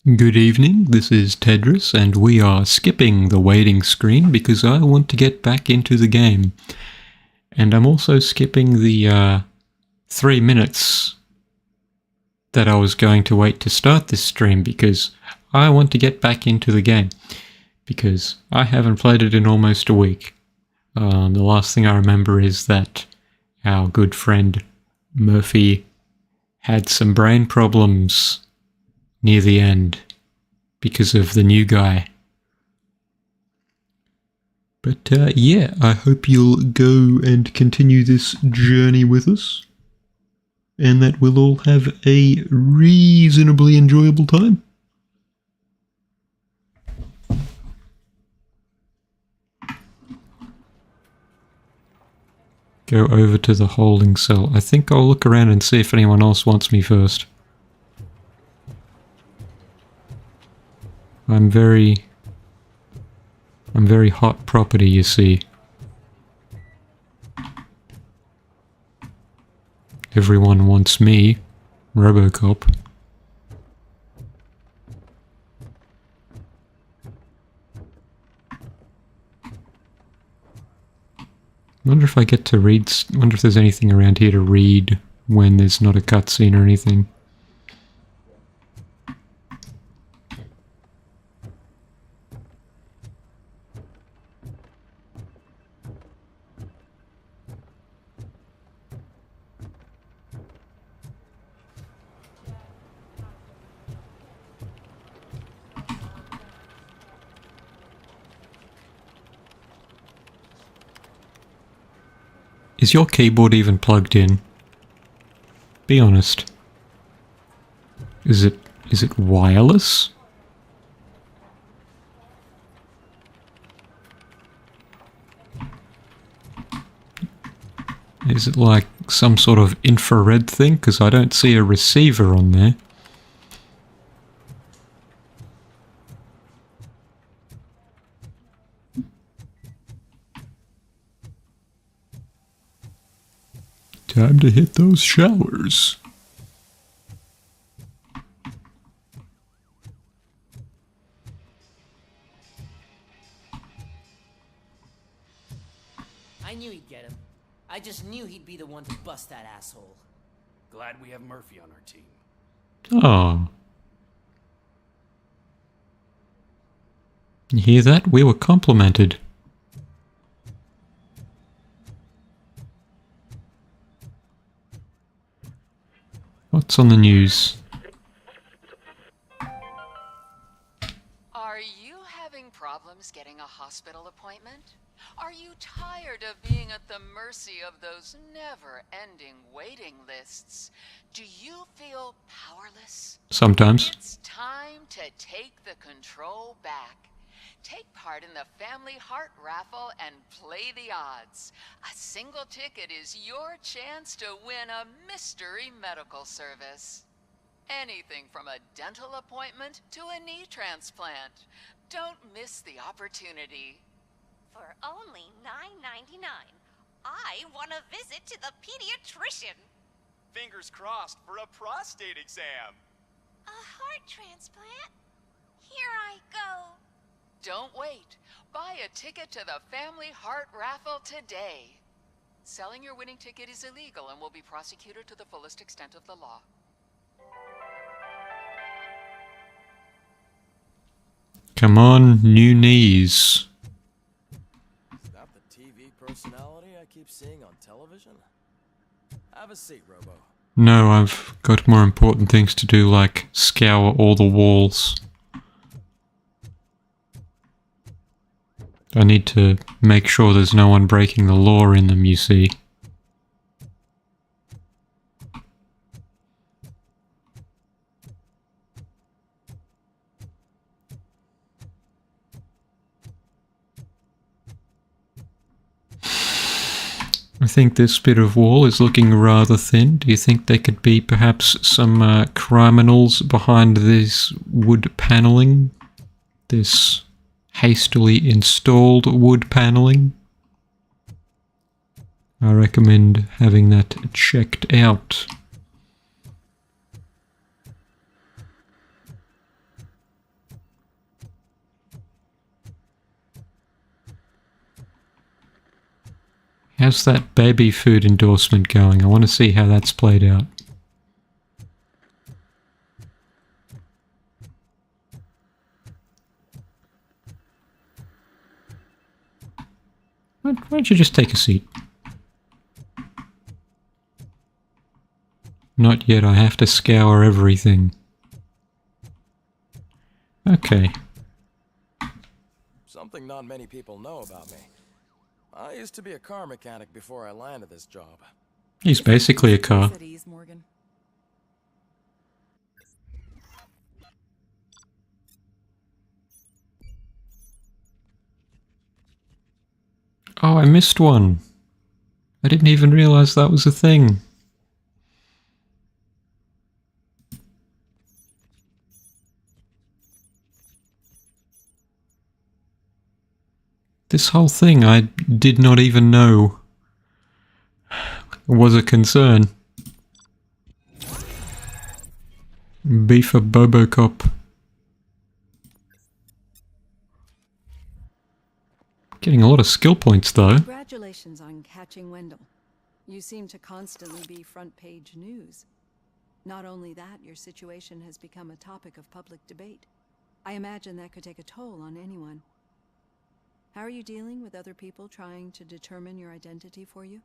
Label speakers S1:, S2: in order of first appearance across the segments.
S1: Good evening, this is TeddRiss, and we are skipping the waiting screen because I want to get back into the game. And I'm also skipping the 3 minutes that I was going to wait to start this stream because I want to get back into the game. Because I haven't played it in almost a week. The last thing I remember is that our good friend Murphy had some brain problems near the end because of the new guy. But yeah, I hope you'll go and continue this journey with us, and that we'll all have a reasonably enjoyable time. Go over to the holding cell. I think I'll look around and see if anyone else wants me first. I'm very hot property, you see. Everyone wants me, RoboCop. Wonder if I get to read. Wonder if there's anything around here to read when there's not a cutscene or anything. Is your keyboard even plugged in? Be honest. Is it wireless? Is it like some sort of infrared thing? Because I don't see a receiver on there. Time to hit those showers.
S2: I knew he'd get him. I just knew he'd be the one to bust that asshole.
S3: Glad we have Murphy on our team.
S1: Oh. You hear that? We were complimented. What's on the news?
S4: Are you having problems getting a hospital appointment? Are you tired of being at the mercy of those never-ending waiting lists? Do you feel powerless?
S1: Sometimes.
S4: It's time to take the control back. Take part in the Family Heart Raffle and play the odds. A single ticket is your chance to win a mystery medical service. Anything from a dental appointment to a knee transplant. Don't miss the opportunity.
S5: For only $9.99, I want to visit to the pediatrician.
S3: Fingers crossed for a prostate exam.
S5: A heart transplant? Here I go.
S4: Don't wait. Buy a ticket to the Family Heart Raffle today. Selling your winning ticket is illegal and will be prosecuted to the fullest extent of the law.
S1: Come on, new knees.
S6: Is that the TV personality I keep seeing on television? Have a seat, Robo.
S1: No, I've got more important things to do, like scour all the walls. I need to make sure there's no one breaking the law in them, you see. I think this bit of wall is looking rather thin. Do you think there could be perhaps some criminals behind this wood paneling? This hastily installed wood paneling? I recommend having that checked out. How's that baby food endorsement going? I want to see how that's played out. Why don't you just take a seat? Not yet, I have to scour everything. Okay.
S6: Something not many people know about me. I used to be a car mechanic before I landed this job.
S1: He's basically a car.
S7: At ease, Morgan.
S1: Oh, I missed one. I didn't even realize that was a thing. This whole thing I did not even know was a concern. B for RoboCop. Getting a lot of skill points though.
S7: Congratulations on catching Wendell. You seem to constantly be front page news. Not only that, your situation has become a topic of public debate. I imagine that could take a toll on anyone. How are you dealing with other people trying to determine your identity for you?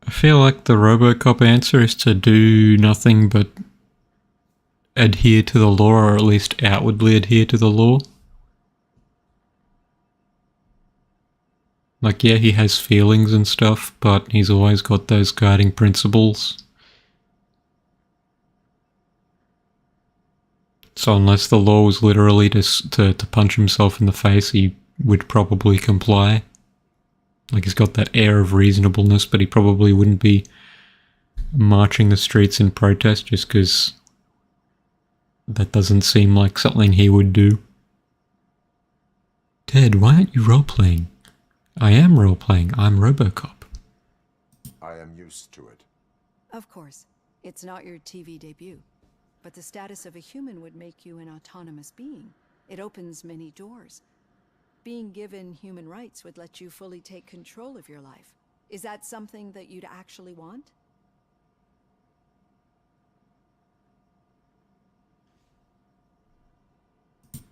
S1: I feel like the RoboCop answer is to do nothing but adhere to the law, or at least outwardly adhere to the law. Like, yeah, he has feelings and stuff, but he's always got those guiding principles. So unless the law was literally to punch himself in the face, he would probably comply. Like, he's got that air of reasonableness, but he probably wouldn't be marching the streets in protest just because that doesn't seem like something he would do. Ted, why aren't you role-playing? I am role-playing. I'm RoboCop.
S8: I am used to it.
S7: Of course, it's not your TV debut, but the status of a human would make you an autonomous being. It opens many doors. Being given human rights would let you fully take control of your life. Is that something that you'd actually want?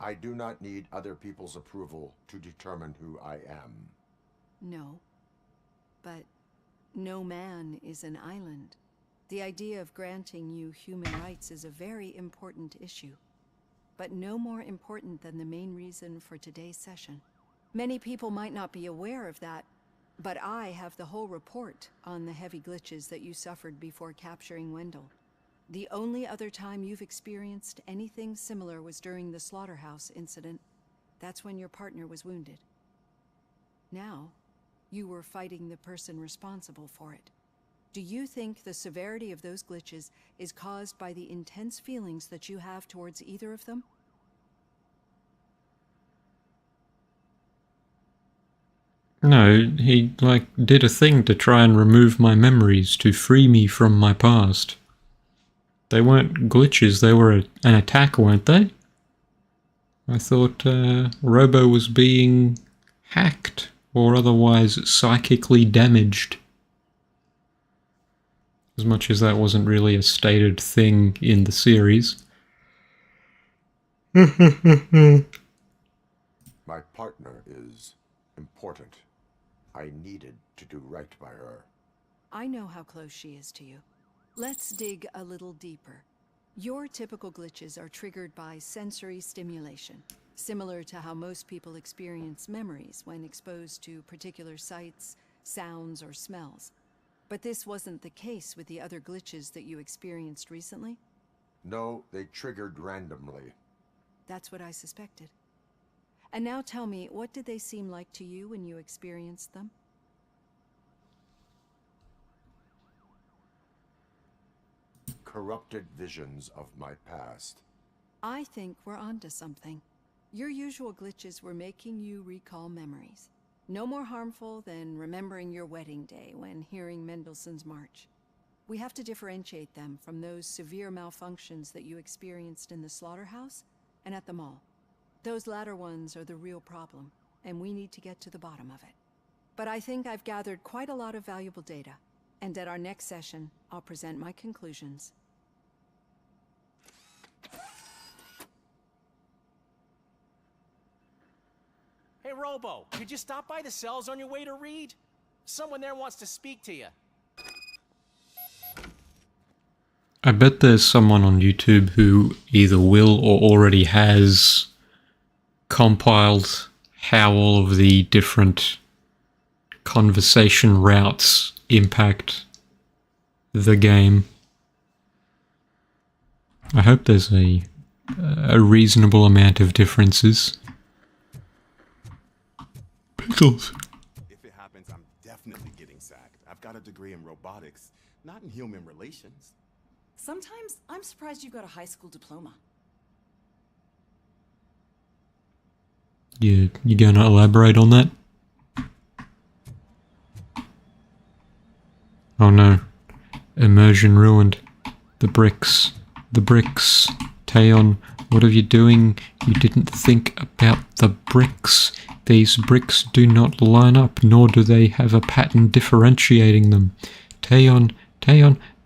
S8: I do not need other people's approval to determine who I am.
S7: No. But no man is an island. The idea of granting you human rights is a very important issue, but no more important than the main reason for today's session. Many people might not be aware of that, but I have the whole report on the heavy glitches that you suffered before capturing Wendell. The only other time you've experienced anything similar was during the slaughterhouse incident. That's when your partner was wounded. Now, you were fighting the person responsible for it. Do you think the severity of those glitches is caused by the intense feelings that you have towards either of them?
S1: No, he, did a thing to try and remove my memories, to free me from my past. They weren't glitches, they were an attack, weren't they? I thought Robo was being hacked, or otherwise psychically damaged. As much as that wasn't really a stated thing in the series.
S8: My partner is important. I needed to do right by her.
S7: I know how close she is to you. Let's dig a little deeper. Your typical glitches are triggered by sensory stimulation, similar to how most people experience memories when exposed to particular sights, sounds, or smells. But this wasn't the case with the other glitches that you experienced recently?
S8: No, they triggered randomly.
S7: That's what I suspected. And now tell me, what did they seem like to you when you experienced them?
S8: Corrupted visions of my past.
S7: I think we're onto something. Your usual glitches were making you recall memories. No more harmful than remembering your wedding day when hearing Mendelssohn's March. We have to differentiate them from those severe malfunctions that you experienced in the slaughterhouse and at the mall. Those latter ones are the real problem, and we need to get to the bottom of it. But I think I've gathered quite a lot of valuable data, and at our next session, I'll present my conclusions.
S9: Hey, Robo, could you stop by the cells on your way to read? Someone there wants to speak to you.
S1: I bet there's someone on YouTube who either will or already has compiled how all of the different conversation routes impact the game. I hope there's a reasonable amount of differences. Pickles.
S10: If it happens, I'm definitely getting sacked. I've got a degree in robotics, not in human relations.
S11: Sometimes I'm surprised you got a high school diploma.
S1: You gonna elaborate on that? Oh no. Immersion ruined. The bricks. The bricks. Taeon, what are you doing? You didn't think about the bricks. These bricks do not line up, nor do they have a pattern differentiating them. Taeon,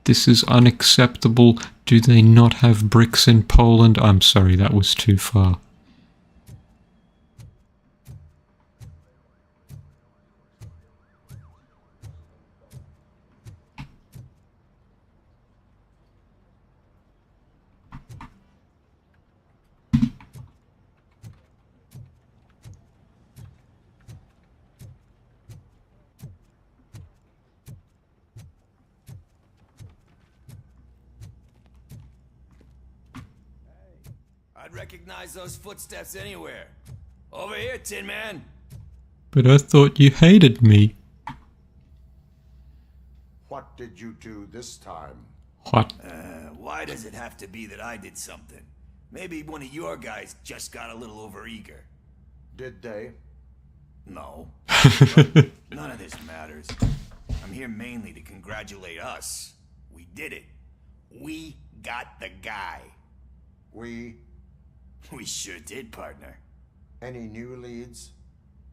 S1: this is unacceptable. Do they not have bricks in Poland? I'm sorry, that was too far.
S6: I'd recognize those footsteps anywhere. Over here, Tin Man.
S1: But I thought you hated me.
S8: What did you do this time?
S1: What?
S6: Why does it have to be that I did something? Maybe one of your guys just got a little overeager.
S8: Did they?
S6: No. None of this matters. I'm here mainly to congratulate us. We did it. We got the guy.
S8: We?
S6: We sure did, partner.
S8: Any new leads?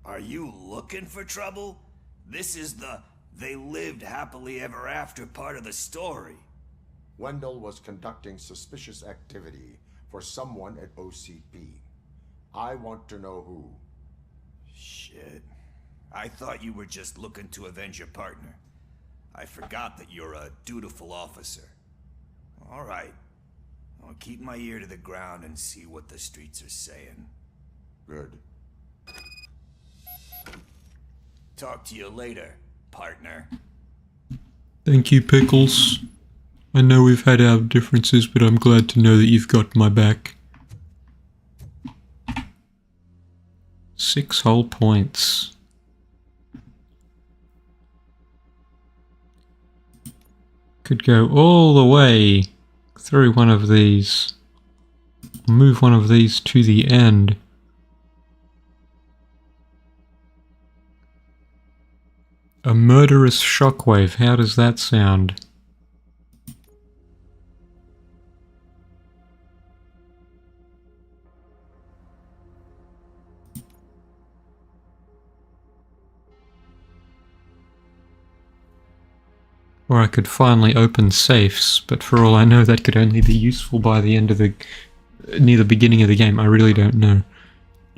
S6: Are you looking for trouble? This is the they lived happily ever after part of the story.
S8: Wendell was conducting suspicious activity for someone at OCP. I want to know who.
S6: Shit. I thought you were just looking to avenge your partner. I forgot that you're a dutiful officer. All right. I'll keep my ear to the ground and see what the streets are saying.
S8: Good.
S6: Talk to you later, partner.
S1: Thank you, Pickles. I know we've had our differences, but I'm glad to know that you've got my back. 6 whole points. Could go all the way through one of these. Move one of these to the end. A murderous shockwave, how does that sound? Or I could finally open safes, but for all I know that could only be useful by the end of the... near the beginning of the game, I really don't know.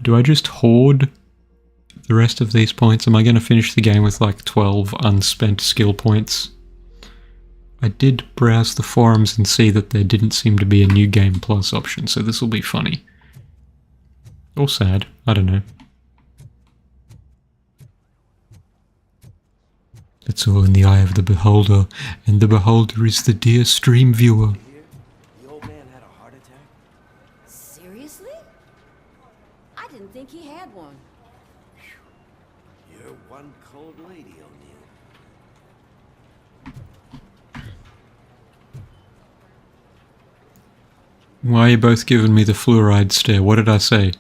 S1: Do I just hoard the rest of these points? Am I going to finish the game with like 12 unspent skill points? I did browse the forums and see that there didn't seem to be a new game plus option, so this will be funny. Or sad, I don't know. It's all in the eye of the beholder, and the beholder is the dear stream viewer.
S6: The old man had a heart attack?
S11: Seriously? I didn't think he had one.
S6: You're one cold lady, O'Neill.
S1: Why are you both giving me the fluoride stare? What did I say?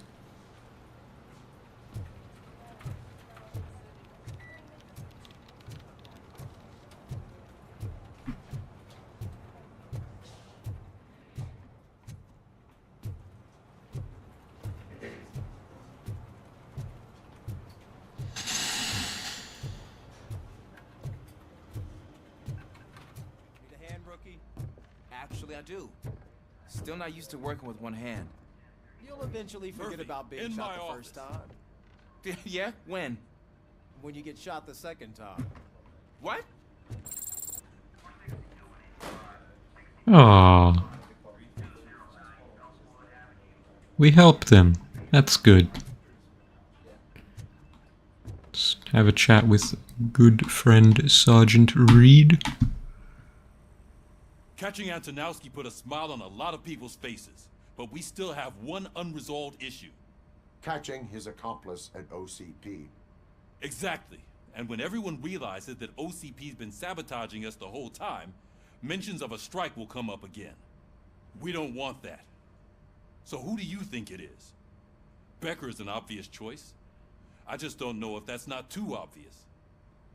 S12: Actually, I do. Still not used to working with one hand.
S9: You'll eventually forget
S3: Murphy,
S9: about being
S3: in
S9: shot
S3: my
S9: the
S3: office.
S9: first time.
S12: Yeah? When?
S9: When you get shot the second time.
S12: What?
S1: Ah, we helped them. That's good. Let's have a chat with good friend Sergeant Reed.
S3: Catching Antonowski put a smile on a lot of people's faces, but we still have one unresolved issue.
S8: Catching his accomplice at OCP.
S3: Exactly. And when everyone realizes that OCP's been sabotaging us the whole time, mentions of a strike will come up again. We don't want that. So who do you think it is? Becker is an obvious choice. I just don't know if that's not too obvious.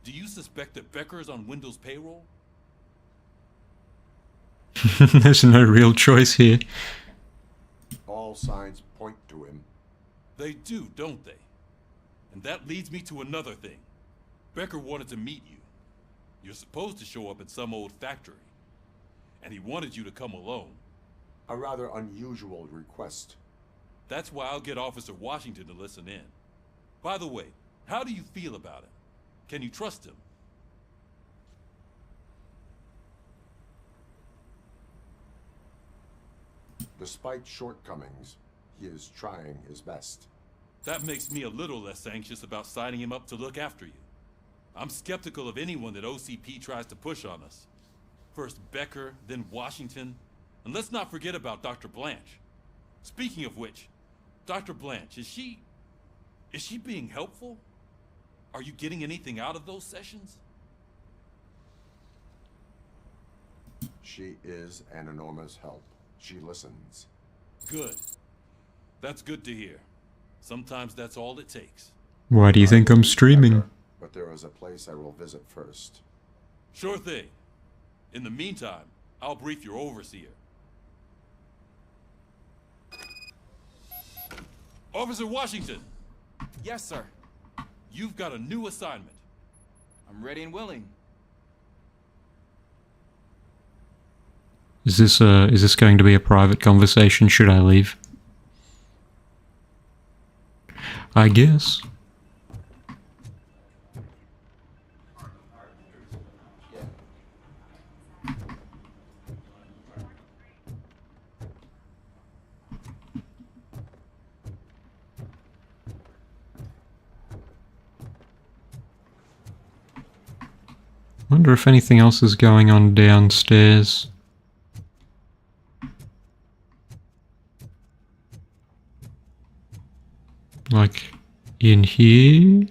S3: Do you suspect that Becker is on Windows payroll?
S1: There's no real choice here.
S8: All signs point to him.
S3: They do, don't they? And that leads me to another thing. Becker wanted to meet you. You're supposed to show up at some old factory. And he wanted you to come alone.
S8: A rather unusual request.
S3: That's why I'll get Officer Washington to listen in. By the way, how do you feel about him? Can you trust him?
S8: Despite shortcomings, he is trying his best.
S3: That makes me a little less anxious about signing him up to look after you. I'm skeptical of anyone that OCP tries to push on us. First Becker, then Washington, and let's not forget about Dr. Blanche. Speaking of which, Dr. Blanche, is she being helpful? Are you getting anything out of those sessions?
S8: She is an enormous help. She listens.
S3: Good. That's good to hear. Sometimes that's all it takes.
S1: Why do you think I'm streaming?
S8: But there is a place I will visit first.
S3: Sure thing. In the meantime, I'll brief your overseer. Officer Washington!
S12: Yes, sir.
S3: You've got a new assignment.
S12: I'm ready and willing.
S1: Is this going to be a private conversation? Should I leave? I guess. Wonder if anything else is going on downstairs. Like, in here?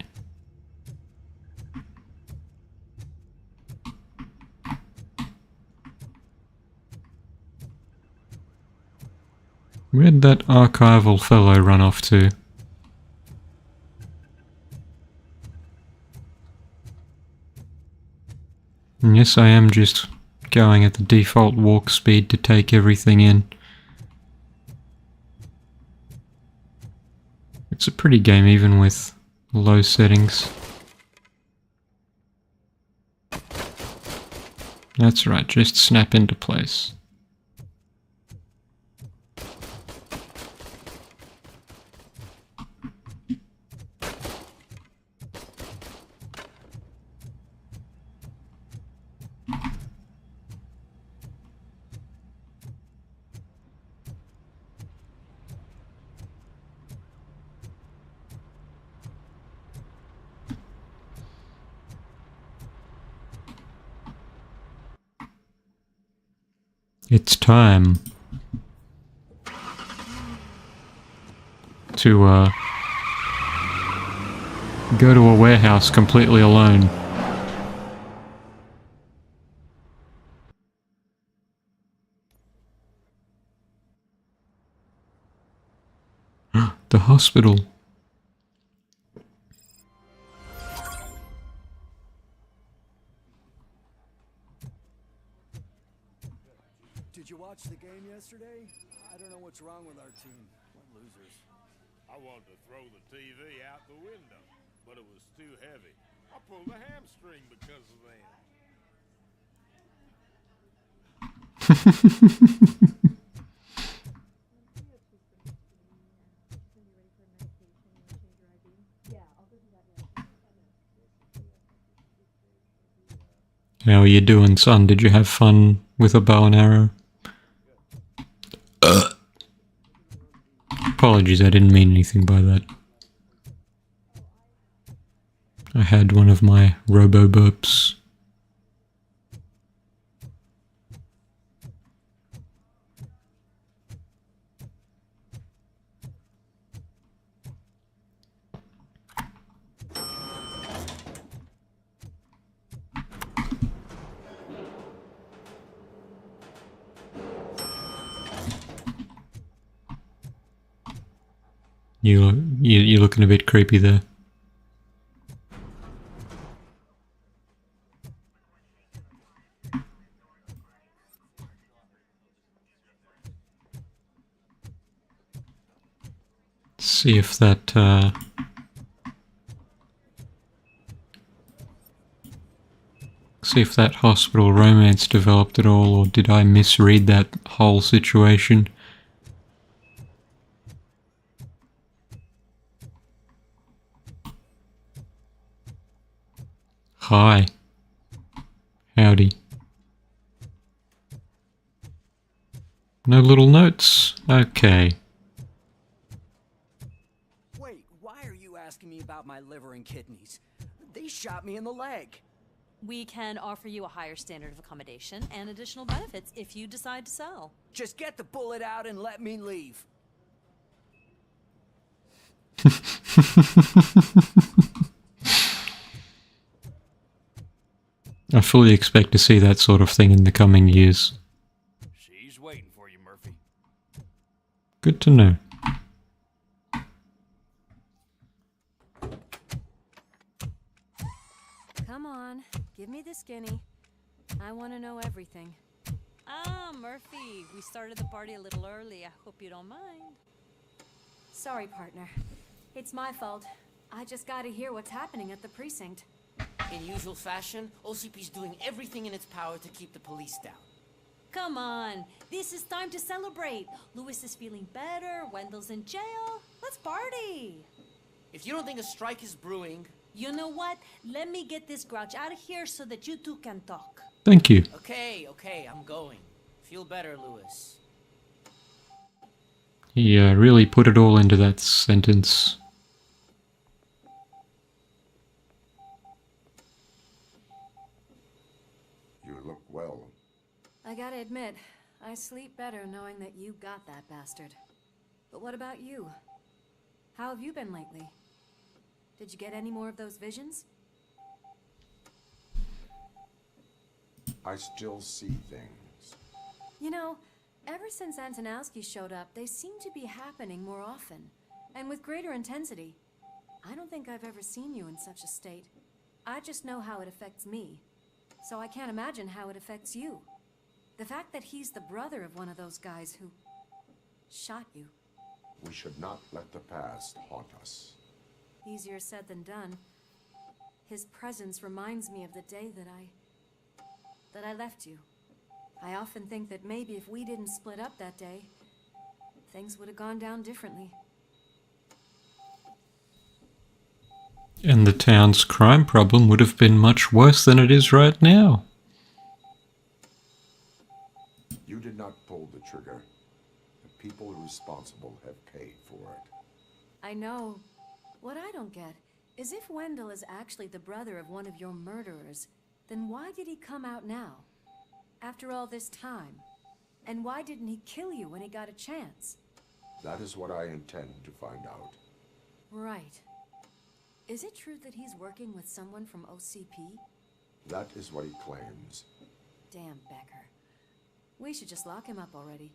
S1: Where'd that archival fellow run off to? And yes, I am just going at the default walk speed to take everything in. It's a pretty game even with low settings. That's right, just snap into place. It's time to go to a warehouse completely alone. The hospital.
S9: Did you watch the game yesterday? I don't know what's wrong with our team. What losers.
S13: I wanted to throw the TV out the window, but it was too heavy. I pulled a hamstring because of that.
S1: How are you doing, son? Did you have fun with a bow and arrow? Apologies, I didn't mean anything by that. I had one of my robo-burps. You're looking a bit creepy there. See if that hospital romance developed at all, or did I misread that whole situation? Hi. Howdy. No little notes? Okay.
S14: Wait, why are you asking me about my liver and kidneys? They shot me in the leg.
S15: We can offer you a higher standard of accommodation and additional benefits if you decide to sell.
S14: Just get the bullet out and let me leave.
S1: I fully expect to see that sort of thing in the coming years.
S13: She's waiting for you, Murphy.
S1: Good to know.
S7: Come on, give me the skinny. I want to know everything.
S15: Ah, Murphy, we started the party a little early. I hope you don't mind.
S7: Sorry, partner. It's my fault. I just gotta hear what's happening at the precinct.
S2: In usual fashion, OCP's doing everything in its power to keep the police down.
S15: Come on, this is time to celebrate. Louis is feeling better, Wendell's in jail. Let's party.
S2: If you don't think a strike is brewing...
S15: You know what? Let me get this grouch out of here so that you two can talk.
S1: Thank you.
S2: Okay, I'm going. Feel better, Louis.
S1: He really put it all into that sentence.
S8: You look well.
S7: I gotta admit, I sleep better knowing that you got that bastard. But what about you? How have you been lately? Did you get any more of those visions?
S8: I still see things.
S7: You know, ever since Antonowski showed up, they seem to be happening more often, and with greater intensity. I don't think I've ever seen you in such a state. I just know how it affects me, so I can't imagine how it affects you. The fact that he's the brother of one of those guys who shot you.
S8: We should not let the past haunt us.
S7: Easier said than done. His presence reminds me of the day that I left you. I often think that maybe if we didn't split up that day, things would have gone down differently.
S1: And the town's crime problem would have been much worse than it is right now.
S8: You did not pull the trigger. The people responsible have paid for it.
S7: I know. What I don't get is if Wendell is actually the brother of one of your murderers, then why did he come out now? After all this time? And why didn't he kill you when he got a chance?
S8: That is what I intend to find out.
S7: Right. Is it true that he's working with someone from OCP?
S8: That is what he claims.
S7: Damn Becker. We should just lock him up already.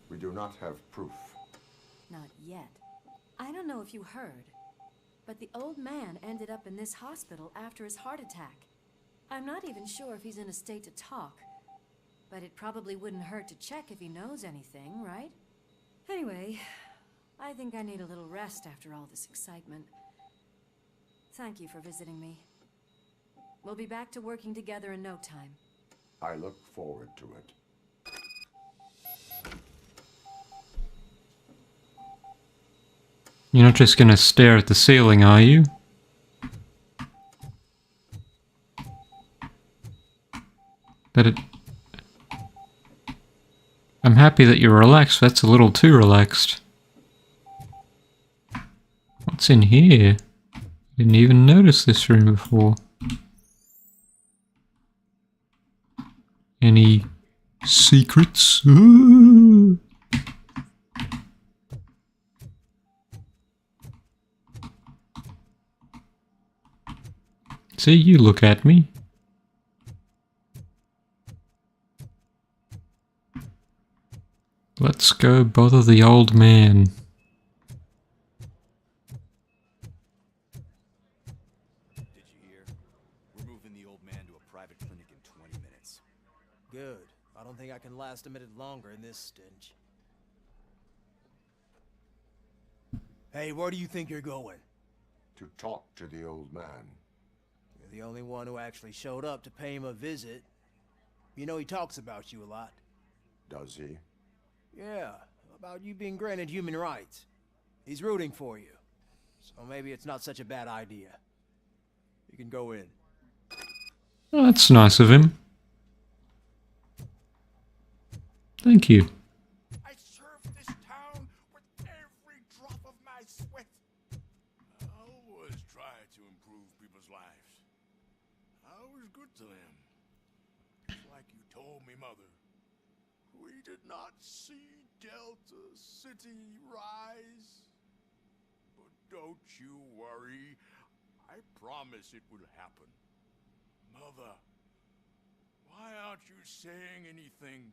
S8: We do not have proof.
S7: Not yet. I don't know if you heard, but the old man ended up in this hospital after his heart attack. I'm not even sure if he's in a state to talk, but it probably wouldn't hurt to check if he knows anything, right? Anyway, I think I need a little rest after all this excitement. Thank you for visiting me. We'll be back to working together in no time.
S8: I look forward to it.
S1: You're not just gonna stare at the ceiling, are you? I'm happy that you're relaxed. That's a little too relaxed. What's in here? Didn't even notice this room before. Any secrets? Ooh. See, you look at me. Let's go bother the old man.
S10: Did you hear? We're moving the old man to a private clinic in 20 minutes.
S9: Good. I don't think I can last a minute longer in this stench. Hey, where do you think you're going?
S8: To talk to the old man.
S9: You're the only one who actually showed up to pay him a visit. You know he talks about you a lot.
S8: Does he?
S9: Yeah, about you being granted human rights. He's rooting for you. So maybe it's not such a bad idea. You can go in.
S1: Oh, that's nice of him. Thank you.
S13: I served this town with every drop of my sweat. I always try to improve people's lives. I was good to them. Just like you told me, Mother. We did not see Delta City rise. But don't you worry. I promise it will happen. Mother, why aren't you saying anything?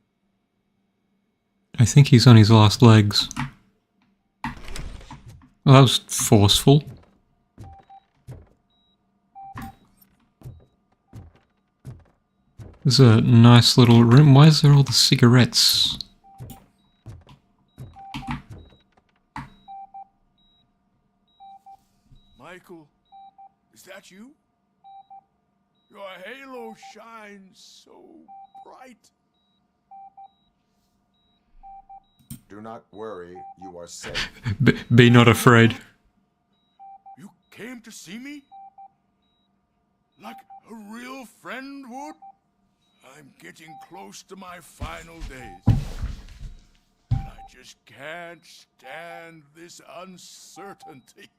S1: I think he's on his last legs. Well, that was forceful. There's a nice little room. Why is there all the cigarettes?
S13: Michael, is that you? Your halo shines so bright.
S8: Do not worry, you are safe.
S1: Be not afraid.
S13: You came to see me? Like a real friend would? I'm getting close to my final days. And I just can't stand this uncertainty.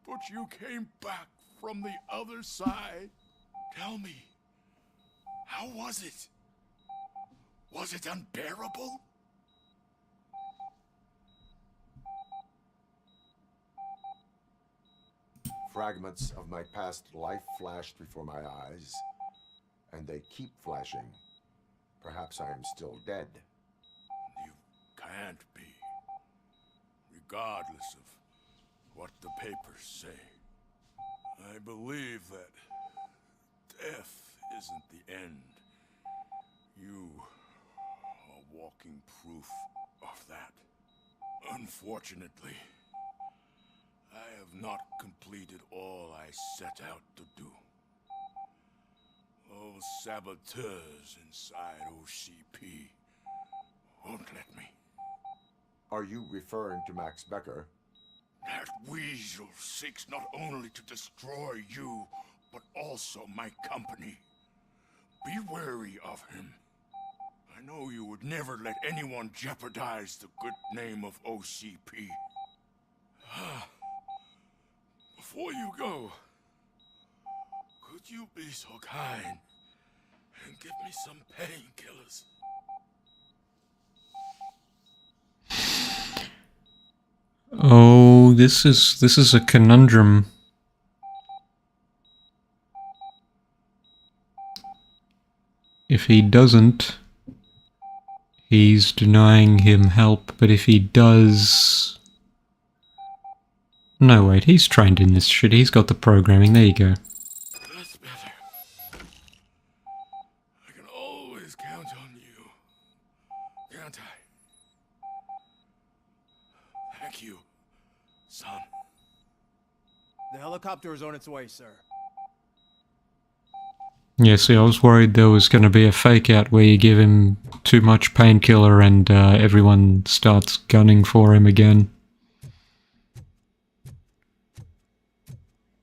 S13: But you came back from the other side. Tell me, how was it? Was it unbearable?
S8: Fragments of my past life flashed before my eyes, and they keep flashing. Perhaps I am still dead.
S13: You can't be. Regardless of what the papers say. I believe that death isn't the end. You are walking proof of that. Unfortunately, I have not completed all I set out to do. Those saboteurs inside OCP won't let me.
S8: Are you referring to Max Becker?
S13: That weasel seeks not only to destroy you, but also my company. Be wary of him. I know you would never let anyone jeopardize the good name of OCP. Before you go, could you be so kind and give me some painkillers?
S1: Oh, this is a conundrum. If he doesn't, he's denying him help, but if he does... No, wait, he's trained in this shit, he's got the programming, there you go.
S13: That's better. I can always count on you, can't I? Thank you, son.
S9: The helicopter is on its way, sir.
S1: Yeah, see, I was worried there was going to be a fake out where you give him too much painkiller and everyone starts gunning for him again.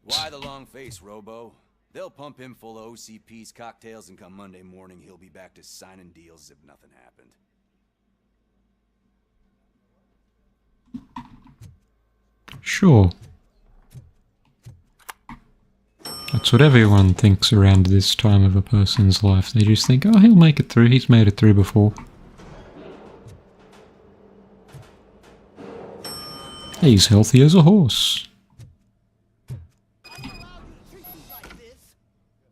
S14: Why the long face, Robo? They'll pump him full of OCP's cocktails and come Monday morning he'll be back to signing deals as if nothing happened.
S1: Sure. That's what everyone thinks around this time of a person's life. They just think, oh, he'll make it through. He's made it through before. He's healthy as a horse.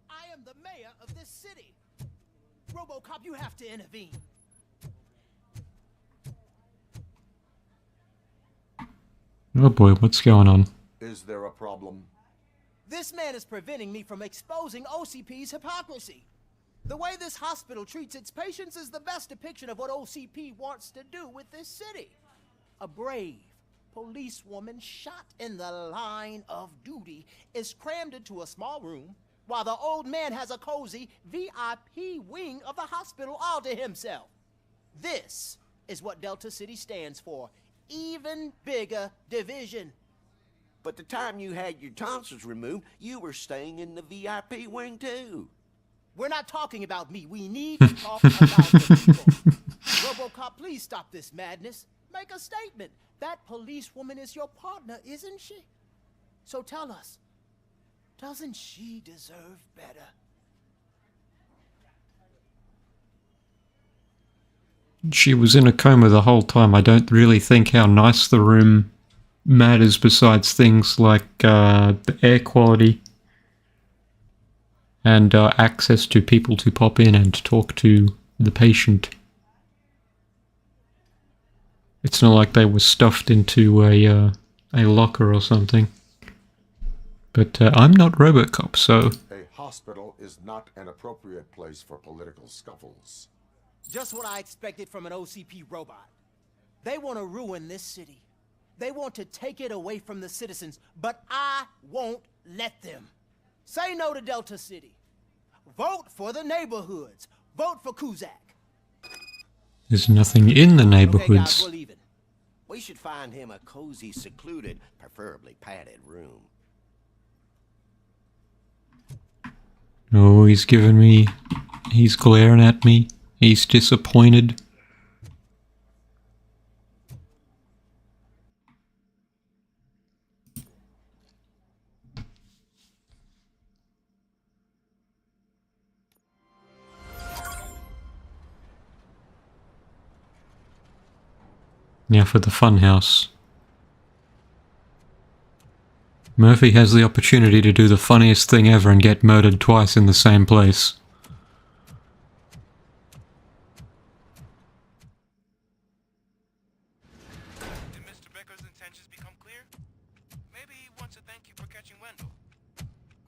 S9: I am the mayor of this city. RoboCop, you have to intervene.
S1: Oh boy, what's going on?
S8: Is there a problem?
S9: This man is preventing me from exposing OCP's hypocrisy. The way this hospital treats its patients is the best depiction of what OCP wants to do with this city. A brave policewoman shot in the line of duty is crammed into a small room while the old man has a cozy VIP wing of the hospital all to himself. This is what Delta City stands for. Even bigger division.
S16: But the time you had your tonsils removed, you were staying in the VIP wing too.
S9: We're not talking about me. We need to talk about the people. RoboCop, please stop this madness. Make a statement. That policewoman is your partner, isn't she? So tell us, doesn't she deserve better?
S1: She was in a coma the whole time. I don't really think how nice the room matters besides things like the air quality and access to people to pop in and talk to the patient. It's not like they were stuffed into a locker or something. But I'm not RoboCop, so...
S8: A hospital is not an appropriate place for political scuffles.
S9: Just what I expected from an OCP robot. They want to ruin this city. They want to take it away from the citizens, but I won't let them. Say no to Delta City. Vote for the neighborhoods. Vote for Kuzak.
S1: There's nothing in the neighborhoods.
S9: Okay, guys, we're leaving.
S16: We should find him a cozy, secluded, preferably padded room.
S1: Oh, he's giving me... He's glaring at me. He's disappointed. Now for the funhouse. Murphy has the opportunity to do the funniest thing ever and get murdered twice in the same place.
S12: Did Mr. Becker's intentions become clear? Maybe he wants to thank you for catching Wendell.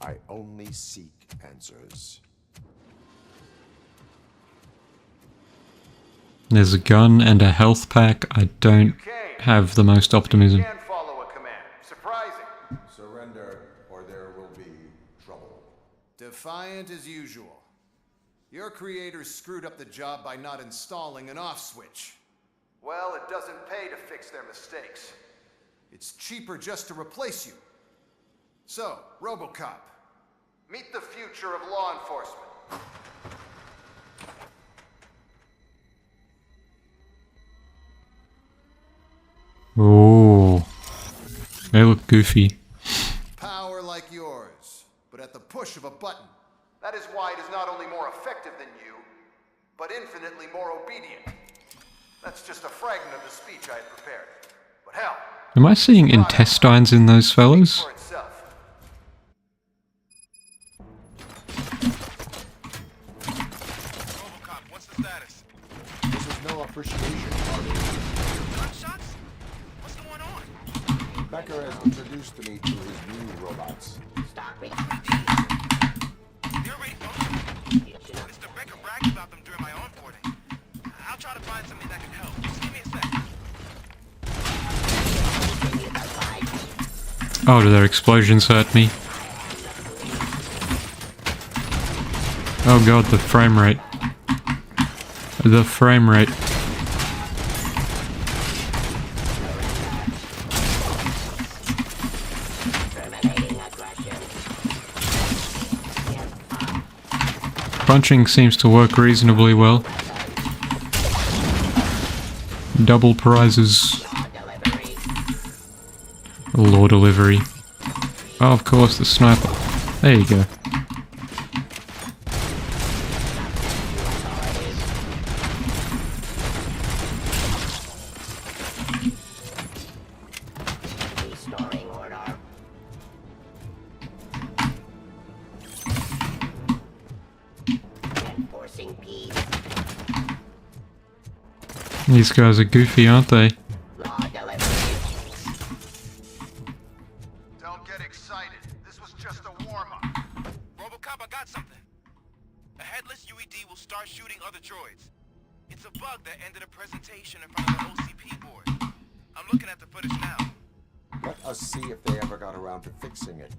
S8: I only seek answers.
S1: There's a gun and a health pack. I don't have the most optimism.
S6: You can follow a command. Surprising.
S8: Surrender, or there will be trouble.
S6: Defiant as usual. Your creators screwed up the job by not installing an off switch. Well, it doesn't pay to fix their mistakes. It's cheaper just to replace you. So, RoboCop, meet the future of law enforcement.
S1: Oh, they look goofy.
S6: Power like yours, but at the push of a button. That is why it is not only more effective than you, but infinitely more obedient. That's just a fragment of the speech I had prepared. But hell...
S1: Am I seeing intestines in those fellows?
S6: for itself.
S12: RoboCop, what's the status?
S8: This is no appreciation party.
S12: Gunshots? What's going on?
S8: Becker has introduced me to his new robots.
S16: Stop it.
S12: They're already functional. Mr. Becker bragged about them during my onboarding. I'll try to find something that can help. Just give me a sec.
S1: Oh, do their explosions hurt me? Oh god, the frame rate. The frame rate. Punching seems to work reasonably well. Double prizes. Law delivery. Oh, of course, the sniper. There you go. These guys are goofy, aren't they?
S12: Don't get excited. This was just a warm-up. RoboCop, I got something. A headless UED will start shooting other droids. It's a bug that ended a presentation in front of the OCP board. I'm looking at the footage now.
S8: Let us see if they ever got around to fixing it.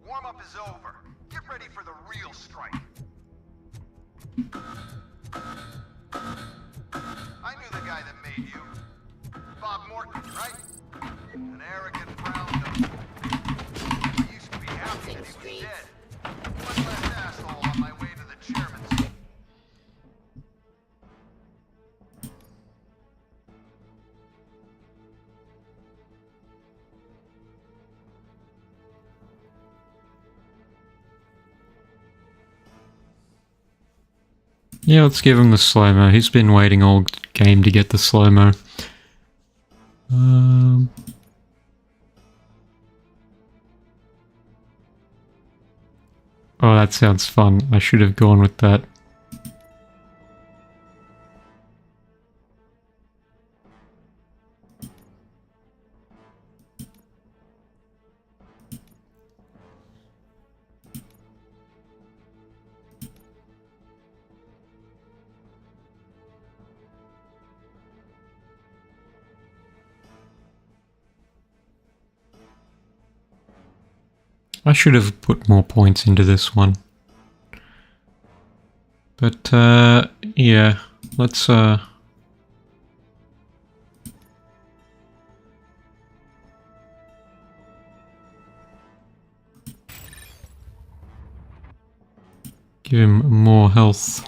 S12: Warm-up is over. Get ready for the real strike. I knew the guy that made you. Bob Morton, right? An arrogant brown-nosed. I used to be happy that he was dead. One less asshole on my way to the chairman's seat.
S1: Yeah, let's give him the slow-mo. He's been waiting all game to get the slow-mo. Oh, that sounds fun. I should have gone with that. I should have put more points into this one. But, yeah, let's, give him more health.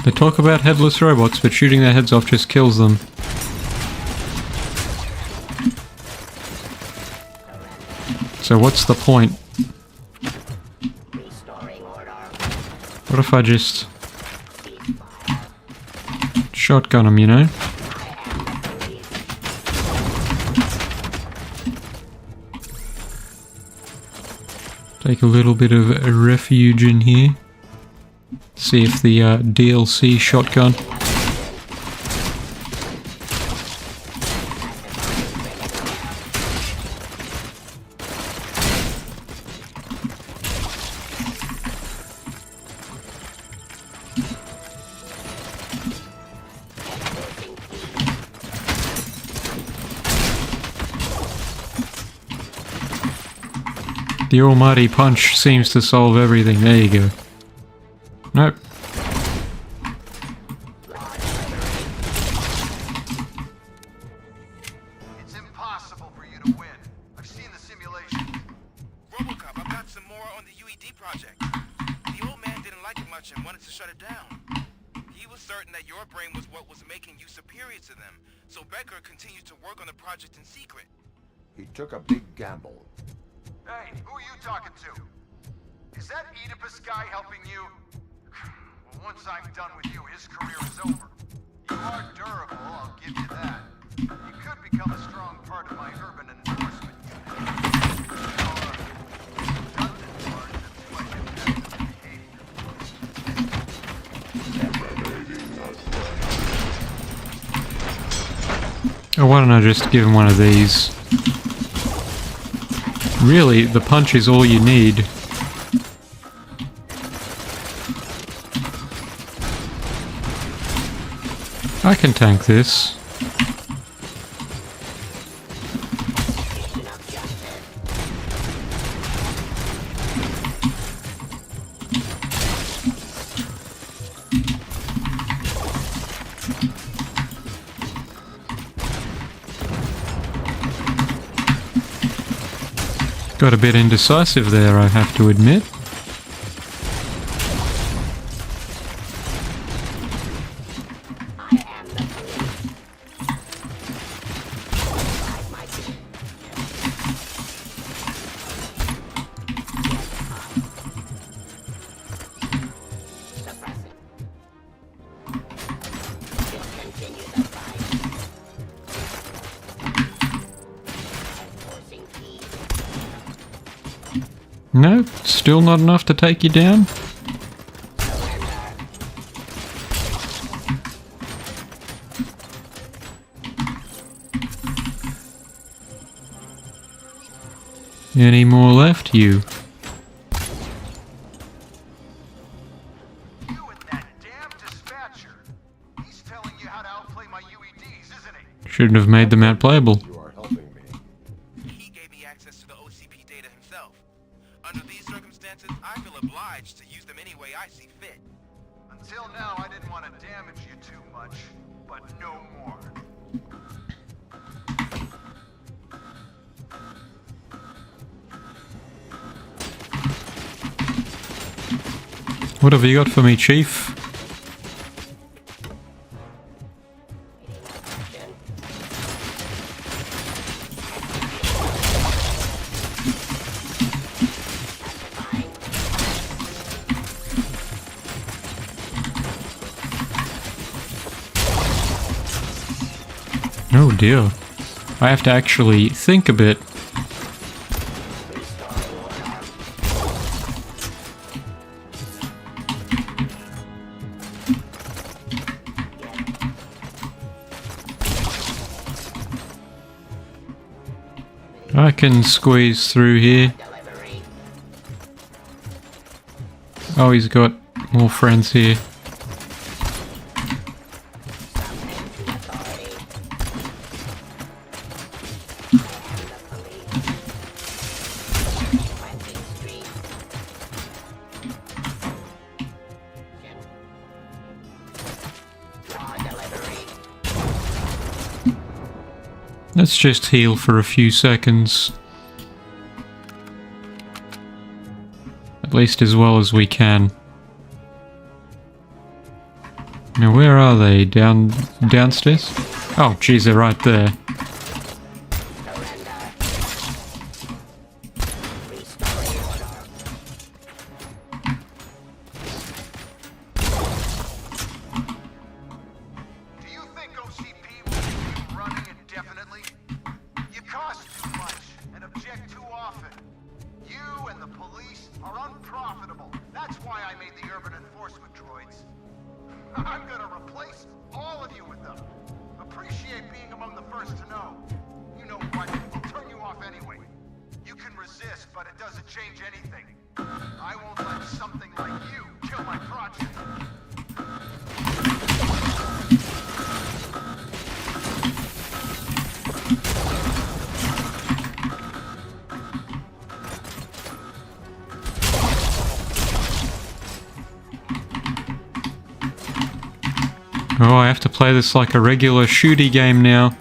S1: They talk about headless robots, but shooting their heads off just kills them. So what's the point? What if I just shotgun them, you know? Take a little bit of a refuge in here. See if the DLC shotgun. The almighty punch seems to solve everything. There you go. Nope.
S12: It's impossible for you to win. I've seen the simulation. RoboCop, I've got some more on the UED project. The old man didn't like it much and wanted to shut it down. He was certain that your brain was what was making you superior to them, so Becker continued to work on the project in secret.
S8: He took a big gamble.
S12: Hey, who are you talking to? Is that Oedipus guy helping you? Well, once I'm done with you, his career is over. You are durable, I'll give you that. You could become a strong part of my urban enforcement
S1: Oh, why don't I just give him one of these? Really, the punch is all you need. I can tank this. Got a bit indecisive there, I have to admit. No, still not enough to take you down? Any more left, you? Shouldn't have made them out playable.
S12: He gave me access to the OCP data himself. Under these circumstances, I feel obliged to use them any way I see fit.
S17: Until now, I didn't want to damage you too much, but no more.
S1: What have you got for me, Chief? Oh dear. I have to actually think a bit. I can squeeze through here. Oh, he's got more friends here. Let's just heal for a few seconds. At least as well as we can. Now where are they? Downstairs? Oh geez, they're right there. Oh, I have to play this like a regular shooty game now.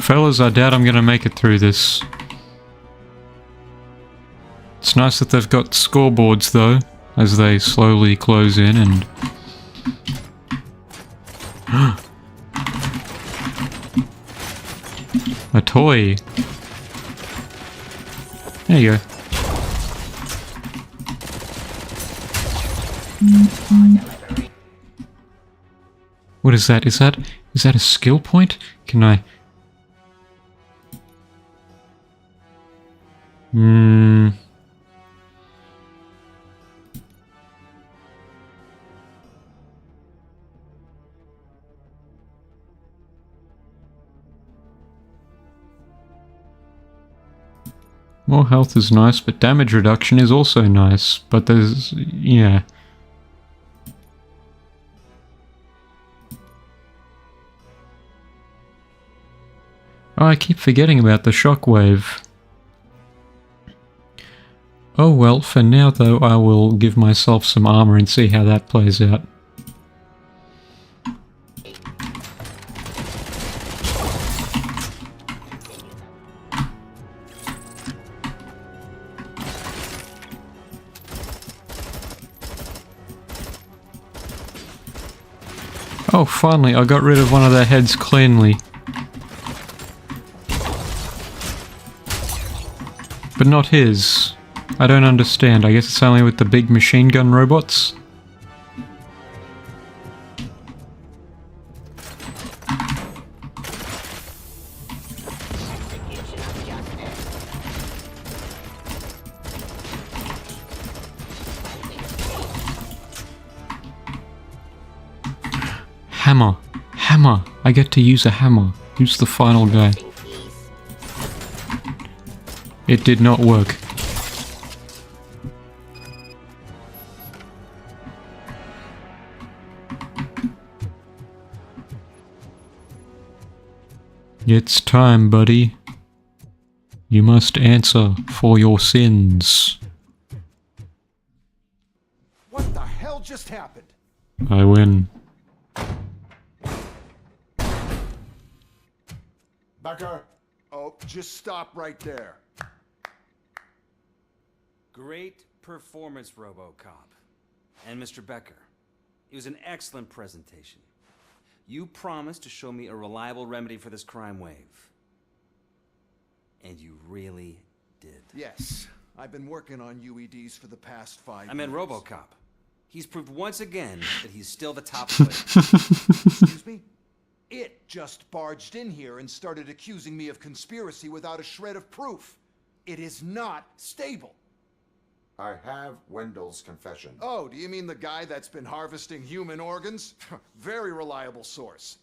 S1: Fellas, I doubt I'm gonna make it through this. It's nice that they've got scoreboards though, as they slowly close in and... A toy! There you go. What is that? Is that a skill point? Can I... More health is nice, but damage reduction is also nice. But there's... yeah. Oh, I keep forgetting about the shockwave. Oh well, for now though, I will give myself some armor and see how that plays out. Oh, finally, I got rid of one of their heads cleanly. But not his. I don't understand. I guess it's only with the big machine gun robots? Hammer. Hammer. I get to use a hammer. Who's the final guy? It did not work. It's time, buddy. You must answer for your sins.
S6: What the hell just happened?
S1: I win.
S8: Becker! Oh, just stop right there.
S14: Great performance, RoboCop. And Mr. Becker, it was an excellent presentation. You promised to show me a reliable remedy for this crime wave. And you really did.
S6: Yes, I've been working on UEDs for the past 5 years.
S14: I meant RoboCop. He's proved once again that he's still the top player.
S6: Excuse me? It just barged in here and started accusing me of conspiracy without a shred of proof. It is not stable.
S8: I have Wendell's confession.
S6: Oh, do you mean the guy that's been harvesting human organs? Very reliable source.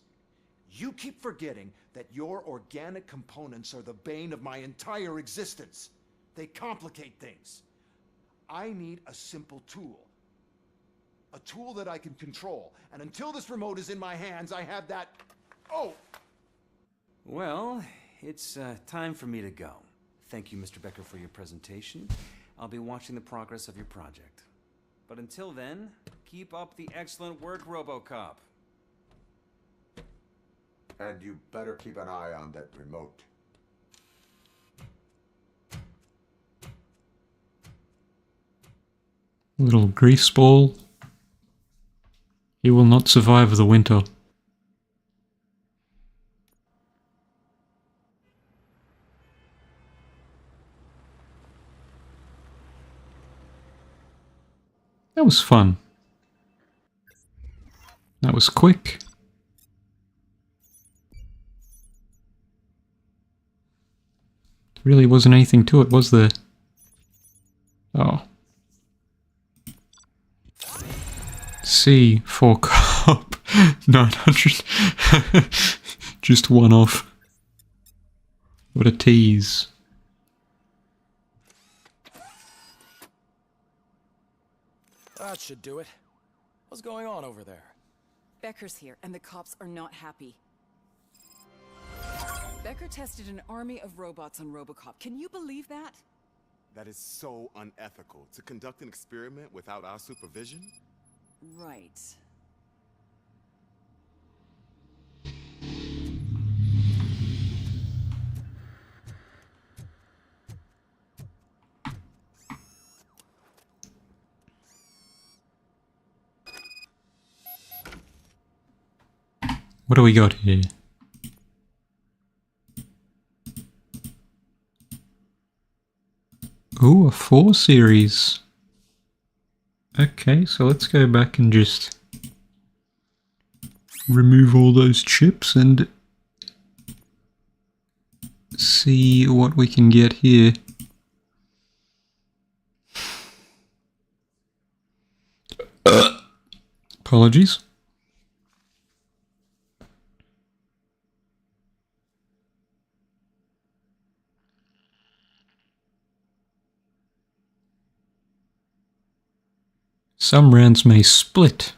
S6: You keep forgetting that your organic components are the bane of my entire existence. They complicate things. I need a simple tool. A tool that I can control. And until this remote is in my hands, I have that... Oh!
S14: Well, it's time for me to go. Thank you, Mr. Becker, for your presentation. I'll be watching the progress of your project. But until then, keep up the excellent work, RoboCop.
S8: And you better keep an eye on that remote.
S1: Little grease ball. He will not survive the winter. That was fun. That was quick. There really wasn't anything to it, was there? Oh. C for cop. 900. Just one off. What a tease.
S18: That should do it. What's going on over there?
S19: Becker's here, and the cops are not happy. Becker tested an army of robots on RoboCop. Can you believe that?
S10: That is so unethical. To conduct an experiment without our supervision?
S19: Right.
S1: What do we got here? Oh, a 4 series. Okay, so let's go back and just remove all those chips and see what we can get here. Apologies. Some rounds may split.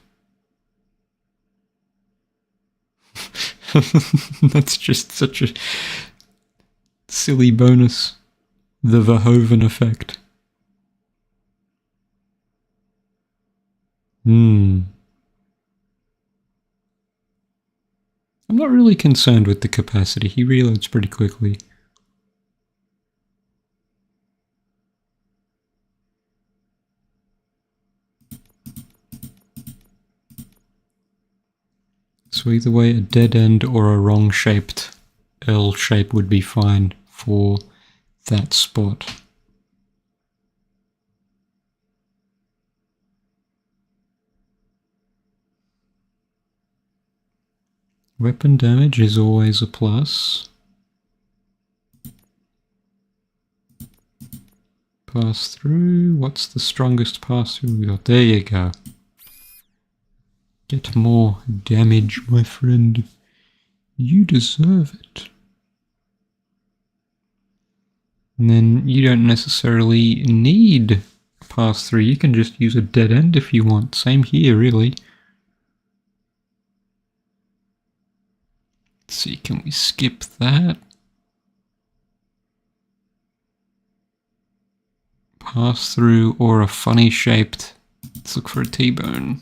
S1: That's just such a silly bonus. The Verhoeven effect. I'm not really concerned with the capacity. He reloads pretty quickly. So either way, a dead end or a wrong-shaped L shape would be fine for that spot. Weapon damage is always a plus. Pass through. What's the strongest pass through we got? There you go. Get more damage, my friend. You deserve it. And then you don't necessarily need pass through. You can just use a dead end if you want. Same here, really. Let's see, can we skip that? Pass through or a funny shaped. Let's look for a T-bone.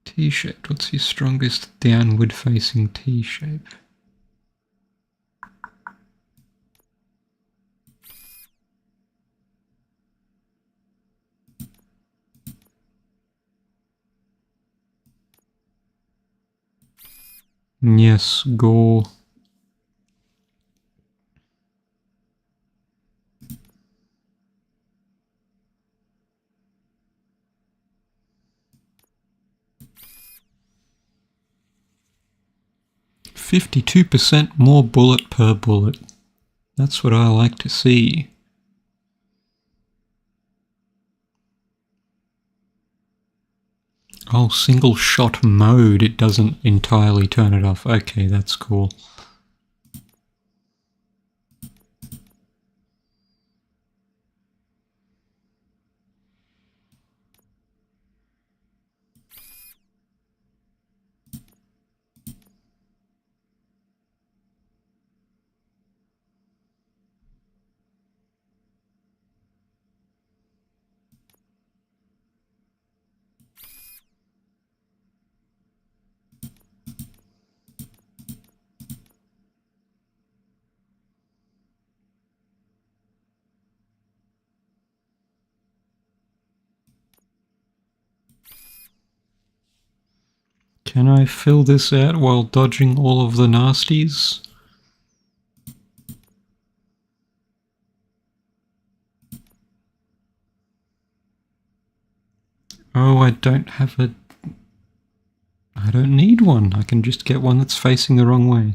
S1: T-shaped. What's your strongest downward facing T-shape? Yes, gore. %52% more bullet per bullet. That's what I like to see. Oh, single shot mode. It doesn't entirely turn it off. Okay, that's cool. Can I fill this out while dodging all of the nasties? Oh, I don't have a... I don't need one. I can just get one that's facing the wrong way.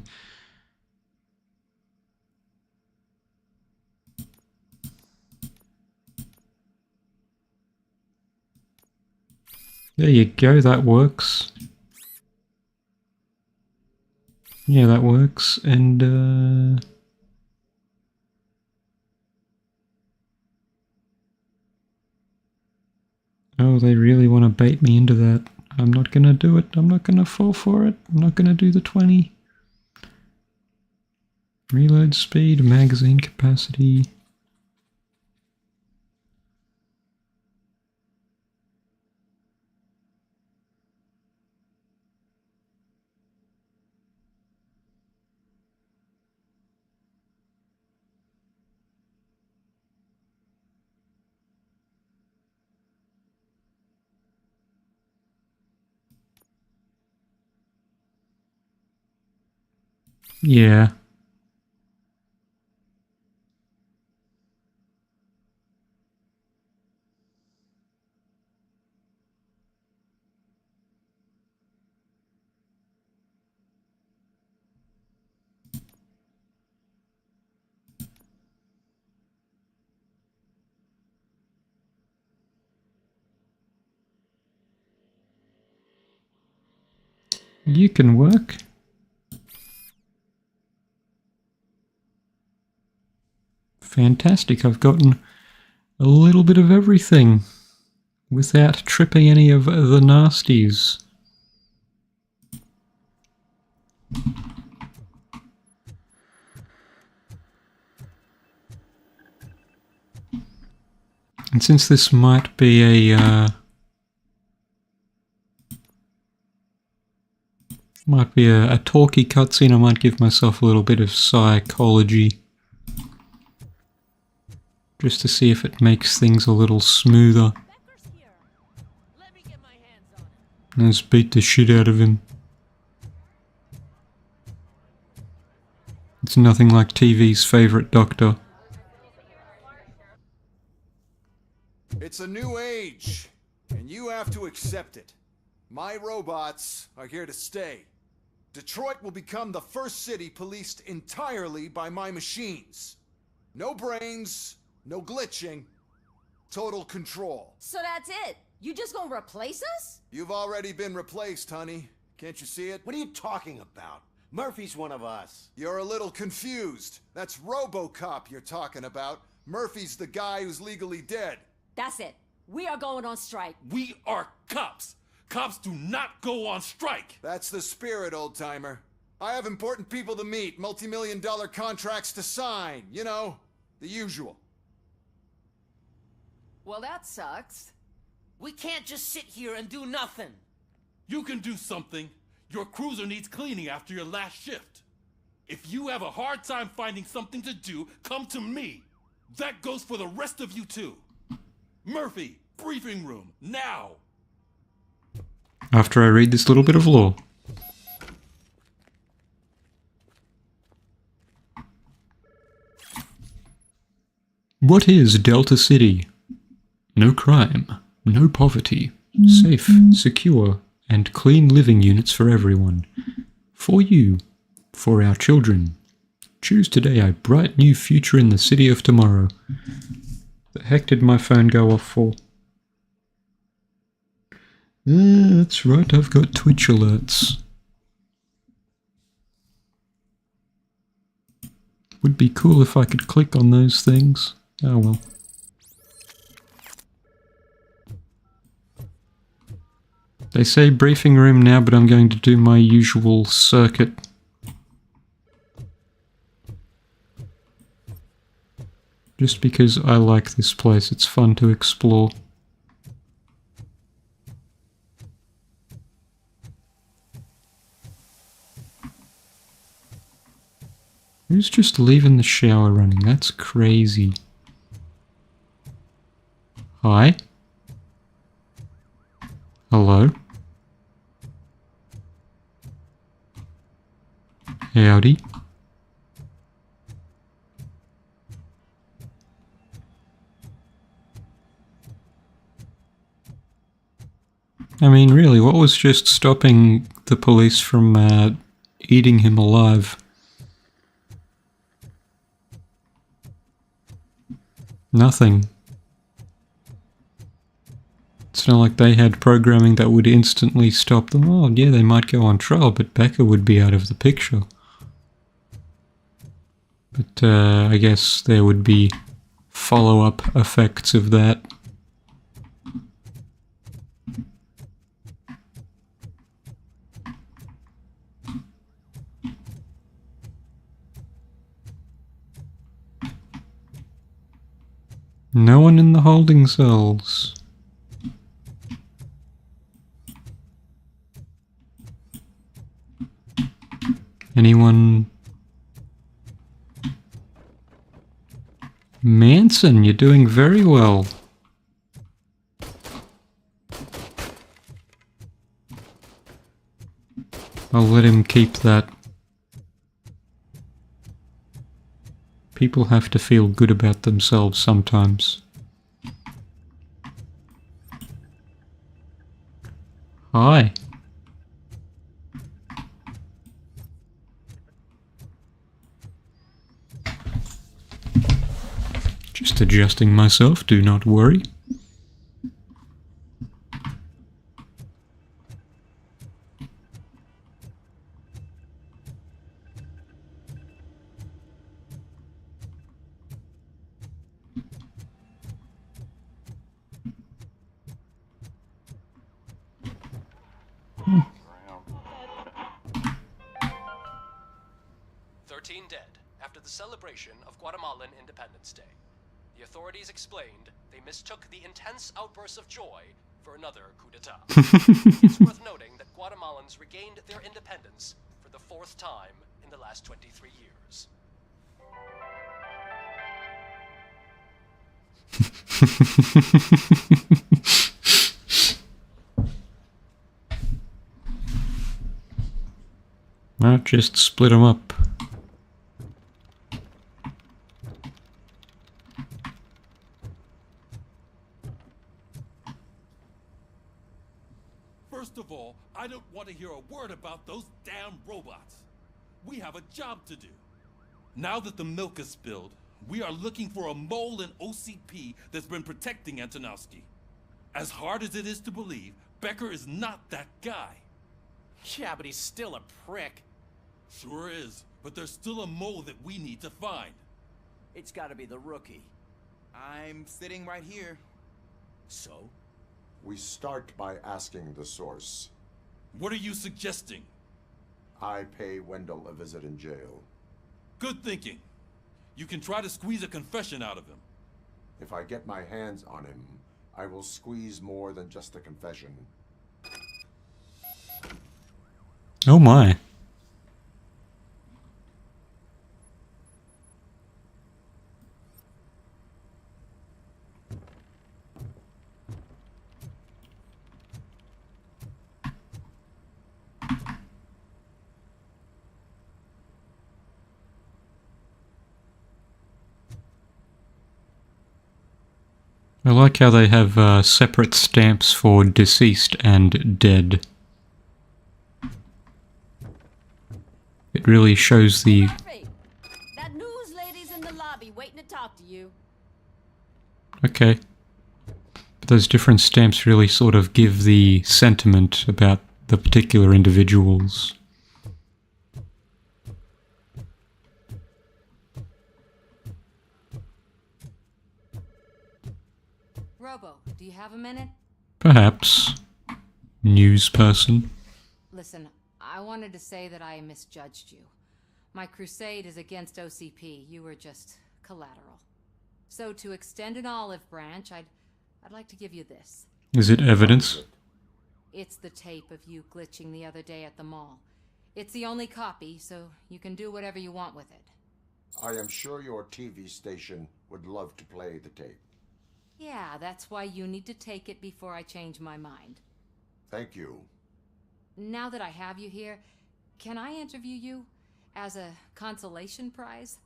S1: There you go, that works. Yeah, that works, and oh, they really want to bait me into that. I'm not gonna do it. I'm not gonna fall for it. I'm not gonna do the 20. Reload speed, magazine capacity. Yeah. You can work. Fantastic, I've gotten a little bit of everything without tripping any of the nasties. And since this might be a talky cutscene, I might give myself a little bit of psychology. Just to see if it makes things a little smoother. Let's beat the shit out of him. It's nothing like TV's favourite doctor.
S20: It's a new age, and you have to accept it. My robots are here to stay. Detroit will become the first city policed entirely by my machines. No brains, no glitching, total control.
S11: So that's it? You just gonna replace us?
S20: You've already been replaced, honey. Can't you see it?
S16: What are you talking about? Murphy's one of us.
S20: You're a little confused. That's RoboCop you're talking about. Murphy's the guy who's legally dead.
S11: That's it. We are going on strike.
S3: We are cops. Cops do not go on strike.
S20: That's the spirit, old-timer. I have important people to meet, multi-million-dollar contracts to sign. You know, the usual.
S2: Well, that sucks. We can't just sit here and do nothing.
S3: You can do something. Your cruiser needs cleaning after your last shift. If you have a hard time finding something to do, come to me. That goes for the rest of you too. Murphy, briefing room, now!
S1: After I read this little bit of law. What is Delta City? No crime, no poverty, safe, secure, and clean living units for everyone. For you, for our children. Choose today a bright new future in the city of tomorrow. The heck did my phone go off for? That's right, I've got Twitch alerts. Would be cool if I could click on those things. Oh well. They say briefing room now, but I'm going to do my usual circuit. Just because I like this place, it's fun to explore. Who's just leaving the shower running? That's crazy. Hi? Hello? Howdy? I mean, really, what was just stopping the police from eating him alive? Nothing. It's not like they had programming that would instantly stop them. Oh, yeah, they might go on trial, but Becker would be out of the picture. But I guess there would be follow-up effects of that. No one in the holding cells. Anyone? Manson, you're doing very well. I'll let him keep that. People have to feel good about themselves sometimes. Hi. Just adjusting myself, do not worry.
S18: brain dead after the celebration of Guatemalan Independence Day. The authorities explained they mistook the intense outbursts of joy for another coup d'etat. It's worth noting that Guatemalans regained their independence for the 4th time in the last 23 years.
S1: Well, just split them up.
S3: First of all, I don't want to hear a word about those damn robots. We have a job to do. Now that the milk is spilled, we are looking for a mole in OCP that's been protecting Antonowski. As hard as it is to believe, Becker is not that guy.
S9: Yeah, but he's still a prick.
S3: Sure is, but there's still a mole that we need to find.
S9: It's gotta be the rookie.
S12: I'm sitting right here.
S9: So?
S8: We start by asking the source.
S3: What are you suggesting?
S8: I pay Wendell a visit in jail.
S3: Good thinking. You can try to squeeze a confession out of him.
S8: If I get my hands on him, I will squeeze more than just a confession.
S1: Oh my. I like how they have separate stamps for deceased and dead. It really shows the...
S11: Murphy, that news lady's in the lobby waiting to talk to you.
S1: Okay. But those different stamps really sort of give the sentiment about the particular individuals.
S15: Robo, do you have a minute?
S1: Perhaps. News person.
S15: Listen, I wanted to say that I misjudged you. My crusade is against OCP. You were just collateral. So to extend an olive branch, I'd like to give you this.
S1: Is it evidence?
S15: It's the tape of you glitching the other day at the mall. It's the only copy, so you can do whatever you want with it.
S8: I am sure your TV station would love to play the tape.
S15: Yeah, that's why you need to take it before I change my mind.
S8: Thank you.
S15: Now that I have you here, can I interview you as a consolation prize?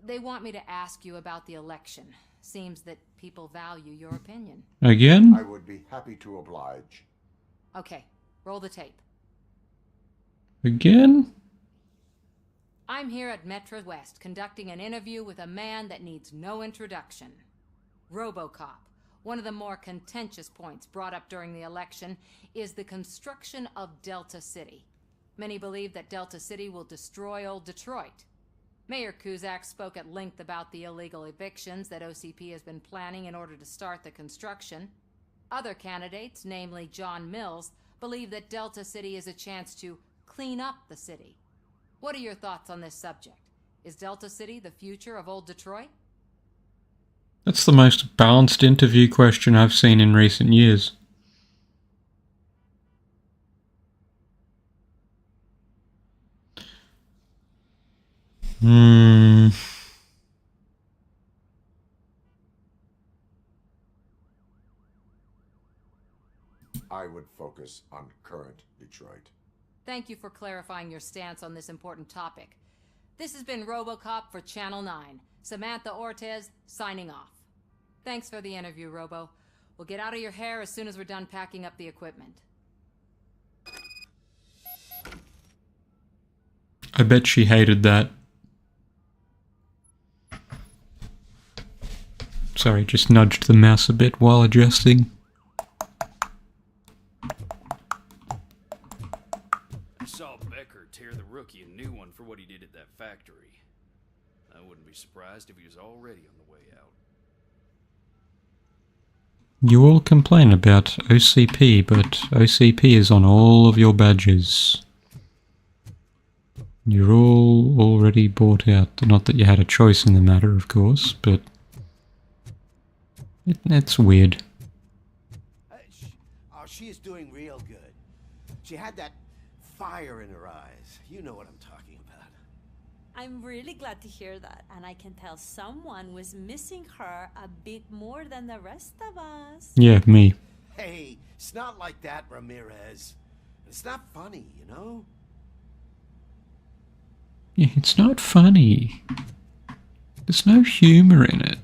S15: They want me to ask you about the election. Seems that people value your opinion.
S1: Again?
S8: I would be happy to oblige.
S15: Okay, roll the tape.
S1: Again?
S15: I'm here at Metro West conducting an interview with a man that needs no introduction. RoboCop. One of the more contentious points brought up during the election is the construction of Delta City. Many believe that Delta City will destroy old Detroit. Mayor Cusack spoke at length about the illegal evictions that OCP has been planning in order to start the construction. Other candidates, namely John Mills, believe that Delta City is a chance to clean up the city. What are your thoughts on this subject? Is Delta City the future of old Detroit?
S1: That's the most balanced interview question I've seen in recent years.
S8: I would focus on current Detroit.
S15: Thank you for clarifying your stance on this important topic. This has been RoboCop for Channel 9. Samantha Ortez, signing off. Thanks for the interview, Robo. We'll get out of your hair as soon as we're done packing up the equipment.
S1: I bet she hated that. Sorry, just nudged the mouse a bit while adjusting.
S21: I saw Becker tear the rookie a new one for what he did at that factory. I wouldn't be surprised if he was already on the way out.
S1: You all complain about OCP, but OCP is on all of your badges. You're all already bought out. Not that you had a choice in the matter, of course, but it's weird.
S16: Oh, she is doing real good. She had that fire in her eyes. You know what I'm talking about.
S5: I'm really glad to hear that, and I can tell someone was missing her a bit more than the rest of us.
S1: Yeah, me.
S16: Hey, it's not like that, Ramirez. It's not funny, you know?
S1: Yeah, it's not funny. There's no humor in it.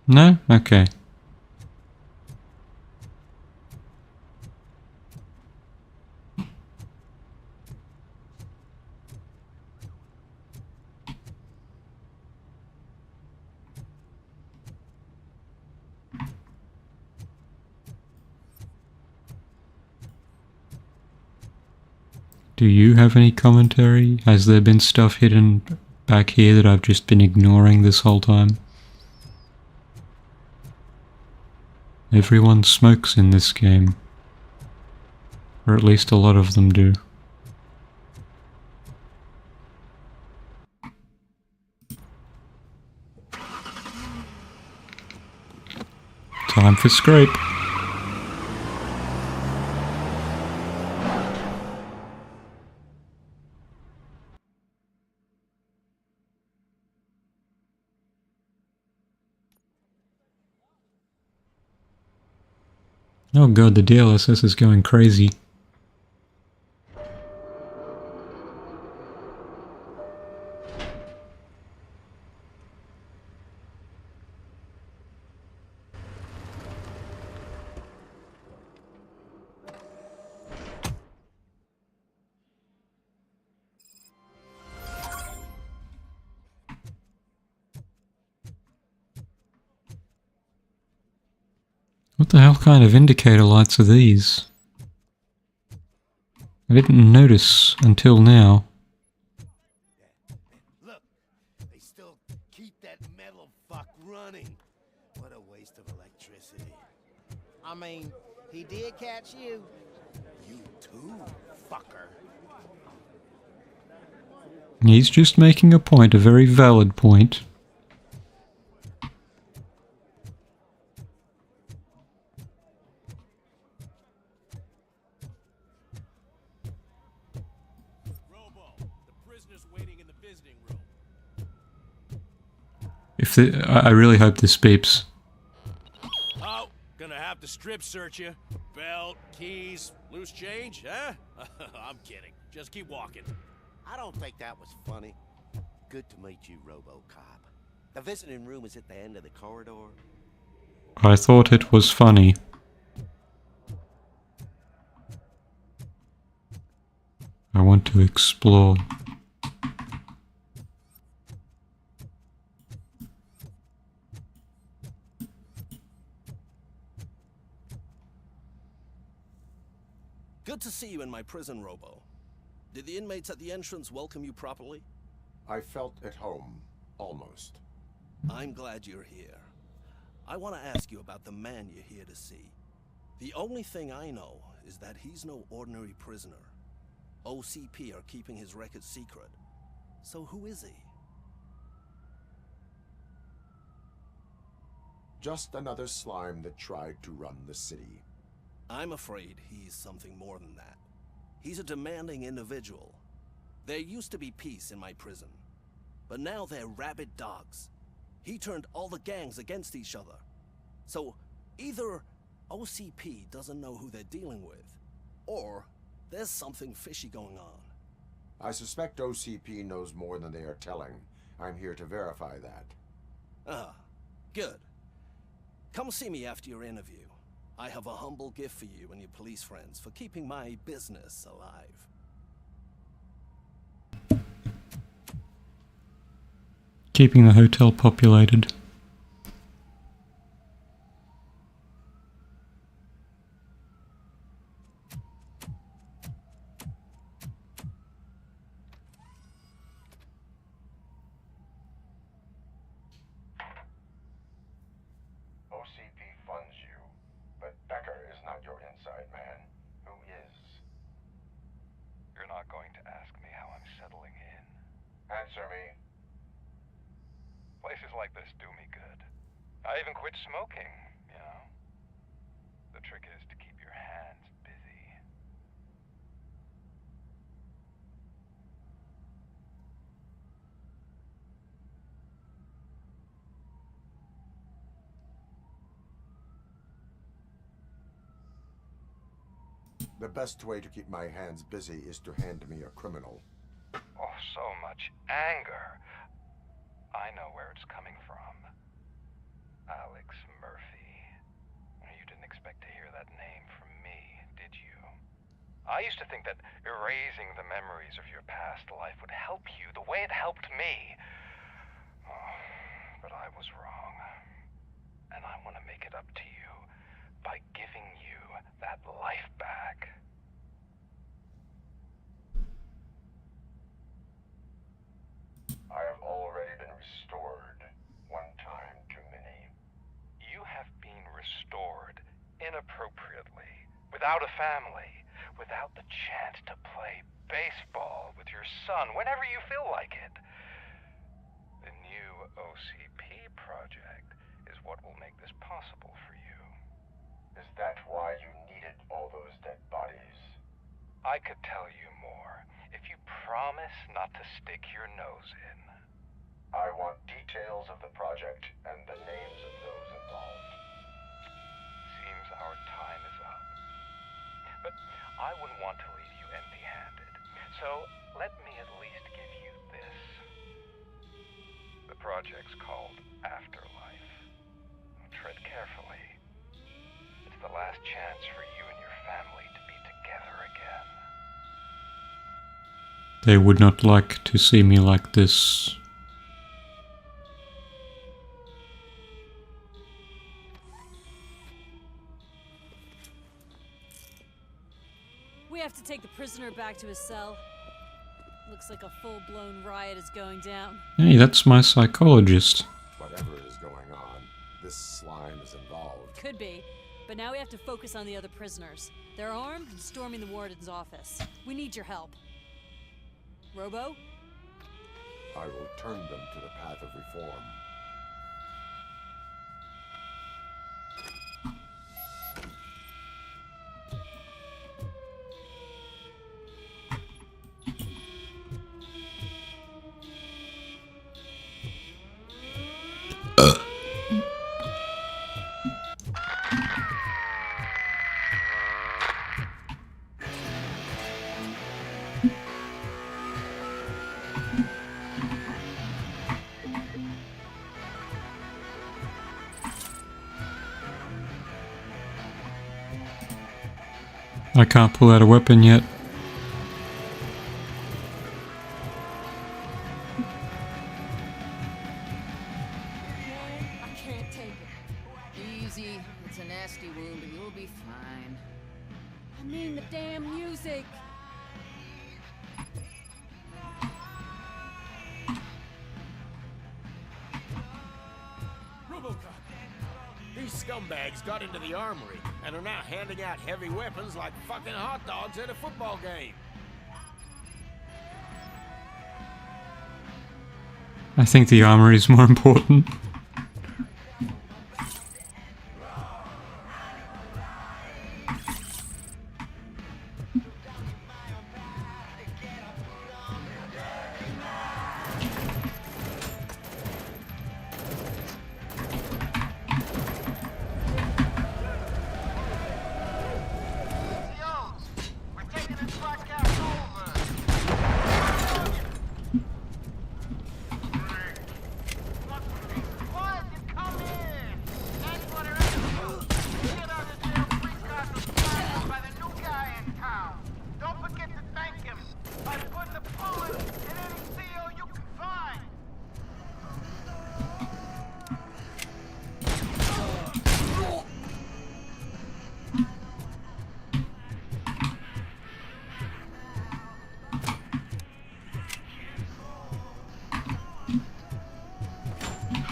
S1: No? Okay. Do you have any commentary? Has there been stuff hidden back here that I've just been ignoring this whole time? Everyone smokes in this game. Or at least a lot of them do. Time for scrape. Oh god, the DLSS is going crazy. What the hell kind of indicator lights are these? I didn't notice until now.
S16: Look, they still keep that metal fuck running. What a waste of electricity.
S9: I mean, he did catch you.
S16: You too, fucker.
S1: He's just making a point, a very valid point. If I really hope this beeps.
S13: Oh, gonna have to strip search you. Belt, keys, loose change, huh? I'm kidding. Just keep walking.
S16: I don't think that was funny. Good to meet you, RoboCop. The visiting room is at the end of the corridor.
S1: I thought it was funny. I want to explore.
S22: Good to see you in my prison, Robo. Did the inmates at the entrance welcome you properly?
S8: I felt at home, almost.
S22: I'm glad you're here. I want to ask you about the man you're here to see. The only thing I know is that he's no ordinary prisoner. OCP are keeping his record secret. So who is he?
S8: Just another slime that tried to run the city.
S22: I'm afraid he's something more than that. He's a demanding individual. There used to be peace in my prison, but now they're rabid dogs. He turned all the gangs against each other. So either OCP doesn't know who they're dealing with, or there's something fishy going on.
S8: I suspect OCP knows more than they are telling. I'm here to verify that.
S22: Ah, good. Come see me after your interview. I have a humble gift for you and your police friends for keeping my business alive.
S1: Keeping the hotel populated.
S8: OCP funds you outside man. Who is?
S4: You're not going to ask me how I'm settling in.
S8: Answer me.
S4: Places like this do me good. I even quit smoking, you know. The trick is to keep your hands busy.
S8: The best way to keep my hands busy is to hand me a criminal.
S4: Oh, so much anger. I know where it's coming from. Alex Murphy. You didn't expect to hear that name from me, did you? I used to think that erasing the memories of your past life would help you the way it helped me. Oh, but I was wrong. And I want to make it up to you by giving you that life back.
S8: I have already been restored. One time too many.
S4: You have been restored inappropriately, without a family, without the chance to play baseball with your son whenever you feel like it. The new OCP project is what will make this possible for you.
S8: Is that why you needed all those dead bodies?
S4: I could tell you more if you promise not to stick your nose in.
S8: I want details of the project and the names of those involved.
S4: Seems our time is up. But I wouldn't want to leave you empty-handed. So let me at least give you this. The project's called Afterlife. Tread carefully. It's the last chance for you and your family to be together again.
S1: They would not like to see me like this.
S5: We have to take the prisoner back to his cell. Looks like a full-blown riot is going down.
S1: Hey, that's my psychologist.
S8: Whatever is going on, this slime is involved.
S5: Could be, but now we have to focus on the other prisoners. They're armed and storming the warden's office. We need your help. Robo?
S8: I will turn them to the path of reform.
S1: I can't pull out a weapon yet.
S7: I can't take it. Easy. It's a nasty wound, but you'll be fine.
S5: I mean the damn music.
S9: RoboCop! These scumbags got into the armory and are now handing out heavy weapons like fucking hot dogs at a football game.
S1: I think the armory is more important.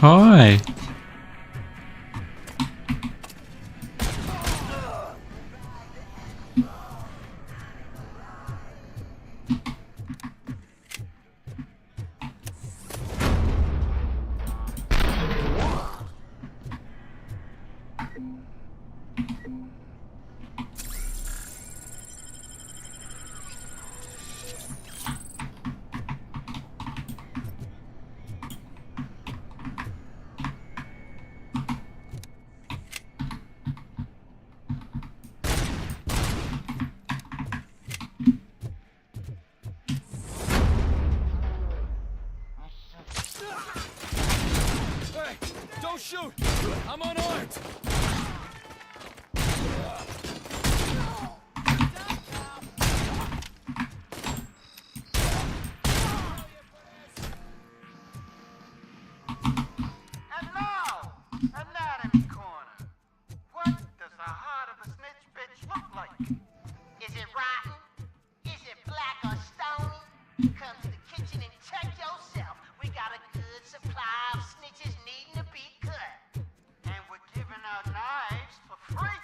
S1: Hi.
S21: I'm unarmed!
S12: And now, Anatomy Corner. What does the heart of a snitch bitch look like? Is it rotten? Is it black or stony? Come to the kitchen and check yourself. We got a good supply of snitches needing to be cut. And we're giving out knives for free.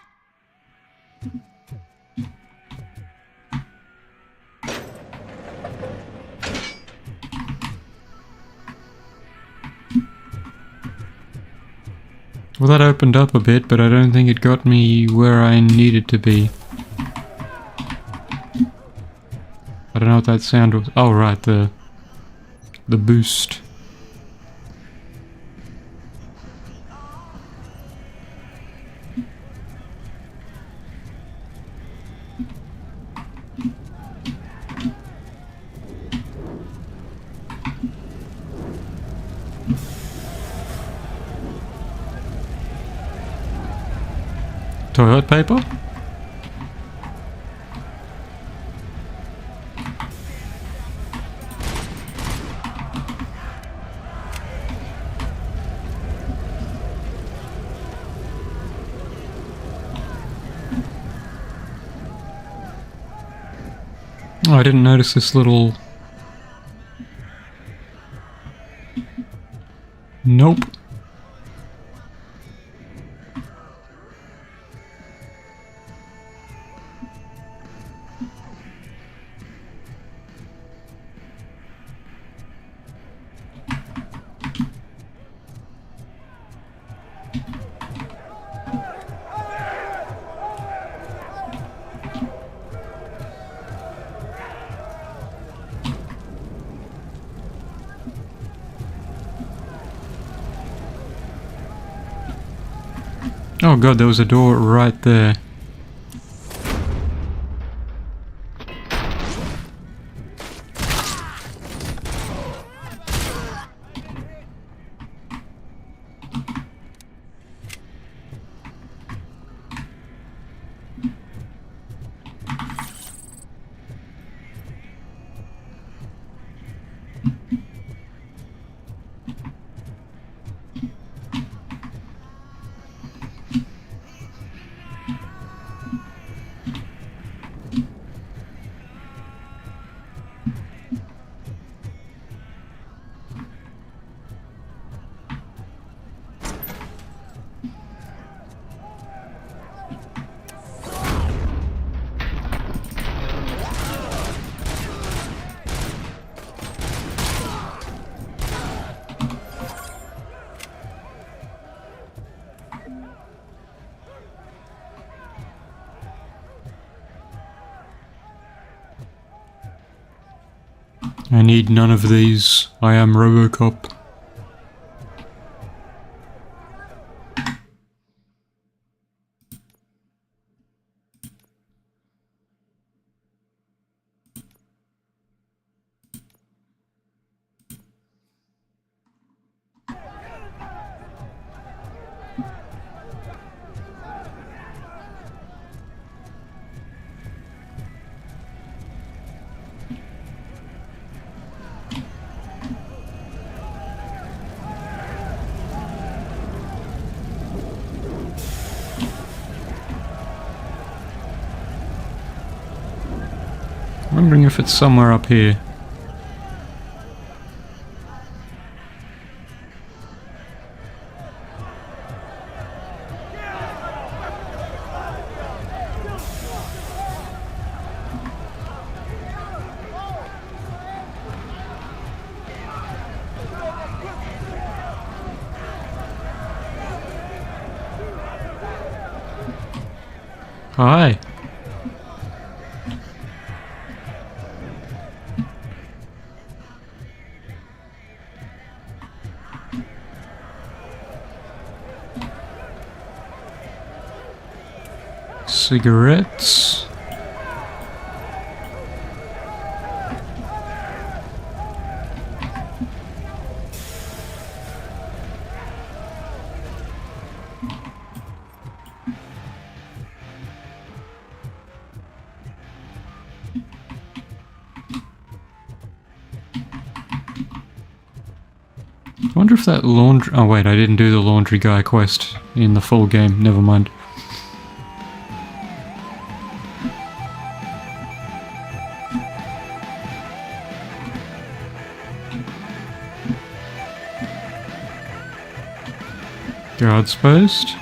S1: Well, that opened up a bit, but I don't think it got me where I needed to be. I don't know what that sound was. Oh, right, the boost. Toilet paper? Oh, I didn't notice this little... Nope. Oh god, there was a door right there. I need none of these. I am RoboCop. Wondering if it's somewhere up here. Hi. Cigarettes. I wonder if that laundry... Oh wait, I didn't do the laundry guy quest in the full game. Never mind. Guards post.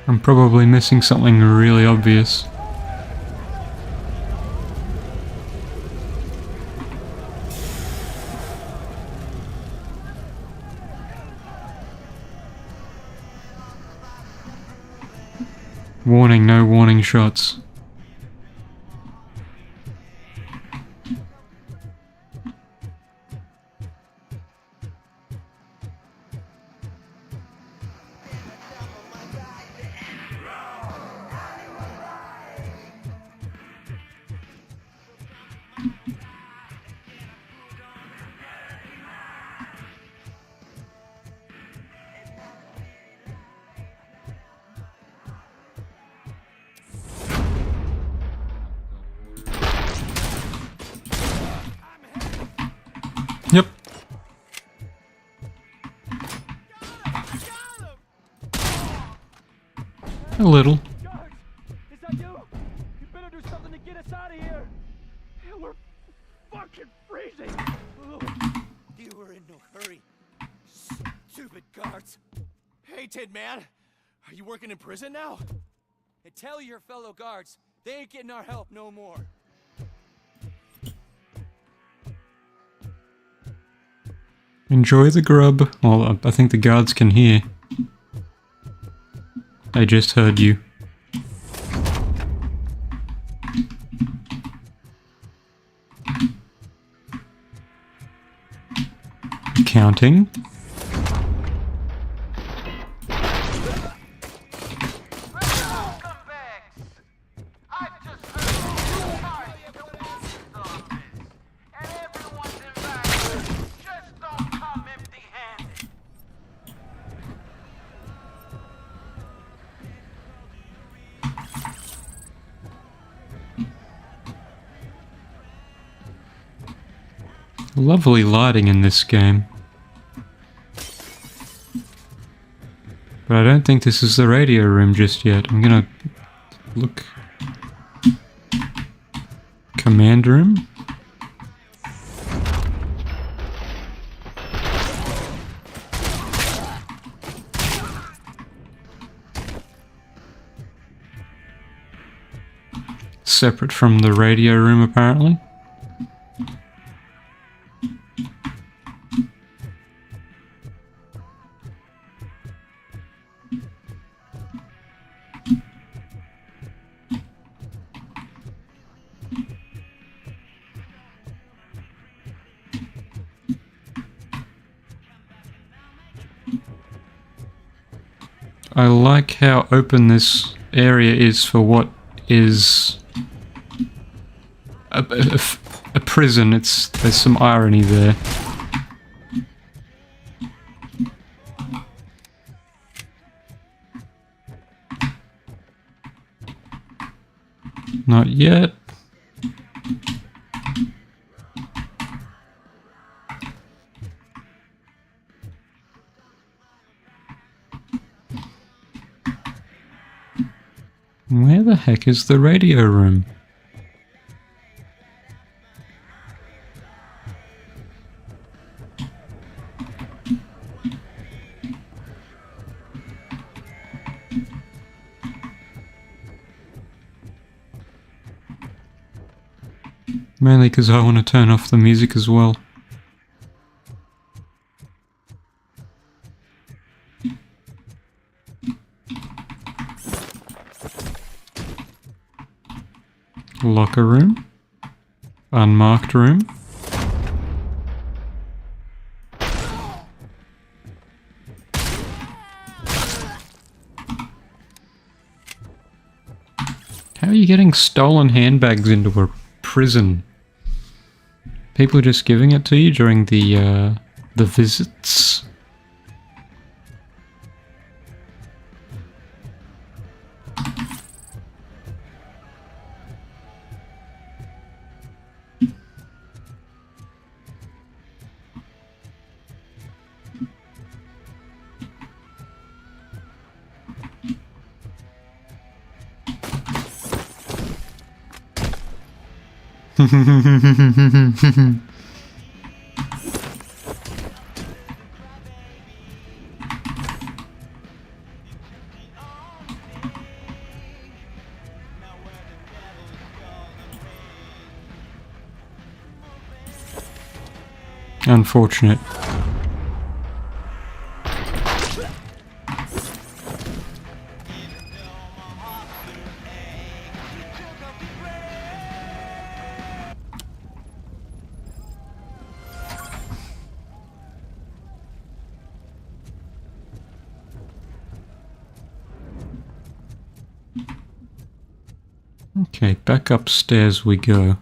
S1: I'm probably missing something really obvious. Warning, no warning shots. Yep. A little.
S9: Is that you? You better do something to get us out of here. We're fucking freezing. You were in no hurry. Stupid guards. Hey, Ted, man. Are you working in prison now? And tell your fellow guards they ain't getting our help no more.
S1: Enjoy the grub. Well, I think the guards can hear. They just heard you. Counting. Lovely lighting in this game. But I don't think this is the radio room just yet. I'm gonna look. Command room? Separate from the radio room, apparently. I like how open this area is for what is a prison. There's some irony there. Not yet. Where the heck is the radio room? Mainly because I want to turn off the music as well. Locker room. Unmarked room. you getting stolen handbags into a prison? People are just giving it to you during the visits? Unfortunate. Okay, back upstairs we go.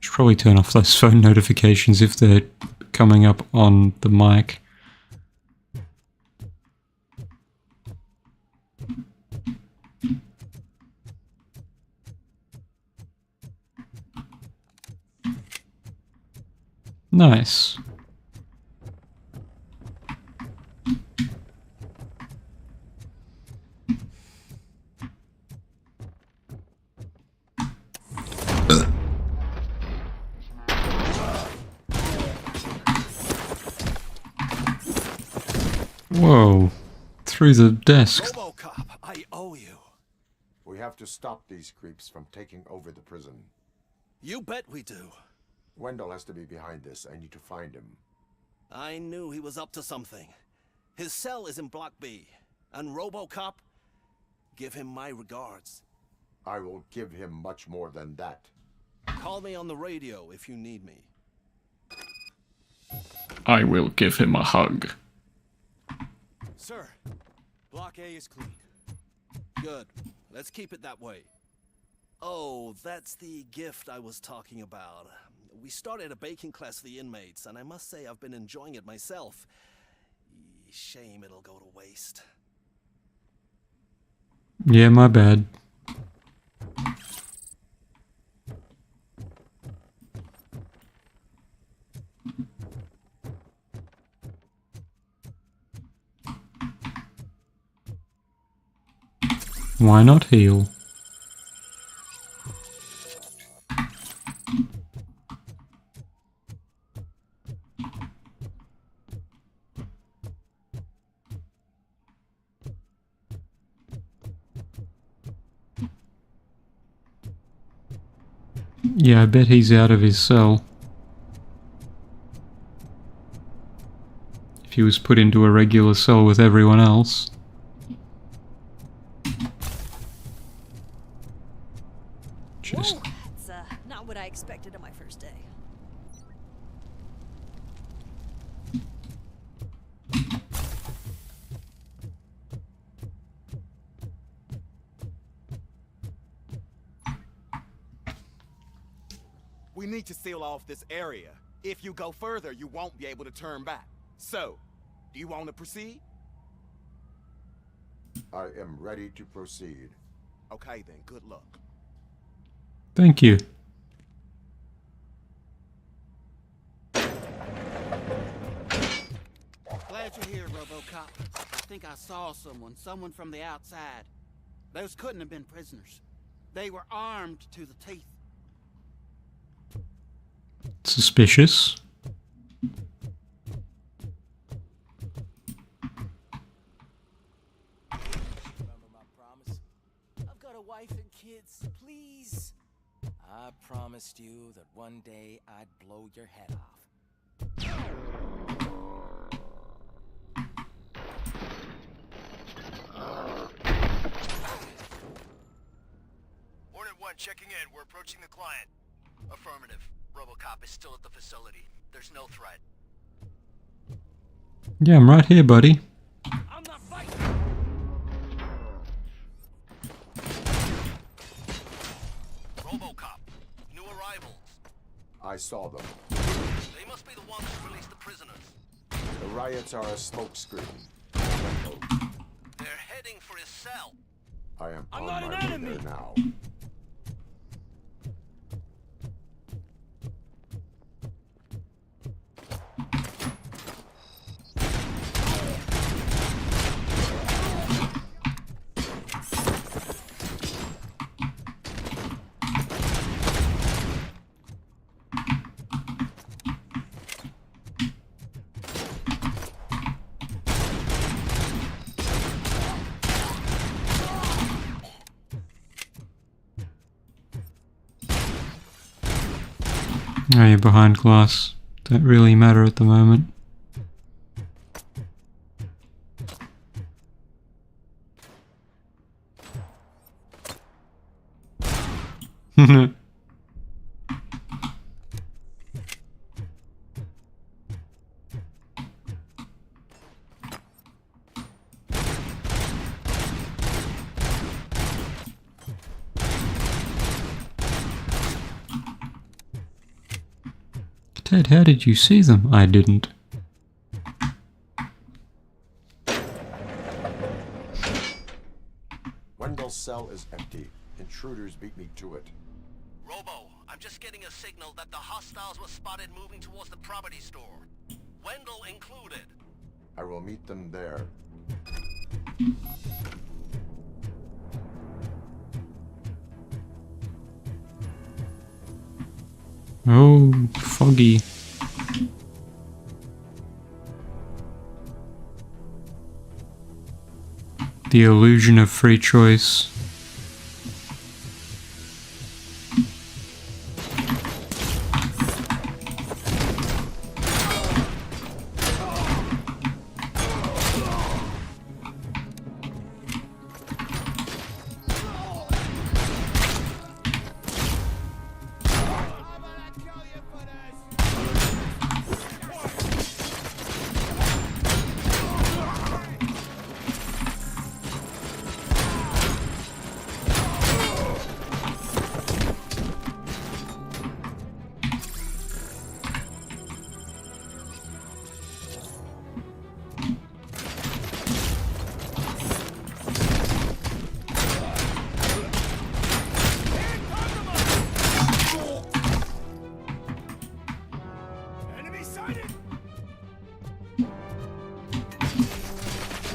S1: Should probably turn off those phone notifications if they're coming up on the mic. Nice. Whoa, through the desk.
S16: RoboCop, I owe you.
S8: We have to stop these creeps from taking over the prison.
S16: You bet we do.
S8: Wendell has to be behind this. I need to find him.
S16: I knew he was up to something. His cell is in Block B. And RoboCop, give him my regards.
S8: I will give him much more than that.
S16: Call me on the radio if you need me.
S1: I will give him a hug.
S16: Sir, Block A is clean. Good. Let's keep it that way. Oh, that's the gift I was talking about. We started a baking class for the inmates, and I must say I've been enjoying it myself. Shame it'll go to waste.
S1: Yeah, my bad. Why not heal? Yeah, I bet he's out of his cell. If he was put into a regular cell with everyone else. Just...
S5: Whoa, that's not what I expected on my first day.
S10: We need to seal off this area. If you go further, you won't be able to turn back. So, do you want to proceed?
S8: I am ready to proceed.
S10: Okay then, good luck.
S1: Thank you.
S6: Glad you're here, RoboCop. I think I saw someone from the outside. Those couldn't have been prisoners. They were armed to the teeth.
S1: Suspicious.
S9: Remember my promise? I've got a wife and kids. Please.
S2: I promised you that one day I'd blow your head off.
S12: Hornet 1 checking in. We're approaching the client. Affirmative. RoboCop is still at the facility. There's no threat.
S1: Yeah, I'm right here, buddy.
S9: I'm not fighting.
S8: I saw them.
S22: They must be the ones who released the prisoners.
S8: The riots are a smokescreen.
S22: They're heading for his cell.
S8: I am on my way there now.
S1: Oh, you're behind glass. Don't really matter at the moment. Ted, how did you see them? I didn't.
S8: Wendell's cell is empty. Intruders beat me to it.
S22: Robo, I'm just getting a signal that the hostiles were spotted moving towards the property store. Wendell included.
S8: I will meet them there.
S1: Oh, foggy. The illusion of free choice.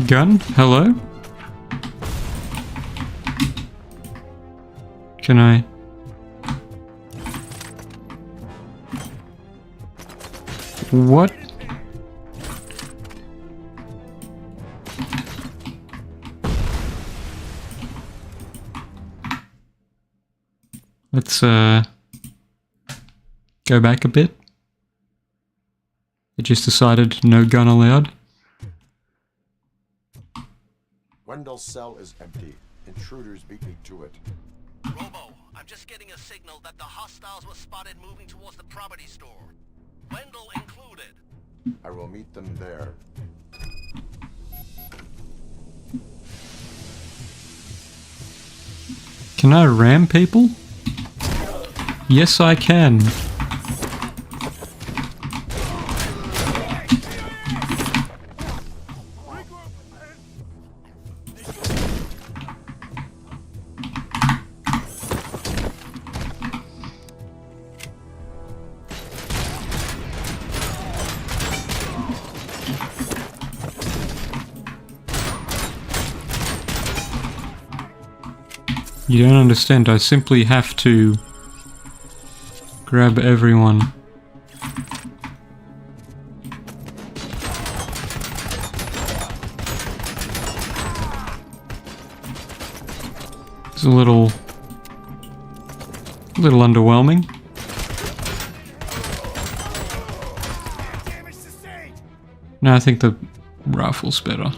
S1: Gun? Hello? Can I? What? Let's go back a bit. It just decided no gun allowed.
S8: Wendell's cell is empty. Intruders beat me to it.
S22: Robo, I'm just getting a signal that the hostiles were spotted moving towards the property store. Wendell included.
S8: I will meet them there.
S1: Can I ram people? Yes, I can. You don't understand, I simply have to grab everyone. It's a little underwhelming. No, I think the rifle's better.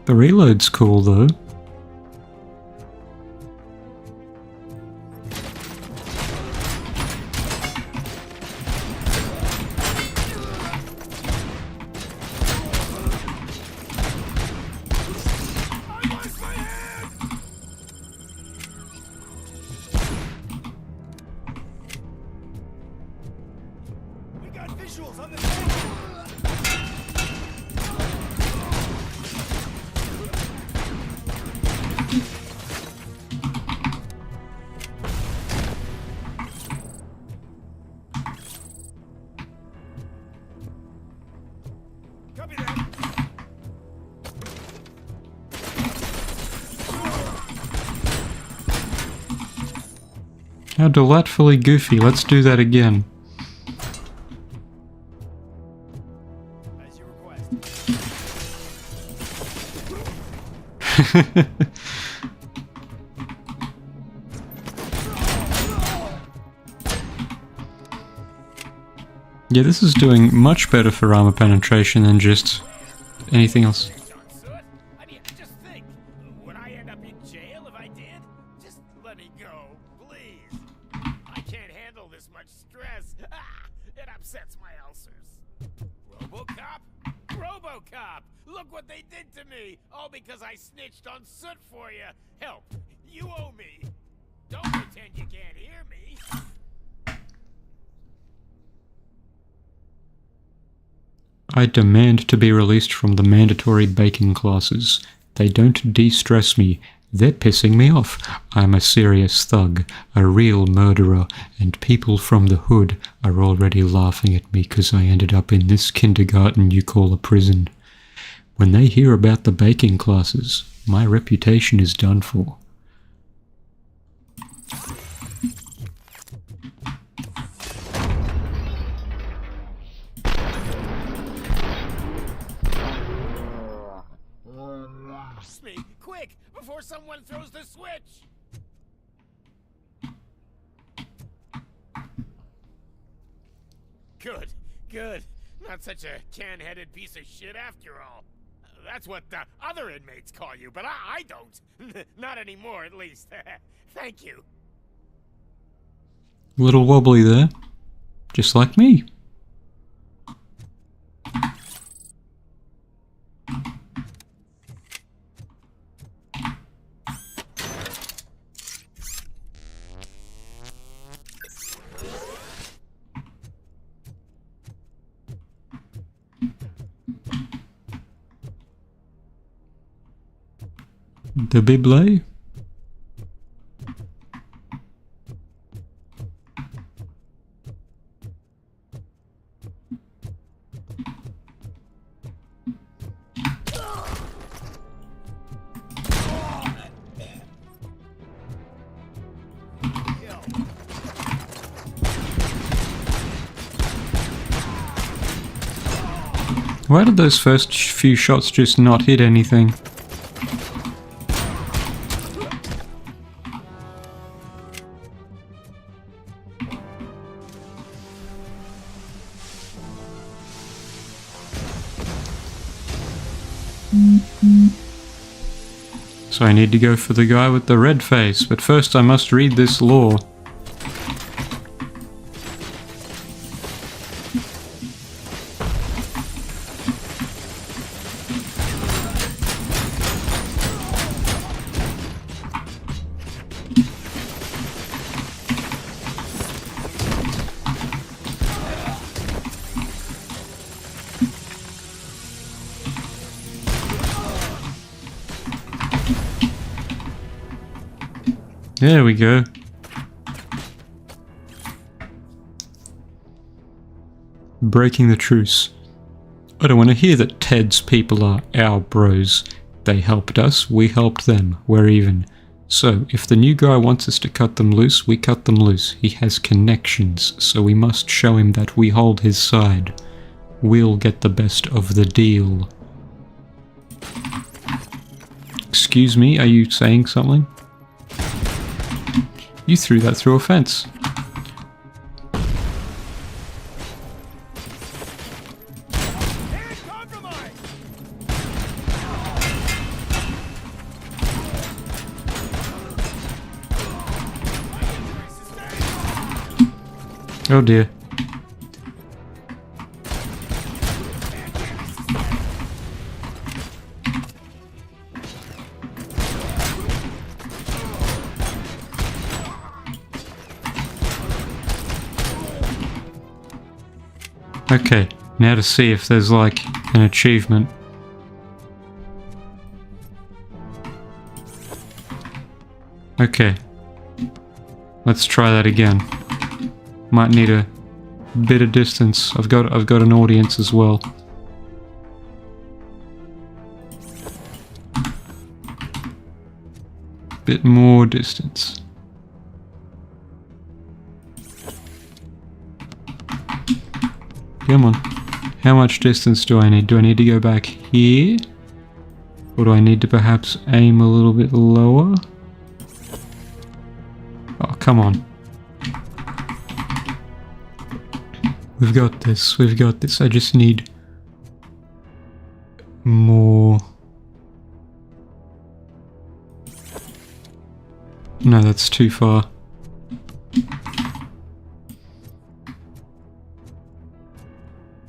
S1: The reload's cool though.
S13: visuals on the thing! Copy that.
S1: How delightfully goofy. Let's do that again.
S13: As you request.
S1: Yeah, this is doing much better for armor penetration than just anything else.
S13: I mean, just think. Would I end up in jail if I did? Just let me go, please. I can't handle this much stress. It upsets my ulcers. RoboCop? RoboCop! Look what they did to me! All because I snitched on Soot for you. Help! You owe me. Don't pretend you can't hear me.
S1: I demand to be released from the mandatory baking classes. They don't de-stress me. They're pissing me off. I'm a serious thug, a real murderer, and people from the hood are already laughing at me because I ended up in this kindergarten you call a prison. When they hear about the baking classes, my reputation is done for.
S13: Me, quick, before someone throws the switch! Good, good. Not such a can-headed piece of shit after all. That's what the other inmates call you, but I don't. Not anymore, at least. Thank you.
S1: Little wobbly there. Just like me. The Bible? Why did those first few shots just not hit anything? So I need to go for the guy with the red face, but first I must read this law. There we go. Breaking the truce. I don't want to hear that Ted's people are our bros. They helped us, we helped them, we're even. So, if the new guy wants us to cut them loose, we cut them loose. He has connections, so we must show him that we hold his side. We'll get the best of the deal. Excuse me, are you saying something? You threw that through a fence. Oh dear. Okay, now to see if there's like an achievement. Okay. Let's try that again. Might need a bit of distance. I've got an audience as well. Bit more distance. Come on. How much distance do I need? Do I need to go back here? Or do I need to perhaps aim a little bit lower? Oh, come on. We've got this, we've got this. I just need more. No, that's too far.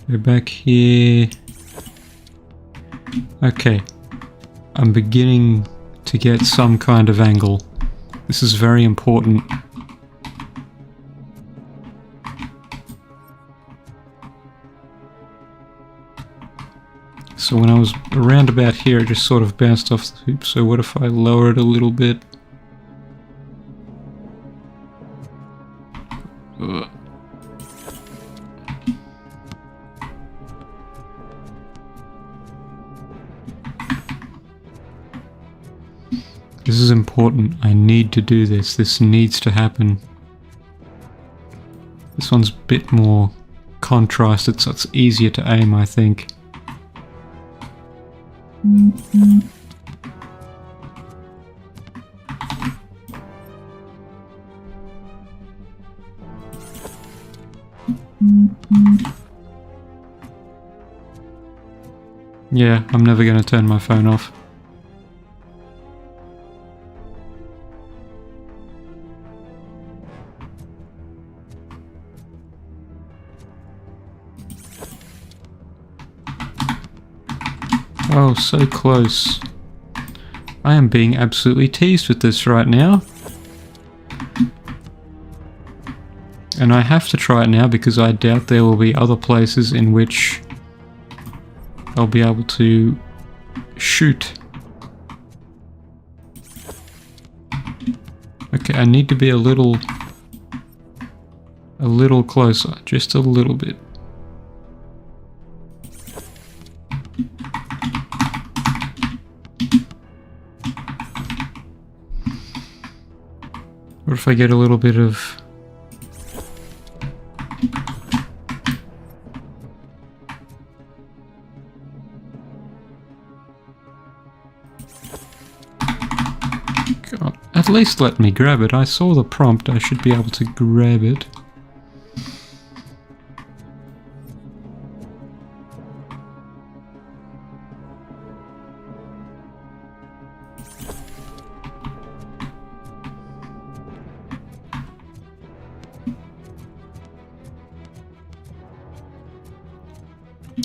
S1: Go back here. Okay. I'm beginning to get some kind of angle. This is very important. So when I was around about here, it just sort of bounced off the hoop. So what if I lower it a little bit? Ugh. This is important. I need to do this. This needs to happen. This one's a bit more contrasted, so it's easier to aim, I think. Yeah, I'm never going to turn my phone off. Oh, so close. I am being absolutely teased with this right now. And I have to try it now because I doubt there will be other places in which I'll be able to shoot. Okay, I need to be a little closer, just a little bit. What if I get a little bit of... God, at least let me grab it. I saw the prompt. I should be able to grab it.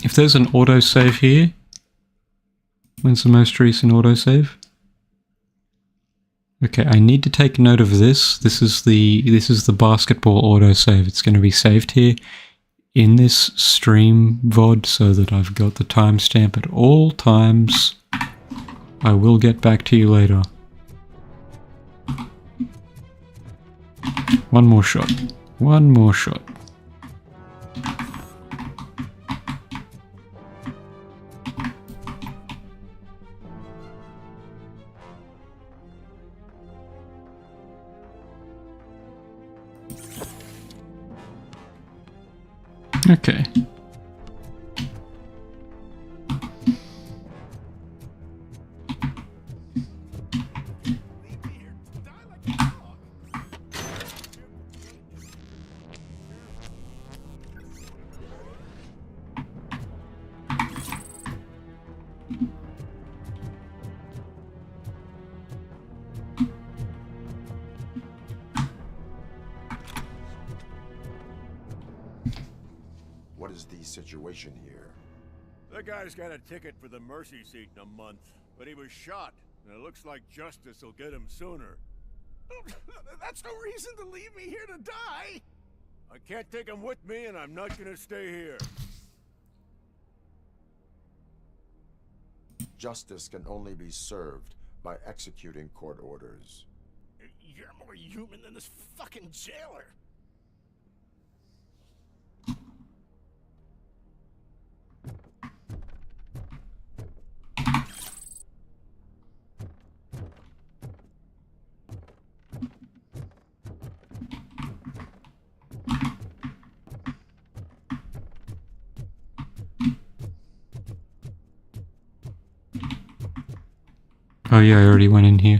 S1: If there's an autosave here, when's the most recent autosave? Okay, I need to take note of this. This is the basketball autosave. It's going to be saved here in this stream VOD so that I've got the timestamp at all times. I will get back to you later. One more shot. One more shot. Okay.
S8: What is the situation here?
S13: The guy's got a ticket for the mercy seat in a month, but he was shot, and it looks like justice will get him sooner. That's no reason to leave me here to die! I can't take him with me, and I'm not gonna stay here.
S8: justice can only be served by executing court orders.
S13: You're more human than this fucking jailer.
S1: Oh yeah, I already went in here.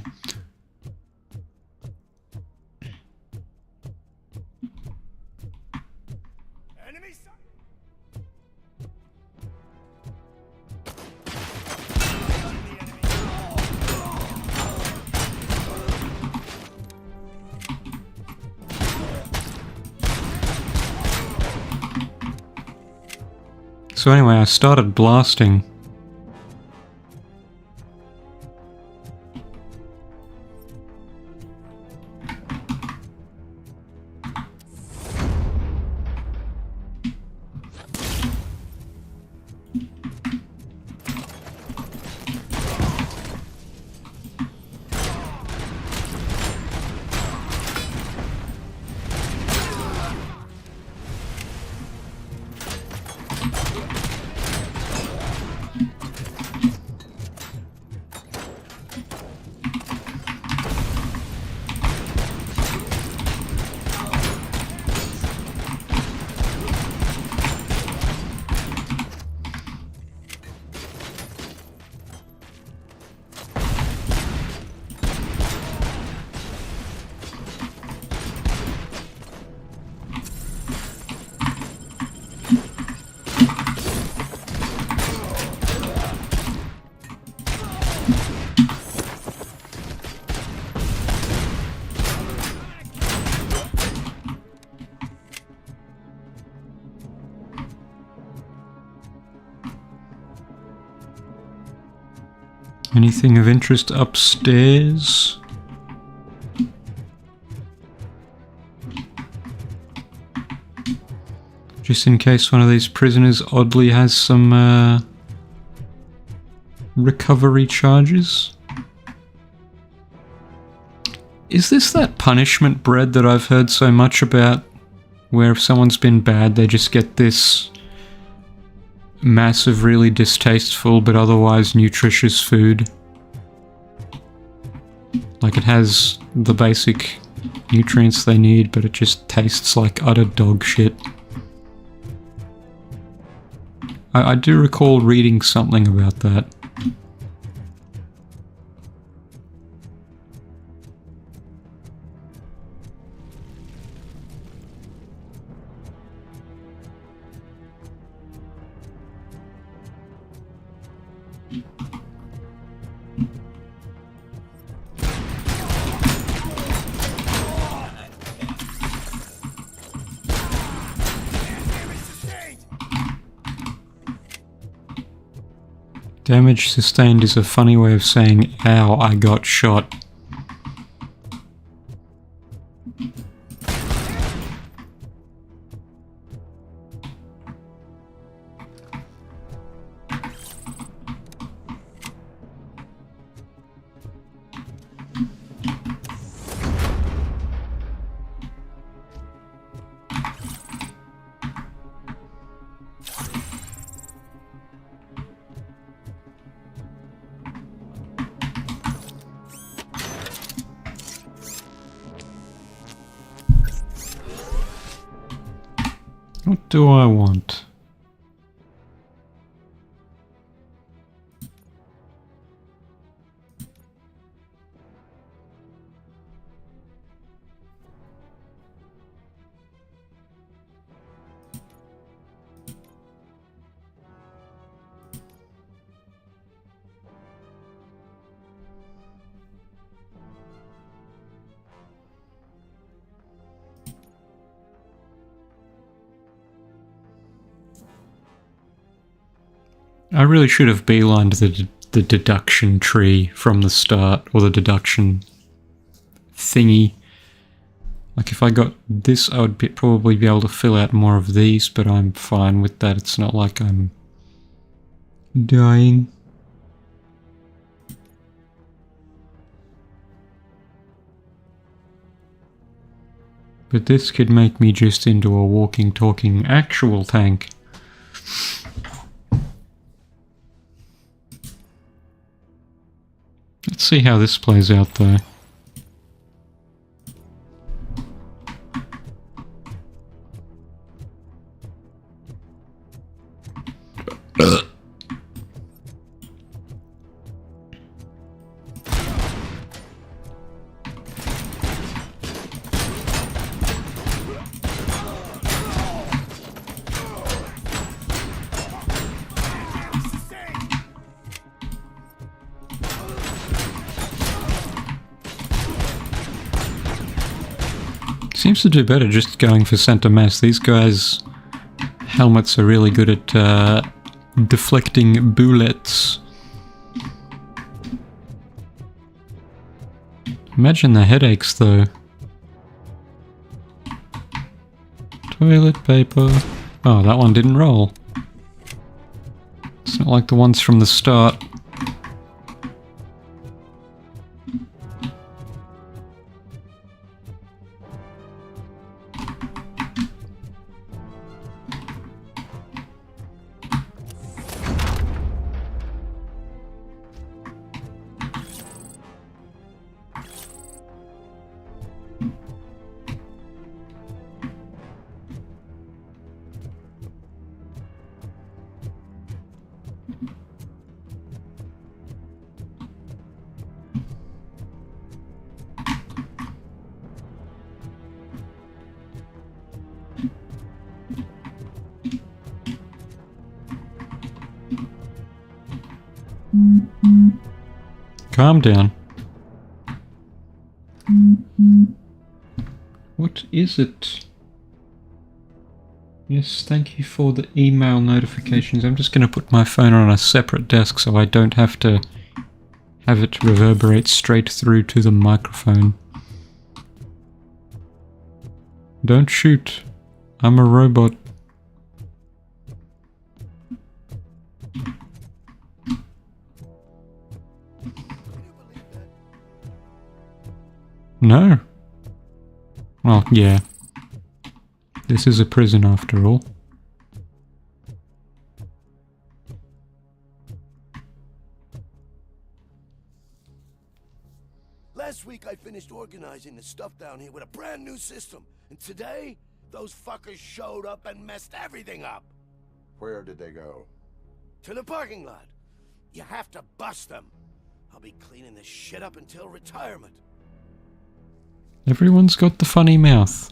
S1: So anyway, I started blasting. Anything of interest upstairs? Just in case one of these prisoners oddly has some recovery charges. Is this that punishment bread that I've heard so much about? Where if someone's been bad, they just get this massive, really distasteful but otherwise nutritious food. Like it has the basic nutrients they need, but it just tastes like utter dog shit. I do recall reading something about that. Damage sustained is a funny way of saying, ow, I got shot. What do I want? I really should have beelined the deduction tree from the start, or the deduction thingy. Like if I got this, I would probably be able to fill out more of these, but I'm fine with that. It's not like I'm dying. But this could make me just into a walking, talking actual tank. Let's see how this plays out though. Seems to do better just going for center mass. These guys' helmets are really good at deflecting bullets. Imagine the headaches though. Toilet paper. Oh, that one didn't roll. It's not like the ones from the start. Calm down. What is it? Yes, thank you for the email notifications. I'm just going to put my phone on a separate desk so I don't have to have it reverberate straight through to the microphone. Don't shoot. I'm a robot. No. Well, yeah. This is a prison after all.
S14: Last week I finished organizing the stuff down here with a brand new system. And today, those fuckers showed up and messed everything up.
S8: Where did they go?
S14: To the parking lot. You have to bust them. I'll be cleaning this shit up until retirement.
S1: Everyone's got the funny mouth.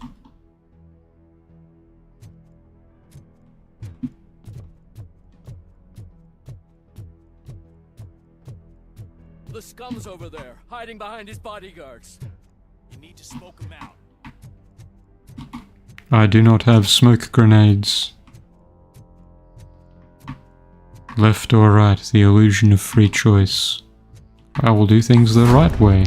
S17: The scum's over there, hiding behind his bodyguards. You need to smoke him out.
S1: I do not have smoke grenades. Left or right, the illusion of free choice. I will do things the right way.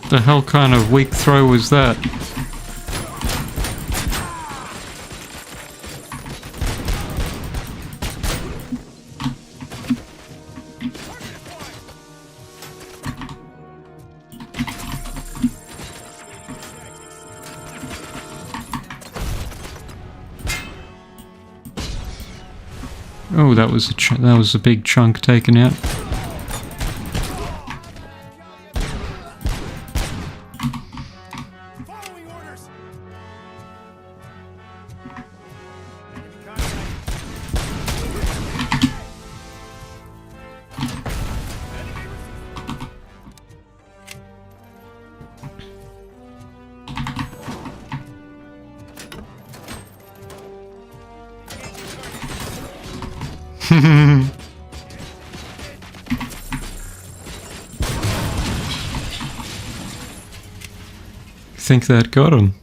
S1: The hell kind of weak throw was that? Oh, that was a big chunk taken out. think that got him?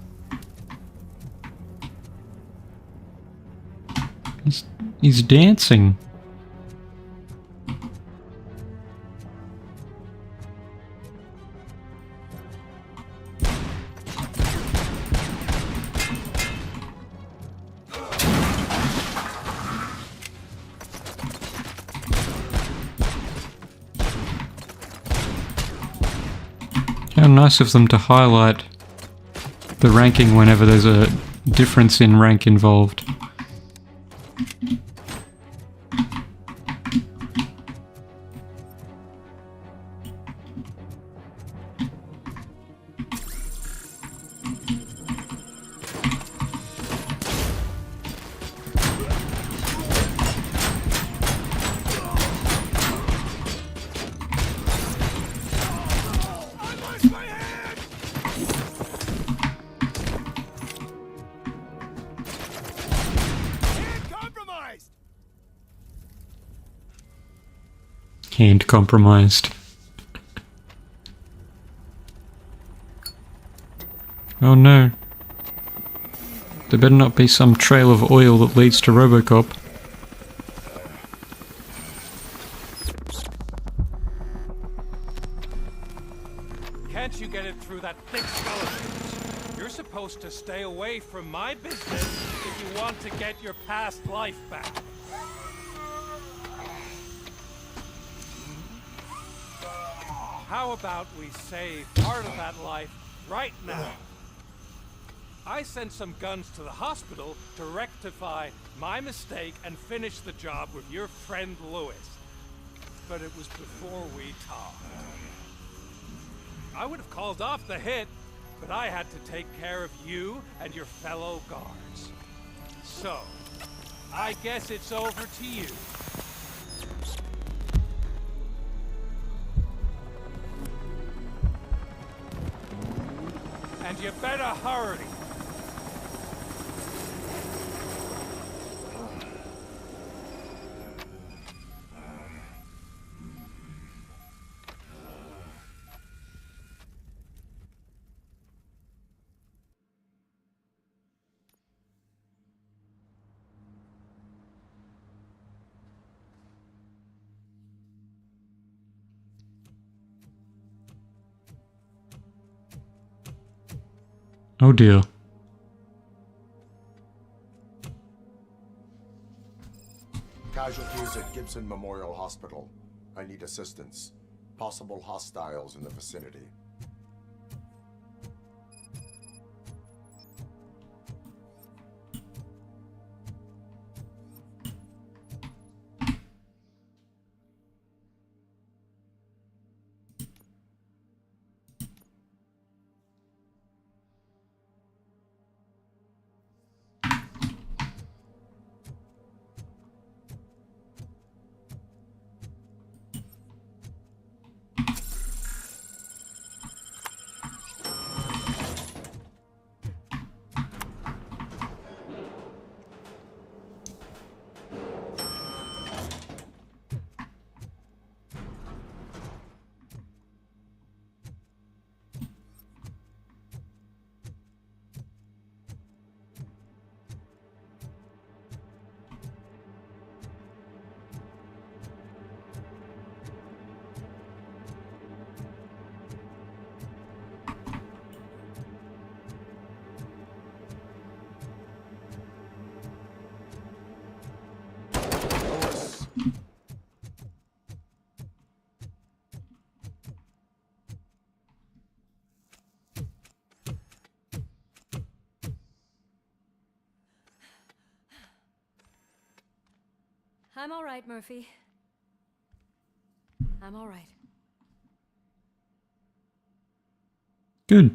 S1: He's dancing. How nice of them to highlight the ranking whenever there's a difference in rank involved. Hand compromised. Oh no. There better not be some trail of oil that leads to RoboCop.
S19: Can't you get it through that thick skeleton? You're supposed to stay away from my business if you want to get your past life back. How about we save part of that life right now? I sent some guns to the hospital to rectify my mistake and finish the job with your friend Lewis. But it was before we talked. I would have called off the hit, but I had to take care of you and your fellow guards. So, I guess it's over to you. And you better hurry.
S1: Oh dear.
S8: Casualties at Gibson Memorial Hospital. I need assistance. Possible hostiles in the vicinity.
S11: I'm all right, Murphy. I'm all right.
S1: Good.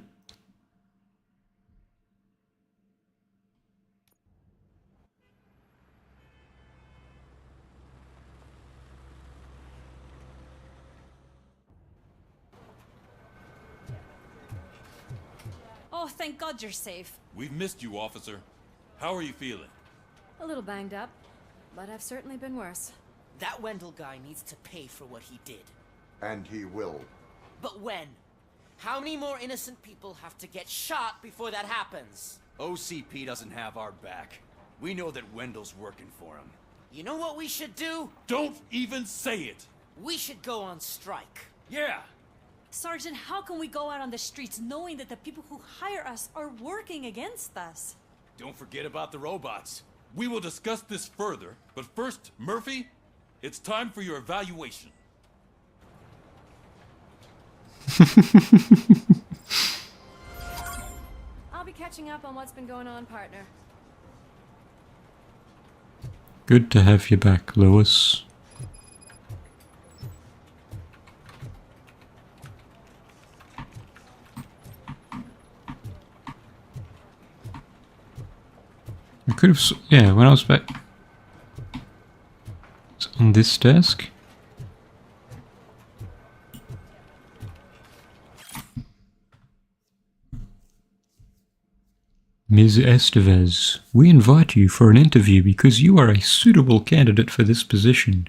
S5: Oh, thank God you're safe.
S3: We've missed you, officer. How are you feeling?
S11: A little banged up, but I've certainly been worse.
S2: That Wendell guy needs to pay for what he did.
S8: And he will.
S2: But when? How many more innocent people have to get shot before that happens?
S21: OCP doesn't have our back. We know that Wendell's working for him.
S2: You know what we should do?
S3: Don't even say it!
S2: We should go on strike.
S21: Yeah!
S5: Sergeant, how can we go out on the streets knowing that the people who hire us are working against us?
S21: Don't forget about the robots.
S3: We will discuss this further, but first, Murphy, it's time for your evaluation.
S18: I'll be catching up on what's been going on, partner.
S1: Good to have you back, Lewis. I could have, yeah, when I was back. It's on this desk. Ms. Estevez, we invite you for an interview because you are a suitable candidate for this position.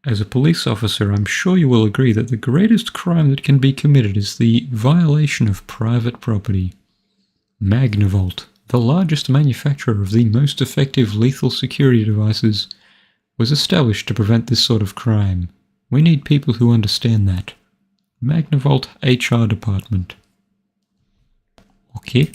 S1: As a police officer, I'm sure you will agree that the greatest crime that can be committed is the violation of private property. Magnavolt, the largest manufacturer of the most effective lethal security devices, was established to prevent this sort of crime. We need people who understand that. Magnavolt HR department. Okay.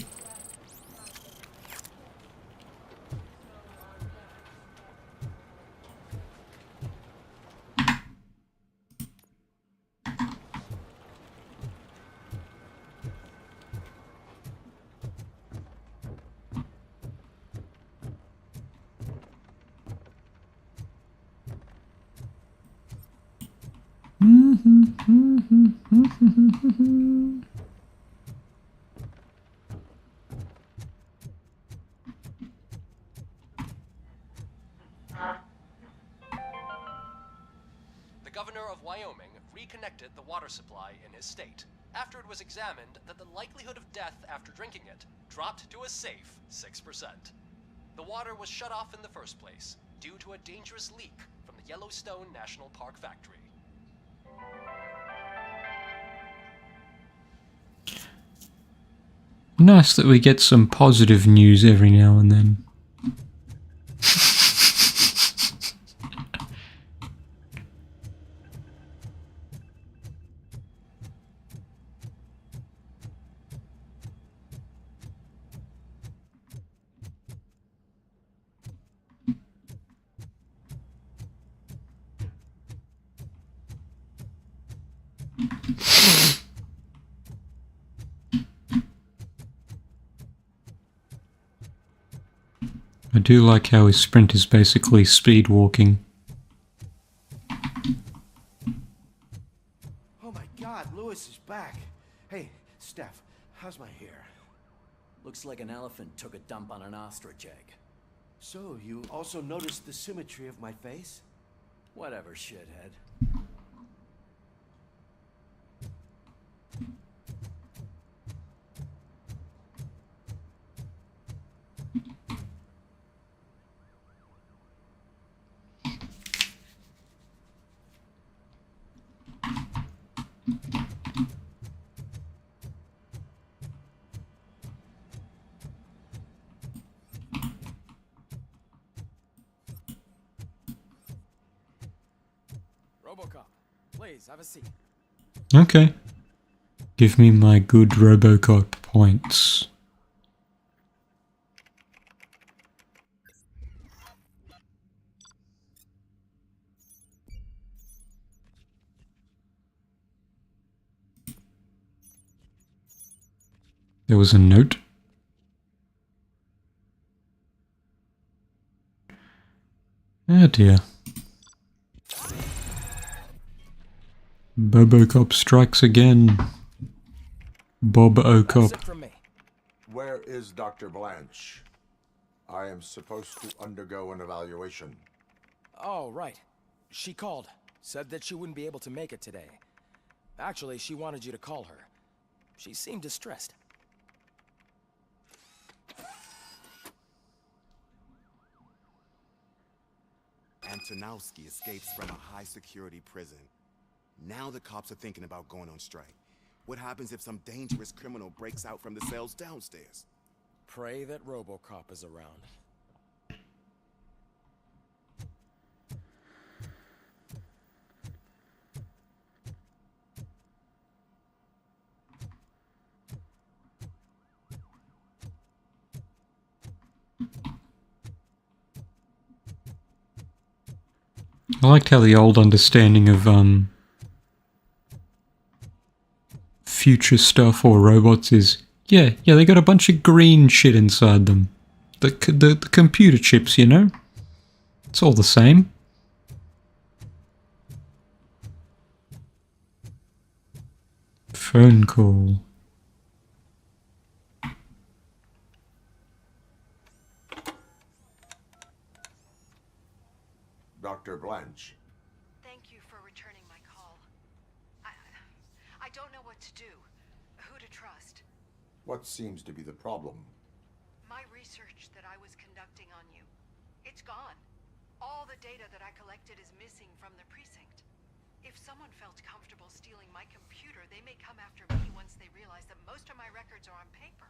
S20: The governor of Wyoming reconnected the water supply in his state after it was examined that the likelihood of death after drinking it dropped to a safe 6%. The water was shut off in the first place due to a dangerous leak from the Yellowstone National Park factory.
S1: Nice that we get some positive news every now and then. I do like how his sprint is basically speed walking.
S14: Oh my god, Lewis is back. Hey, Steph, how's my hair?
S23: Looks like an elephant took a dump on an ostrich egg.
S14: So, you also noticed the symmetry of my face?
S23: Whatever, shithead.
S17: RoboCop, please, have a seat.
S1: Okay. Give me my good RoboCop points. There was a note. Oh dear. RoboCop strikes again. Bob O'Cop.
S8: Where is Dr. Blanche? I am supposed to undergo an evaluation.
S24: Oh, right. She called. Said that she wouldn't be able to make it today. Actually, she wanted you to call her. She seemed distressed.
S10: Antonowski escapes from a high-security prison. Now the cops are thinking about going on strike. What happens if some dangerous criminal breaks out from the cells downstairs?
S24: Pray that RoboCop is around.
S1: I liked how the old understanding of future stuff or robots is, yeah, they got a bunch of green shit inside them. The computer chips, you know? It's all the same. Phone call.
S8: Dr. Blanche.
S4: Thank you for returning my call. I don't know what to do. Who to trust.
S8: What seems to be the problem?
S4: My research that I was conducting on you. It's gone. All the data that I collected is missing from the precinct. If someone felt comfortable stealing my computer, they may come after me once they realize that most of my records are on paper.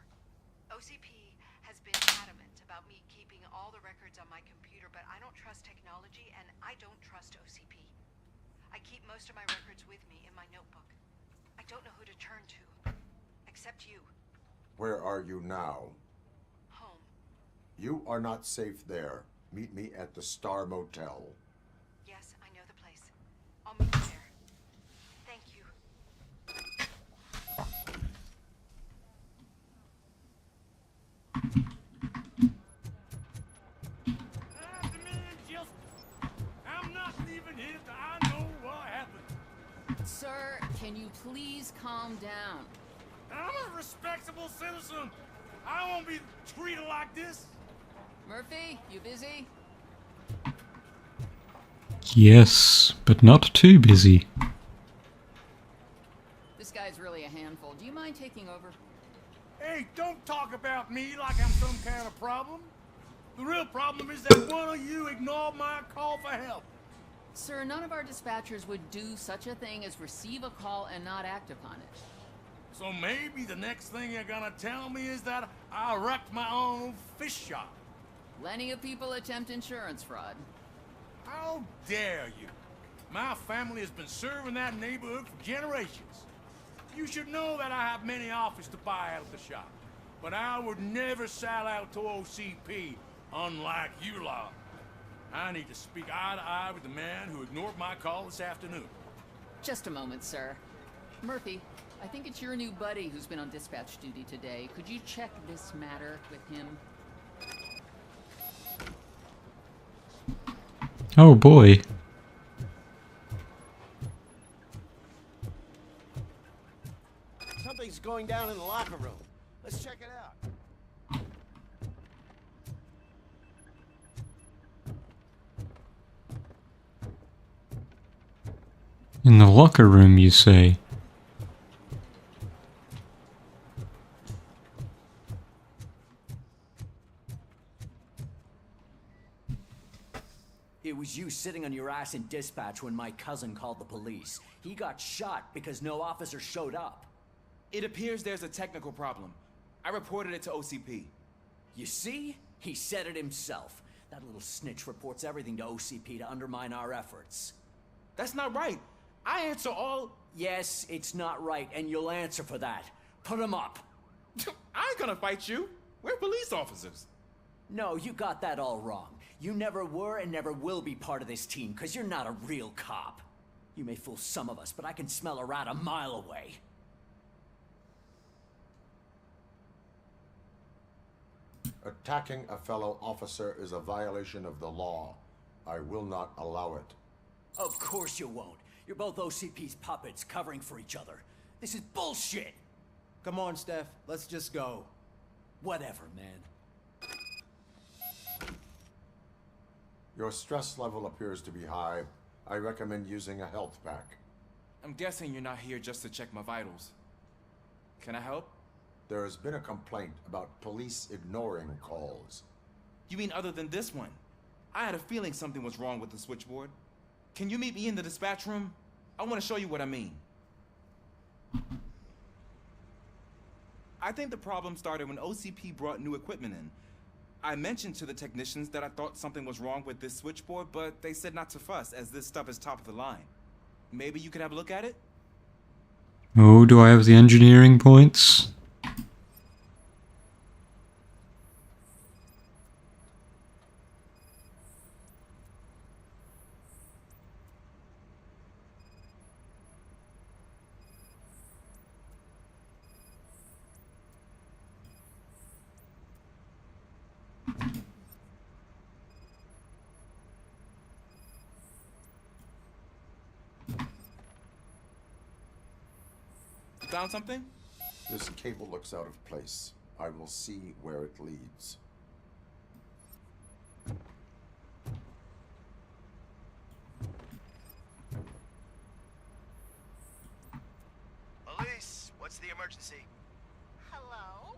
S4: OCP has been adamant about me keeping all the records on my computer, but I don't trust technology and I don't trust OCP. I keep most of my records with me in my notebook. I don't know who to turn to, except you.
S8: Where are you now?
S4: Home.
S8: You are not safe there. Meet me at the Star Motel.
S4: Yes, I know the place. I'll meet you there. Thank you.
S13: I'm not leaving here till I know what happened.
S7: Sir, can you please calm down?
S13: I'm a respectable citizen. I won't be treated like this.
S7: Murphy, you busy?
S1: Yes, but not too busy.
S7: This guy's really a handful. Do you mind taking over?
S13: Hey, don't talk about me like I'm some kind of problem. The real problem is that one of you ignored my call for help.
S7: Sir, none of our dispatchers would do such a thing as receive a call and not act upon it.
S13: So maybe the next thing you're gonna tell me is that I wrecked my own fish shop.
S7: Plenty of people attempt insurance fraud.
S13: How dare you? My family has been serving that neighborhood for generations. You should know that I have many offers to buy out of the shop. But I would never sell out to OCP, unlike you lot. I need to speak eye to eye with the man who ignored my call this afternoon.
S7: Just a moment, sir. Murphy, I think it's your new buddy who's been on dispatch duty today. Could you check this matter with him?
S1: Oh boy.
S14: Something's going down in the locker room. Let's check it out.
S1: In the locker room, you say?
S23: It was you sitting on your ass in dispatch when my cousin called the police. He got shot because no officer showed up.
S12: It appears there's a technical problem. I reported it to OCP.
S23: You see? He said it himself. That little snitch reports everything to OCP to undermine our efforts.
S12: That's not right. I answer all...
S23: Yes, it's not right, and you'll answer for that. Put him up.
S12: I ain't gonna fight you. We're police officers.
S23: No, you got that all wrong. You never were and never will be part of this team, because you're not a real cop. You may fool some of us, but I can smell a rat a mile away.
S8: Attacking a fellow officer is a violation of the law. I will not allow it.
S23: Of course you won't. You're both OCP's puppets covering for each other. This is bullshit!
S9: Come on, Steph. Let's just go.
S23: Whatever, man.
S8: Your stress level appears to be high. I recommend using a health pack.
S12: I'm guessing you're not here just to check my vitals. Can I help?
S8: There has been a complaint about police ignoring calls.
S12: You mean other than this one? I had a feeling something was wrong with the switchboard. Can you meet me in the dispatch room? I want to show you what I mean.
S10: I think the problem started when OCP brought new equipment in. I mentioned to the technicians that I thought something was wrong with this switchboard, but they said not to fuss, as this stuff is top of the line. Maybe you could have a look at it?
S1: Oh, do I have the engineering points?
S10: Found something?
S8: This cable looks out of place. I will see where it leads.
S12: Elise, what's the emergency?
S6: Hello?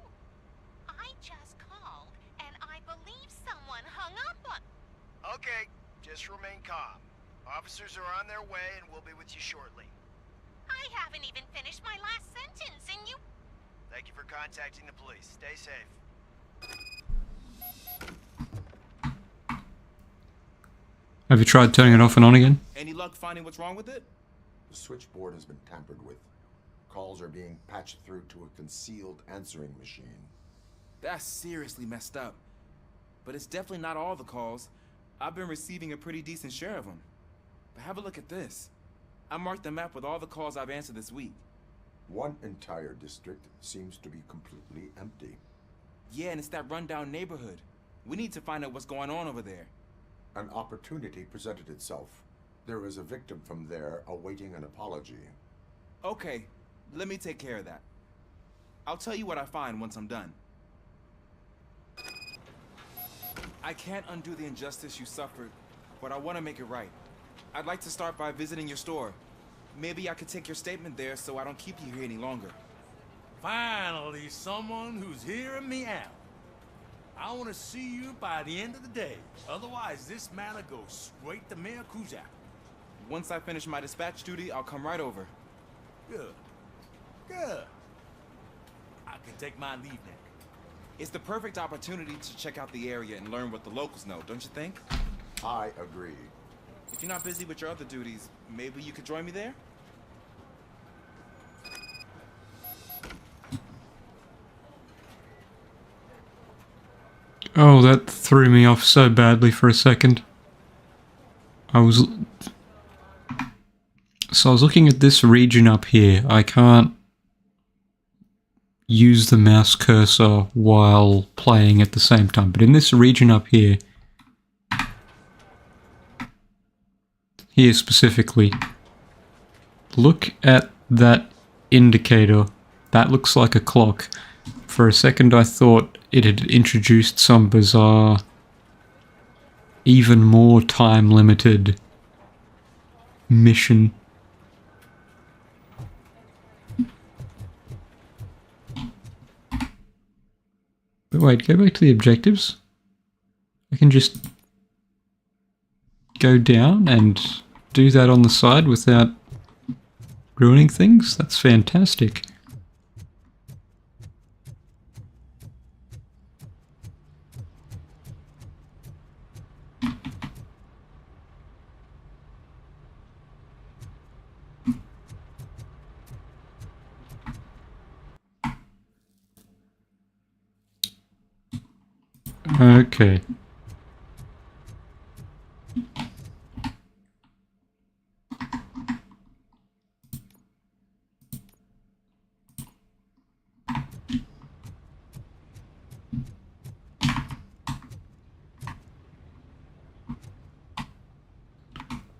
S6: I just called, and I believe someone hung up on...
S12: Okay, just remain calm. Officers are on their way and we'll be with you shortly.
S6: I haven't even finished my last sentence, and you...
S12: Thank you for contacting the police. Stay safe.
S1: Have you tried turning it off and on again?
S10: Any luck finding what's wrong with it?
S8: The switchboard has been tampered with. Calls are being patched through to a concealed answering machine.
S10: That's seriously messed up. But it's definitely not all the calls. I've been receiving a pretty decent share of them. But have a look at this. I marked the map with all the calls I've answered this week.
S8: One entire district seems to be completely empty.
S10: Yeah, and it's that rundown neighborhood. We need to find out what's going on over there.
S8: An opportunity presented itself. There is a victim from there awaiting an apology.
S10: Okay, let me take care of that. I'll tell you what I find once I'm done. I can't undo the injustice you suffered, but I want to make it right. I'd like to start by visiting your store. Maybe I could take your statement there so I don't keep you here any longer.
S13: Finally, someone who's hearing me out. I want to see you by the end of the day. Otherwise, this matter goes straight to Mayor Kuzak.
S10: Once I finish my dispatch duty, I'll come right over.
S13: Good. Good. I can take my leave now.
S10: It's the perfect opportunity to check out the area and learn what the locals know, don't you think?
S8: I agree.
S10: If you're not busy with your other duties, maybe you could join me there?
S1: Oh, that threw me off so badly for a second. I was looking at this region up here. I can't use the mouse cursor while playing at the same time. But in this region up here specifically, look at that indicator. That looks like a clock. For a second I thought it had introduced some bizarre, even more time-limited mission. But wait, go back to the objectives. I can just go down and do that on the side without ruining things? That's fantastic. Okay.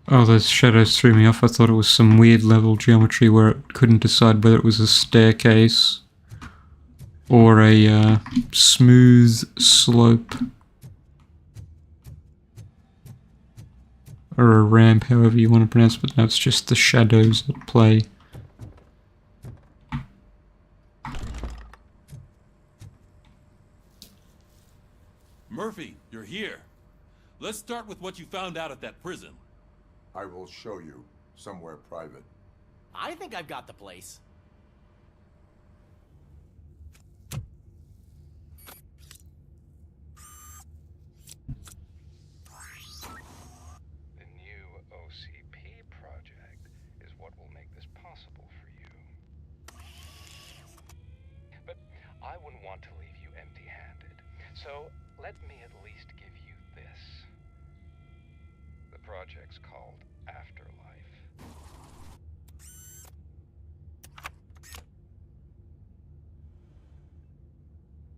S1: Oh, those shadows threw me off. I thought it was some weird level geometry where it couldn't decide whether it was a staircase or a smooth slope or a ramp, however you want to pronounce it, but no, it's just the shadows at play.
S3: Murphy, you're here. Let's start with what you found out at that prison.
S8: I will show you somewhere private.
S9: I think I've got the place.
S15: So, let me at least give you this. The project's called Afterlife.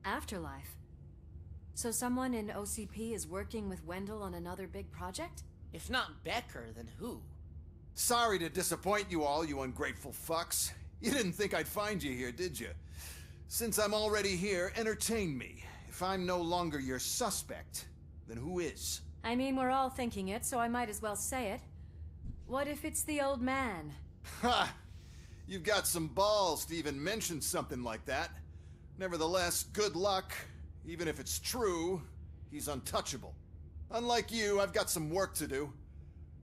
S18: Afterlife? So someone in OCP is working with Wendell on another big project?
S9: If not Becker, then who?
S16: Sorry to disappoint you all, you ungrateful fucks. You didn't think I'd find you here, did you? Since I'm already here, entertain me. If I'm no longer your suspect, then who is?
S18: I mean, we're all thinking it, so I might as well say it. What if it's the old man?
S16: Ha! You've got some balls to even mention something like that. Nevertheless, good luck. Even if it's true, he's untouchable. Unlike you, I've got some work to do.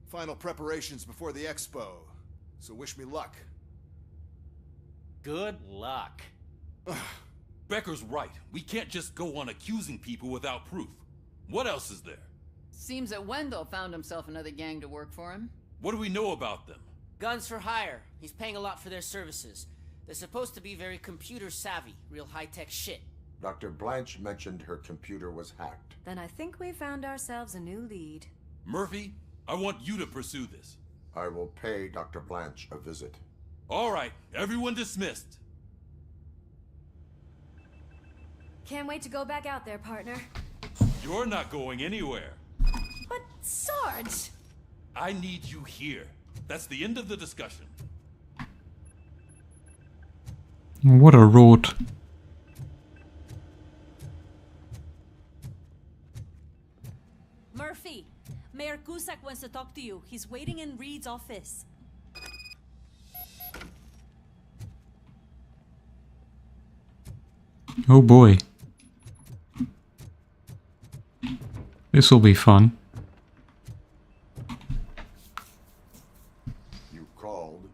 S16: Final preparations before the expo. So wish me luck.
S9: Good luck.
S3: Becker's right. We can't just go on accusing people without proof. What else is there?
S7: Seems that Wendell found himself another gang to work for him.
S3: What do we know about them?
S2: Guns for hire. He's paying a lot for their services. They're supposed to be very computer savvy, real high-tech shit.
S8: Dr. Blanche mentioned her computer was hacked.
S18: Then I think we found ourselves a new lead.
S3: Murphy, I want you to pursue this.
S8: I will pay Dr. Blanche a visit.
S3: All right, everyone dismissed.
S18: Can't wait to go back out there, partner.
S3: You're not going anywhere.
S18: But, Sarge!
S3: I need you here. That's the end of the discussion.
S1: What a rort.
S5: Murphy, Mayor Cusack wants to talk to you. He's waiting in Reed's office.
S1: Oh boy. This'll be fun.
S8: You called?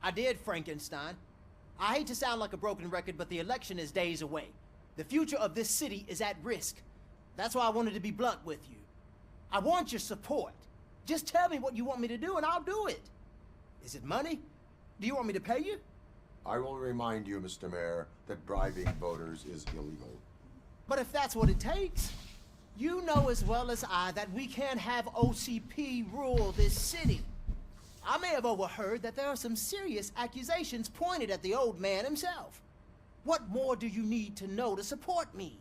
S9: I did, Frankenstein. I hate to sound like a broken record, but the election is days away. The future of this city is at risk. That's why I wanted to be blunt with you. I want your support. Just tell me what you want me to do and I'll do it. Is it money? Do you want me to pay you?
S8: I will remind you, Mr. Mayor, that bribing voters is illegal.
S9: But if that's what it takes, you know as well as I that we can't have OCP rule this city. I may have overheard that there are some serious accusations pointed at the old man himself. What more do you need to know to support me?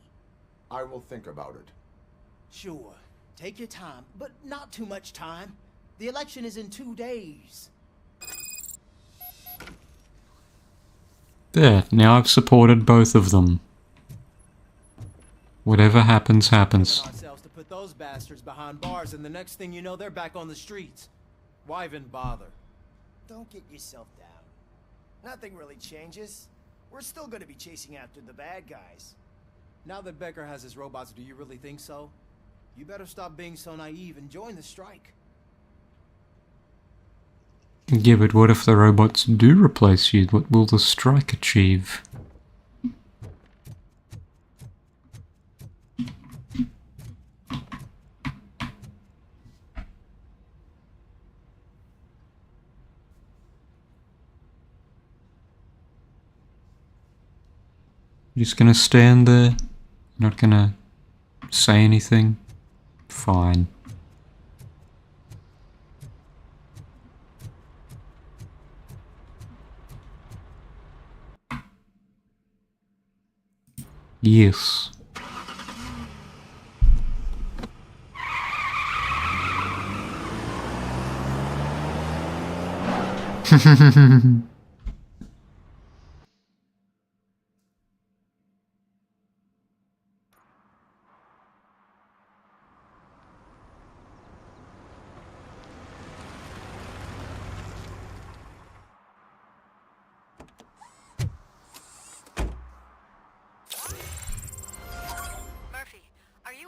S8: I will think about it.
S9: Sure. Take your time, but not too much time. The election is in 2 days.
S1: There, now I've supported both of them. Whatever happens, happens.
S9: Ourselves to put those bastards behind bars, and the next thing you know, they're back on the streets. Why even bother?
S19: Don't get yourself down. Nothing really changes. We're still gonna be chasing after the bad guys.
S9: Now that Becker has his robots, do you really think so? You better stop being so naive and join the strike.
S1: Yeah, but what if the robots do replace you? What will the strike achieve? You're just gonna stand there? Not gonna say anything? Fine. Yes.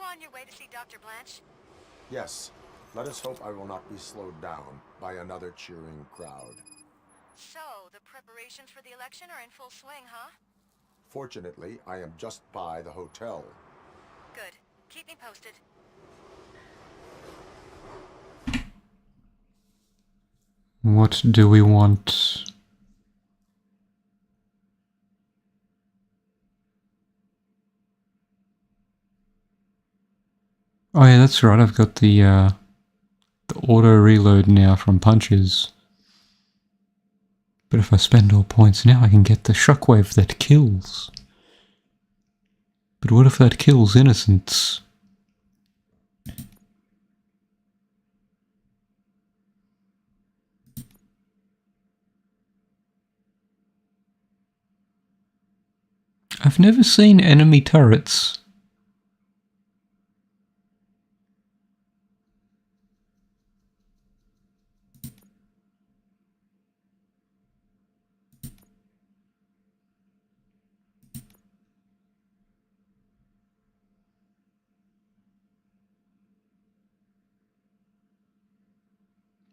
S4: On your way to see Dr. Blanche?
S8: Yes. Let us hope I will not be slowed down by another cheering crowd.
S4: So, the preparations for the election are in full swing, huh?
S8: Fortunately, I am just by the hotel.
S4: Good. Keep me posted.
S1: What do we want? Oh yeah, that's right, I've got the auto reload now from punches. But if I spend all points now, I can get the shockwave that kills. But what if that kills innocents? I've never seen enemy turrets.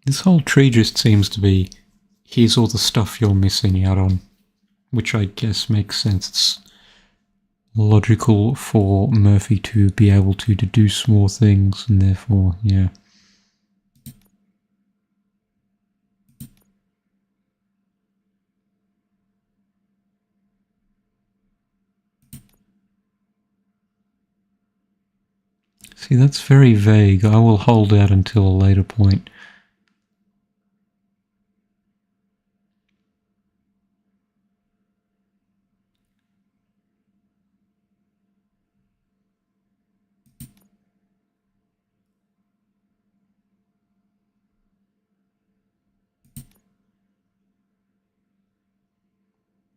S1: This whole tree just seems to be, here's all the stuff you're missing out on. Which I guess makes sense. It's logical for Murphy to be able to deduce more things, and therefore, yeah. See, that's very vague. I will hold out until a later point.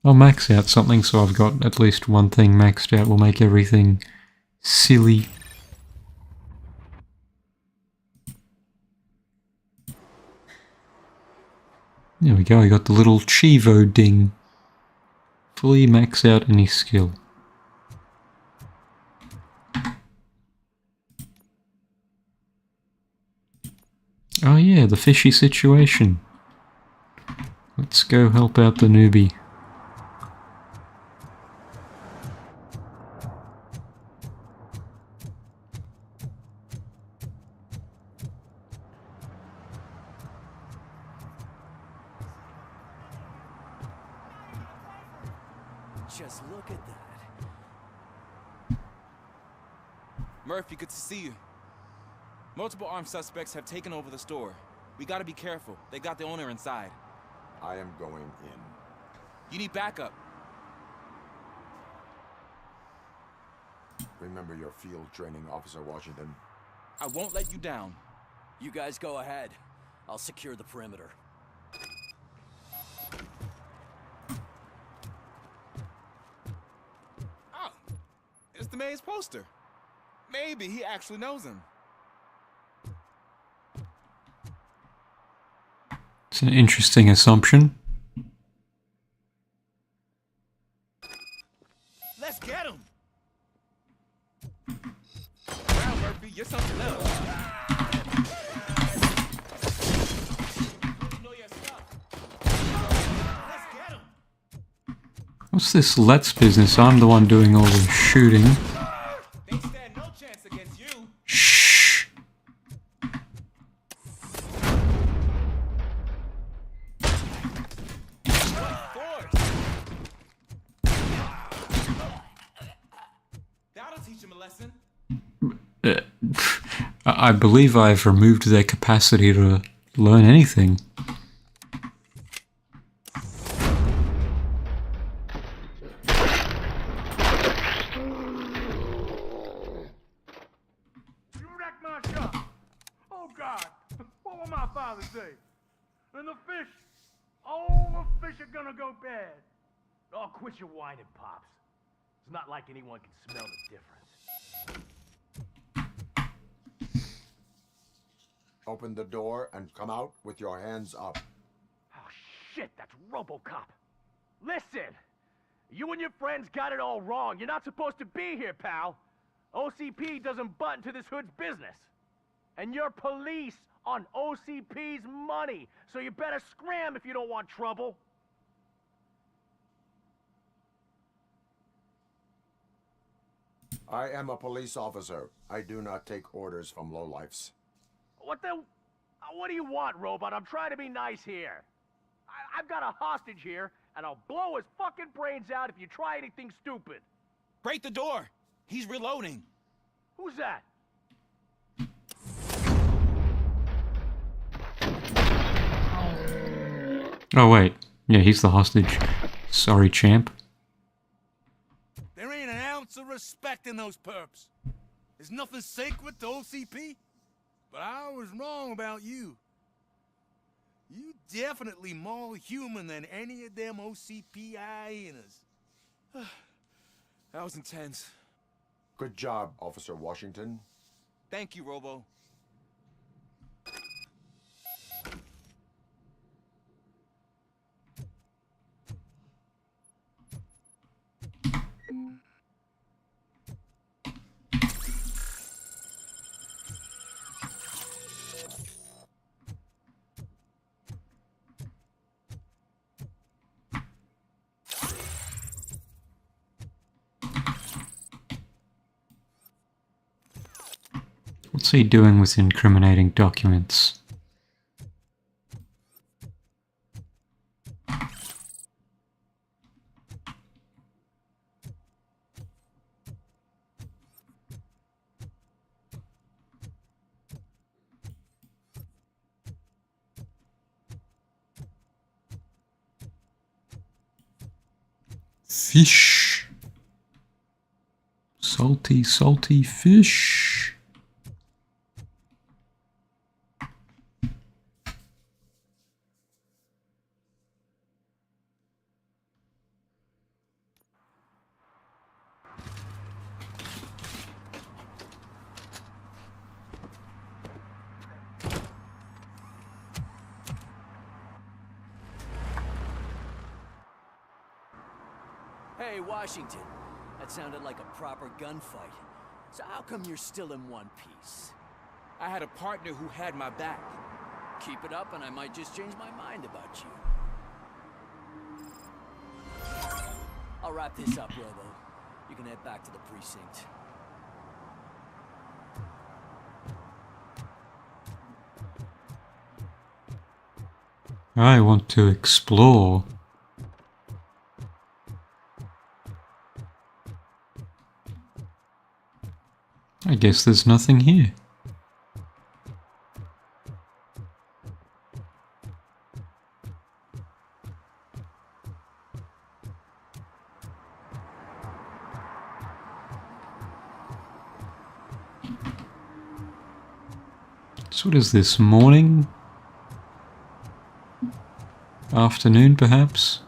S1: I'll max out something so I've got at least one thing maxed out. Will make everything silly. There we go, I got the little Chivo ding. Fully max out any skill. Oh yeah, the fishy situation. Let's go help out the newbie.
S19: Just look at that.
S10: Murphy, good to see you. Multiple armed suspects have taken over the store. We gotta be careful. They got the owner inside.
S8: I am going in.
S10: You need backup.
S8: Remember your field training, Officer Washington.
S10: I won't let you down.
S23: You guys go ahead. I'll secure the perimeter.
S10: Oh, it's the mayor's poster. Maybe he actually knows him.
S1: It's an interesting assumption.
S10: Let's get him! Wow, Murphy, you're something else.
S1: What's this Let's business? I'm the one doing all the shooting.
S10: They stand no chance against you.
S1: Shh.
S10: That'll teach him a lesson.
S1: I believe I've removed their capacity to learn anything.
S13: You wrecked my shop. Oh God, what will my father say? And the fish, all the fish are gonna go bad. Oh, quit your whining, Pops. It's not like anyone can smell the difference.
S8: Open the door and come out with your hands up.
S13: Oh shit, that's RoboCop. Listen, you and your friends got it all wrong. You're not supposed to be here, pal. OCP doesn't butt into this hood's business. And you're police on OCP's money, so you better scram if you don't want trouble.
S8: I am a police officer. I do not take orders from lowlifes.
S13: What the... What do you want, Robot? I'm trying to be nice here. I've got a hostage here, and I'll blow his fucking brains out if you try anything stupid.
S10: Break the door. He's reloading.
S13: Who's that?
S1: Oh, wait. Yeah, he's the hostage. Sorry, champ.
S13: There ain't an ounce of respect in those perps. There's nothing sacred to OCP. But I was wrong about you. You definitely more human than any of them OCP hyenas.
S10: That was intense.
S8: Good job, Officer Washington.
S10: Thank you, Robo.
S1: What's he doing with incriminating documents? Fish. Salty, salty fish.
S23: Hey, Washington. That sounded like a proper gunfight. So how come you're still in one piece?
S10: I had a partner who had my back.
S23: Keep it up and I might just change my mind about you. I'll wrap this up, Robo. You can head back to the precinct.
S1: I want to explore. I guess there's nothing here. So what is this, morning? Afternoon, perhaps?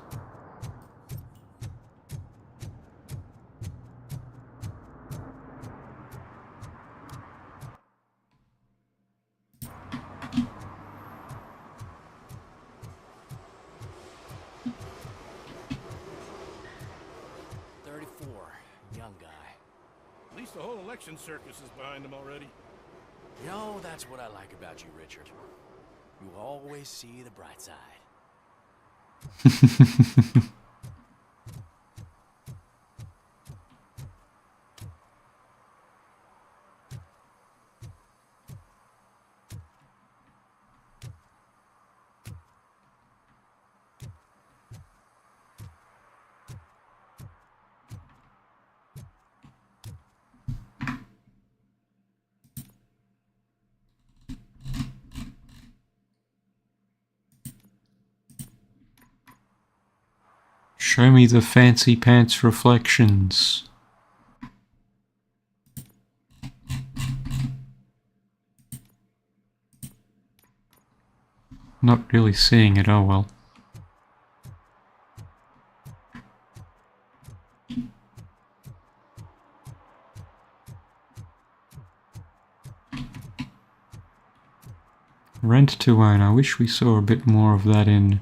S13: At least the whole election circus is behind him already.
S17: You know, that's what I like about you, Richard. You always see the bright side.
S1: Show me the fancy pants reflections. Not really seeing it, oh well. Rent to own. I wish we saw a bit more of that in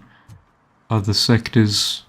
S1: other sectors.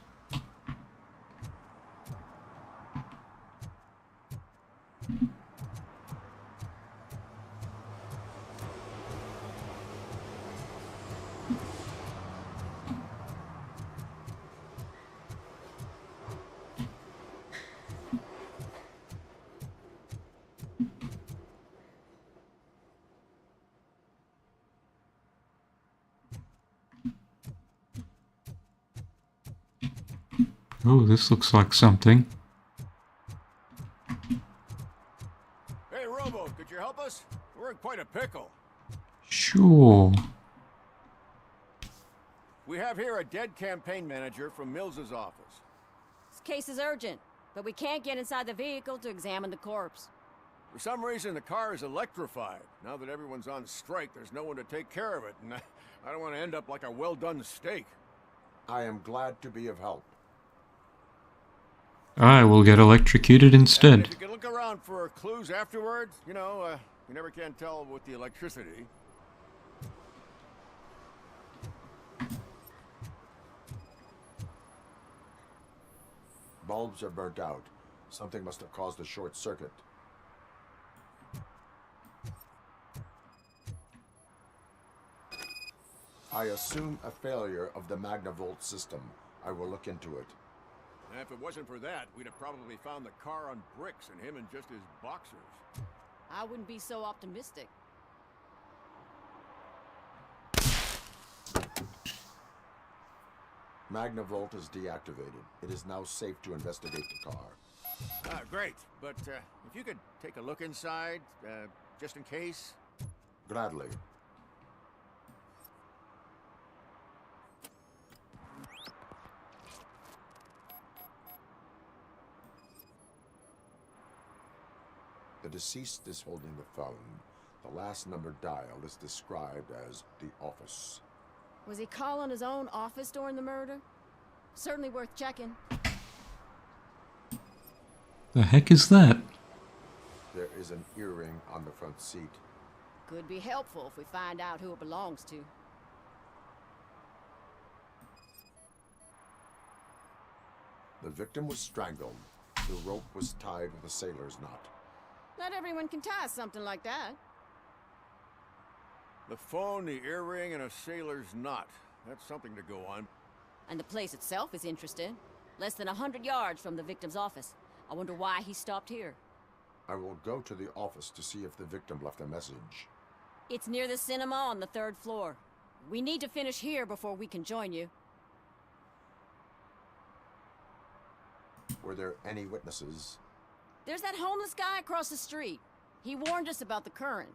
S1: Oh, this looks like something.
S17: Hey, Robo, could you help us? We're in quite a pickle.
S1: Sure.
S11: We have here a dead campaign manager from Mills's office.
S20: This case is urgent, but we can't get inside the vehicle to examine the corpse.
S11: For some reason, the car is electrified. Now that everyone's on strike, there's no one to take care of it, and I don't want to end up like a well-done steak.
S8: I am glad to be of help.
S1: I will get electrocuted
S11: And
S1: instead.
S11: if you can look around for clues afterwards, you know, you never can tell with the electricity.
S8: Bulbs are burnt out. Something must have caused a short circuit. I assume a failure of the Magnavolt system. I will look into it.
S11: And if it wasn't for that, we'd have probably found the car on bricks and him in just his boxers.
S20: I wouldn't be so optimistic.
S8: Magnavolt is deactivated. It is now safe to investigate the car.
S11: Great, but if you could take a look inside, just in case.
S8: Gladly. The deceased is holding the phone. The last number dialed is described as the office.
S20: Was he calling his own office during the murder? Certainly worth checking.
S1: The heck is that?
S8: There is an earring on the front seat.
S20: Could be helpful if we find out who it belongs to.
S8: The victim was strangled. The rope was tied with a sailor's knot.
S20: Not everyone can tie something like that.
S11: The phone, the earring, and a sailor's knot. That's something to go on.
S20: And the place itself is interesting. Less than 100 yards from the victim's office. I wonder why he stopped here.
S8: I will go to the office to see if the victim left a message.
S20: It's near the cinema on the 3rd floor. We need to finish here before we can join you.
S8: Were there any witnesses?
S20: There's that homeless guy across the street. He warned us about the current.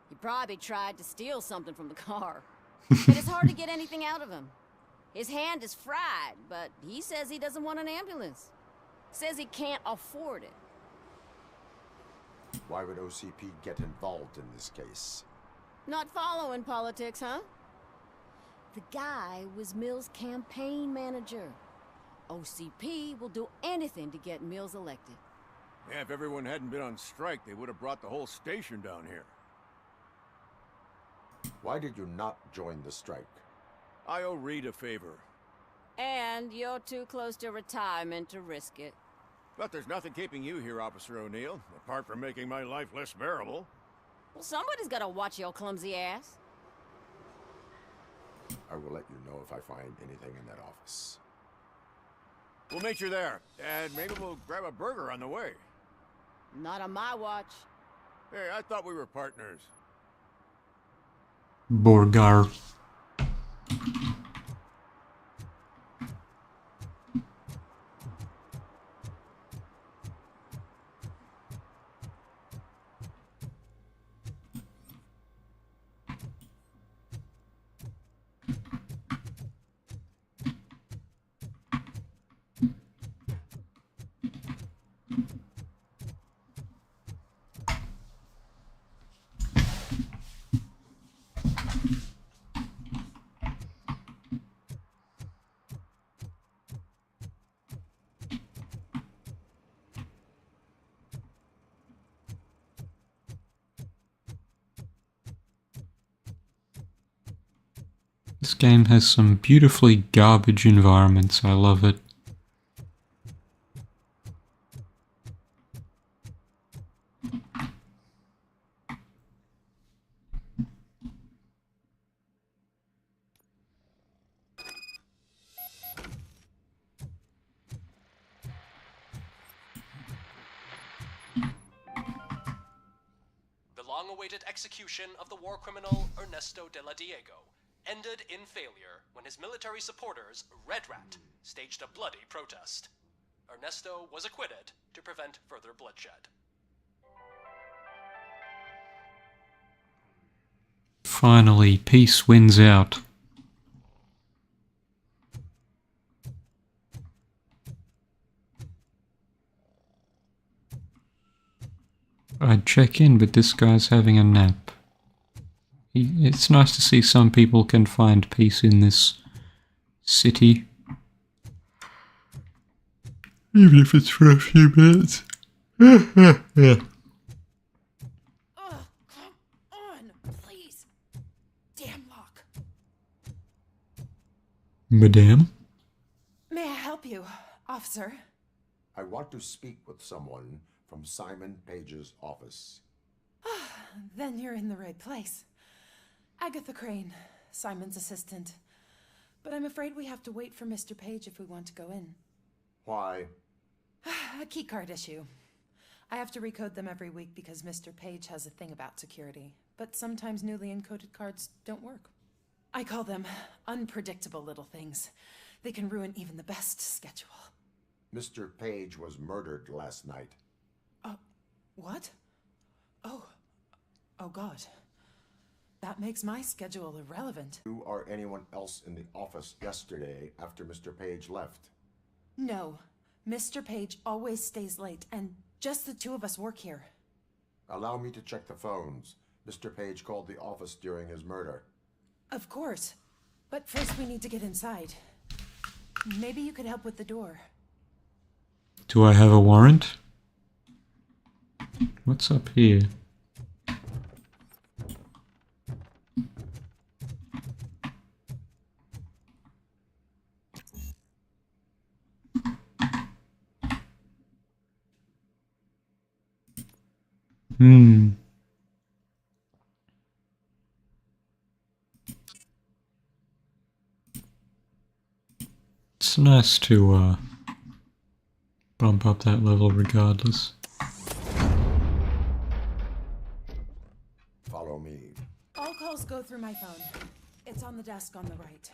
S20: He probably tried to steal something from the car. But it's hard to get anything out of him. His hand is fried, but he says he doesn't want an ambulance. Says he can't afford it.
S8: Why would OCP get involved in this case?
S20: Not following politics, huh? The guy was Mills' campaign manager. OCP will do anything to get Mills elected.
S11: Yeah, if everyone hadn't been on strike, they would have brought the whole station down here.
S8: Why did you not join the strike?
S11: I owe Reed a favor.
S20: And you're too close to retirement to risk it.
S11: But there's nothing keeping you here, Officer O'Neill, apart from making my life less bearable.
S20: Well, somebody's gotta watch your clumsy ass.
S8: I will let you know if I find anything in that office.
S11: We'll meet you there, and maybe we'll grab a burger on the way.
S20: Not on my watch.
S11: Hey, I thought we were partners.
S1: Borgar. This game has some beautifully garbage environments. I love it.
S21: The long-awaited execution of the war criminal Ernesto de la Diego ended in failure when his military supporters, Red Rat, staged a bloody protest. Ernesto was acquitted to prevent further bloodshed.
S1: Finally, peace wins out. I'd check in, but this guy's having a nap. It's nice to see some people can find peace in this city. Even if it's for a few minutes. Yeah.
S5: Ugh, come on, please. Damn lock.
S1: Madame?
S5: May I help you, officer?
S8: I want to speak with someone from Simon Page's office.
S6: Then you're in the right place. Agatha Crane, Simon's assistant. But I'm afraid we have to wait for Mr. Page if we want to go in.
S8: Why?
S6: A keycard issue. I have to recode them every week because Mr. Page has a thing about security. But sometimes newly encoded cards don't work. I call them unpredictable little things. They can ruin even the best schedule.
S8: Mr. Page was murdered last night.
S6: What? Oh God. That makes my schedule irrelevant.
S8: You or anyone else in the office yesterday after Mr. Page left?
S6: No. Mr. Page always stays late, and just the two of us work here.
S8: Allow me to check the phones. Mr. Page called the office during his murder.
S6: Of course. But first we need to get inside. Maybe you could help with the door.
S1: Do I have a warrant? What's up here? It's nice to bump up that level regardless.
S8: Follow me.
S6: All calls go through my phone. It's on the desk on the right.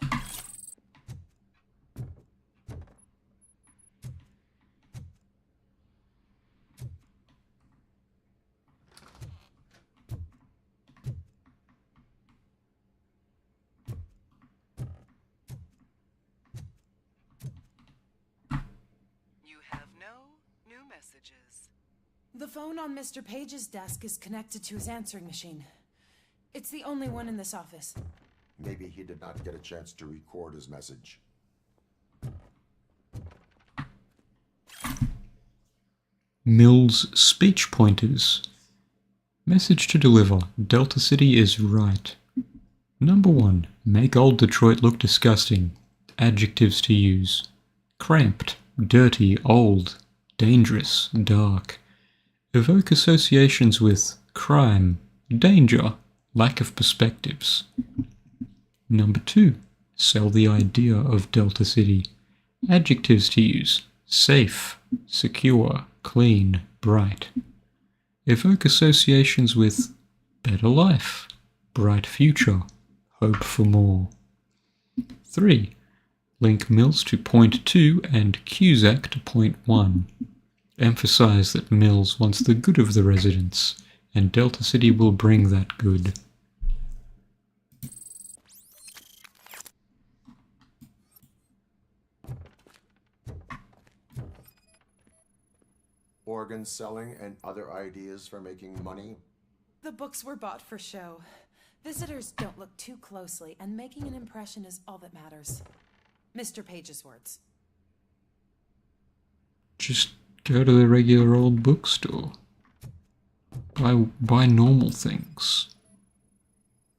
S6: The phone on Mr. Page's desk is connected to his answering machine. It's the only one in this office.
S8: Maybe he did not get a chance to record his message.
S1: Mills speech pointers. Message to deliver. Delta City is right. Number 1. Make old Detroit look disgusting. Adjectives to use. Cramped, dirty, old, dangerous, dark. Evoke associations with crime, danger, lack of perspectives. Number 2. Sell the idea of Delta City. Adjectives to use. Safe, secure, clean, bright. Evoke associations with better life, bright future, hope for more. 3. Link Mills to point 2 and Cusack to point 1. Emphasize that Mills wants the good of the residents, and Delta City will bring that good.
S8: Organ selling and other ideas for making money?
S6: The books were bought for show. Visitors don't look too closely, and making an impression is all that matters. Mr. Page's words.
S1: Just go to the regular old bookstore. Buy normal things.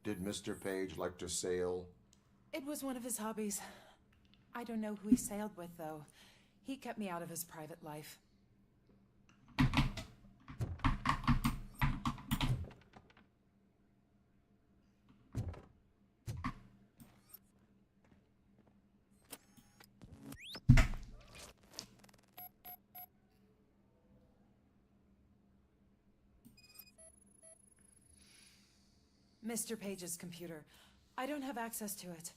S8: Did Mr. Page like to sail?
S6: It was one of his hobbies. I don't know who he sailed with, though. He kept me out of his private life. Mr. Page's computer. I don't have access to it.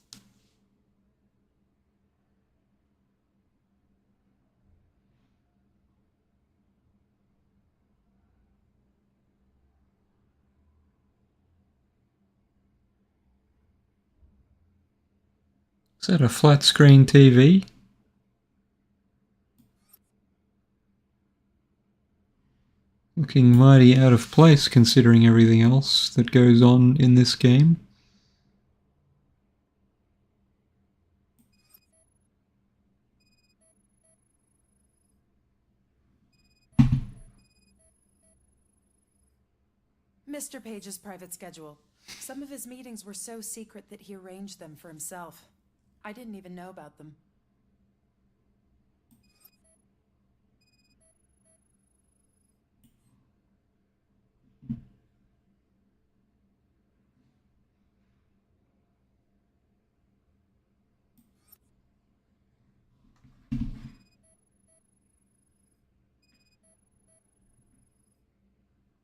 S1: Is that a flat screen TV? Looking mighty out of place considering everything else that goes on in this game.
S6: Mr. Page's private schedule. Some of his meetings were so secret that he arranged them for himself. I didn't even know about them.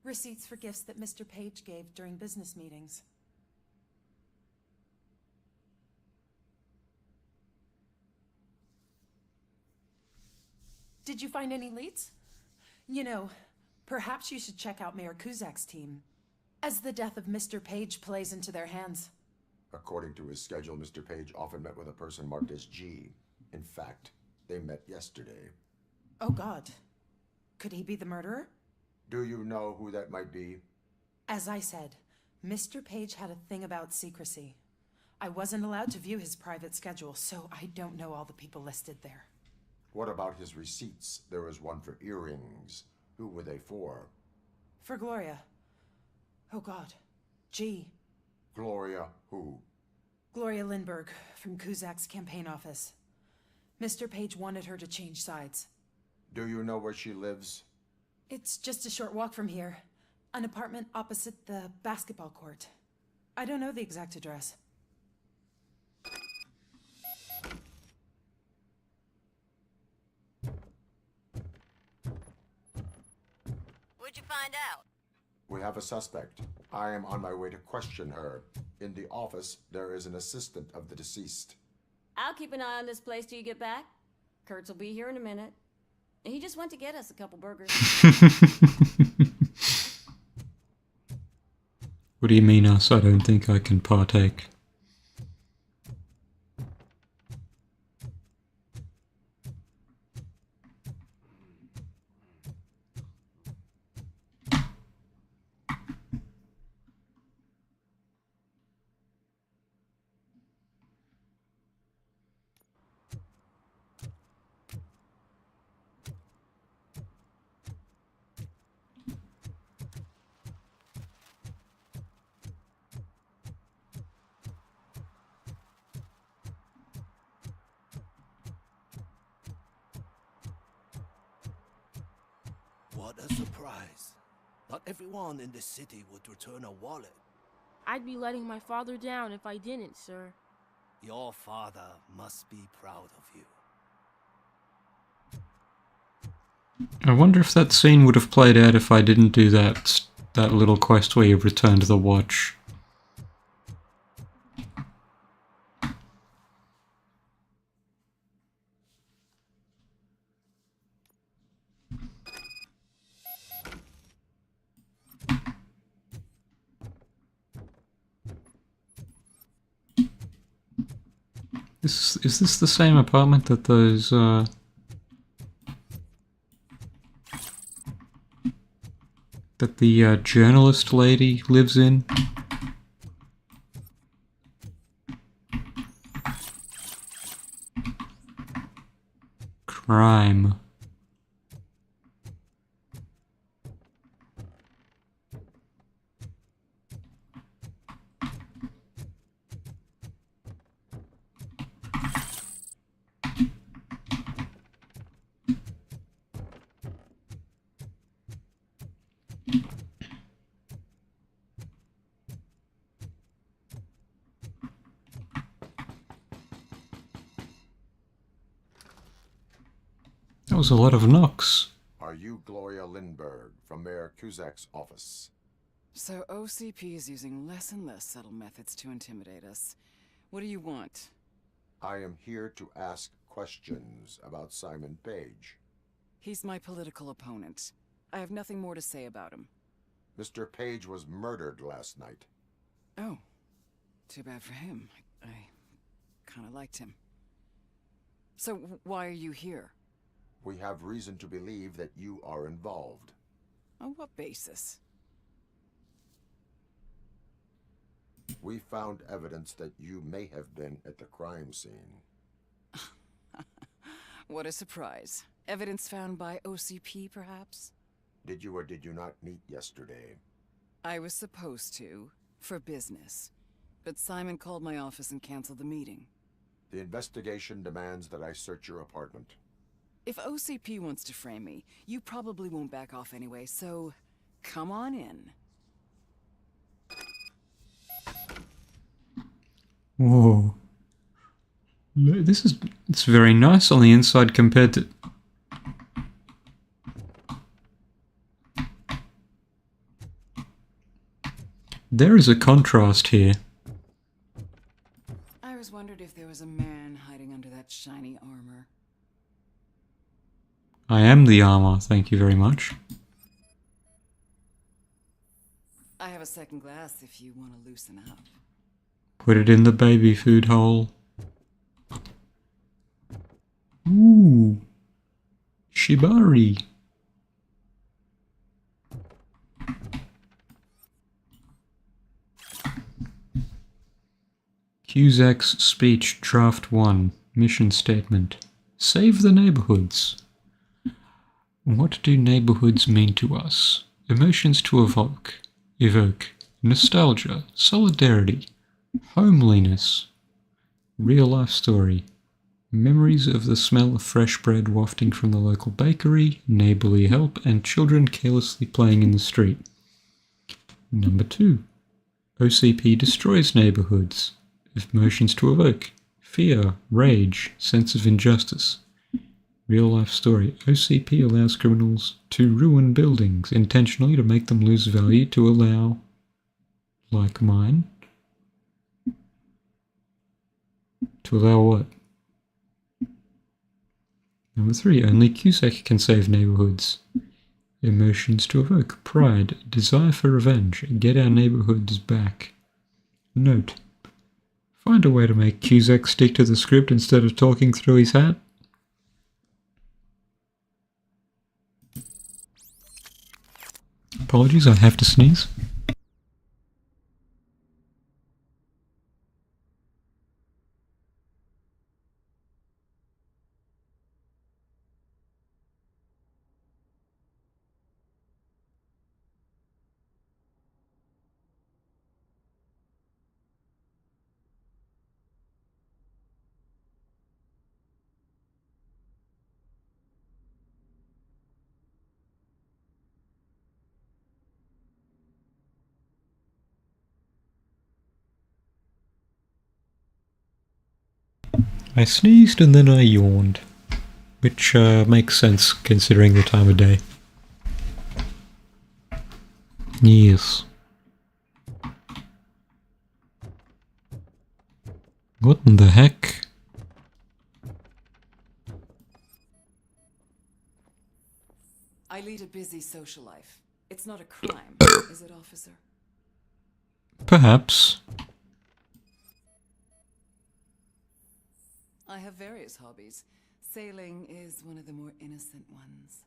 S6: Receipts for gifts that Mr. Page gave during business meetings. Did you find any leads? You know, perhaps you should check out Mayor Kuzak's team, as the death of Mr. Page plays into their hands.
S8: According to his schedule, Mr. Page often met with a person marked as G. In fact, they met yesterday.
S6: Oh God. Could he be the murderer?
S8: Do you know who that might be?
S6: As I said, Mr. Page had a thing about secrecy. I wasn't allowed to view his private schedule, so I don't know all the people listed there.
S8: What about his receipts? There was one for earrings. Who were they for?
S6: For Gloria. Oh God. G.
S8: Gloria who?
S6: Gloria Lindbergh, from Kuzak's campaign office. Mr. Page wanted her to change sides.
S8: Do you know where she lives?
S6: It's just a short walk from here. An apartment opposite the basketball court. I don't know the exact address.
S20: What'd you find out?
S8: We have a suspect. I am on my way to question her. In the office, there is an assistant of the deceased.
S20: I'll keep an eye on this place till you get back. Kurtz will be here in a minute. He just went to get us a couple burgers.
S1: What do you mean us? I don't think I can partake.
S12: What a surprise. Not everyone in the city would return a wallet.
S14: I'd be letting my father down if I didn't, sir.
S12: Your father must be proud of you.
S1: I wonder if that scene would have played out if I didn't do that little quest where you returned the watch. Is this the same apartment that those, that the journalist lady lives in? Crime. That was a lot of knocks.
S8: Are you Gloria Lindbergh from Mayor Kuzak's office?
S22: So OCP is using less and less subtle methods to intimidate us. What do you want?
S8: I am here to ask questions about Simon Page.
S22: He's my political opponent. I have nothing more to say about him.
S8: Mr. Page was murdered last night.
S22: Oh. Too bad for him. I kinda liked him. So why are you here?
S8: We have reason to believe that you are involved.
S22: On what basis?
S8: We found evidence that you may have been at the crime scene.
S22: What a surprise. Evidence found by OCP, perhaps?
S8: Did you or did you not meet yesterday?
S22: I was supposed to, for business. But Simon called my office and canceled the meeting.
S8: The investigation demands that I search your apartment.
S22: If OCP wants to frame me, you probably won't back off anyway, so come on in.
S1: Whoa. It's very nice on the inside compared to... There is a contrast here.
S22: I always wondered if there was a man hiding under that shiny armor.
S1: I am the armor, thank you very much.
S22: I have a second glass if you want to loosen up.
S1: Put it in the baby food hole. Ooh. Shibari. Cusack's speech, draft 1, mission statement. Save the neighborhoods. What do neighborhoods mean to us? Emotions to evoke. Nostalgia, solidarity, homeliness, real life story. Memories of the smell of fresh bread wafting from the local bakery, neighborly help, and children carelessly playing in the street. Number 2. OCP destroys neighborhoods. Emotions to evoke. Fear, rage, sense of injustice. Real life story. OCP allows criminals to ruin buildings intentionally to make them lose value to allow, like mine. To allow what? Number 3. Only Cusack can save neighborhoods. Emotions to evoke. Pride, desire for revenge, get our neighborhoods back. Note. Find a way to make Cusack stick to the script instead of talking through his hat. Apologies, I have to sneeze. I sneezed and then I yawned, which makes sense considering the time of day. Yes. What in the heck?
S22: I lead a busy social life. It's not a crime, is it, officer?
S1: Perhaps.
S22: I have various hobbies. Sailing is one of the more innocent ones.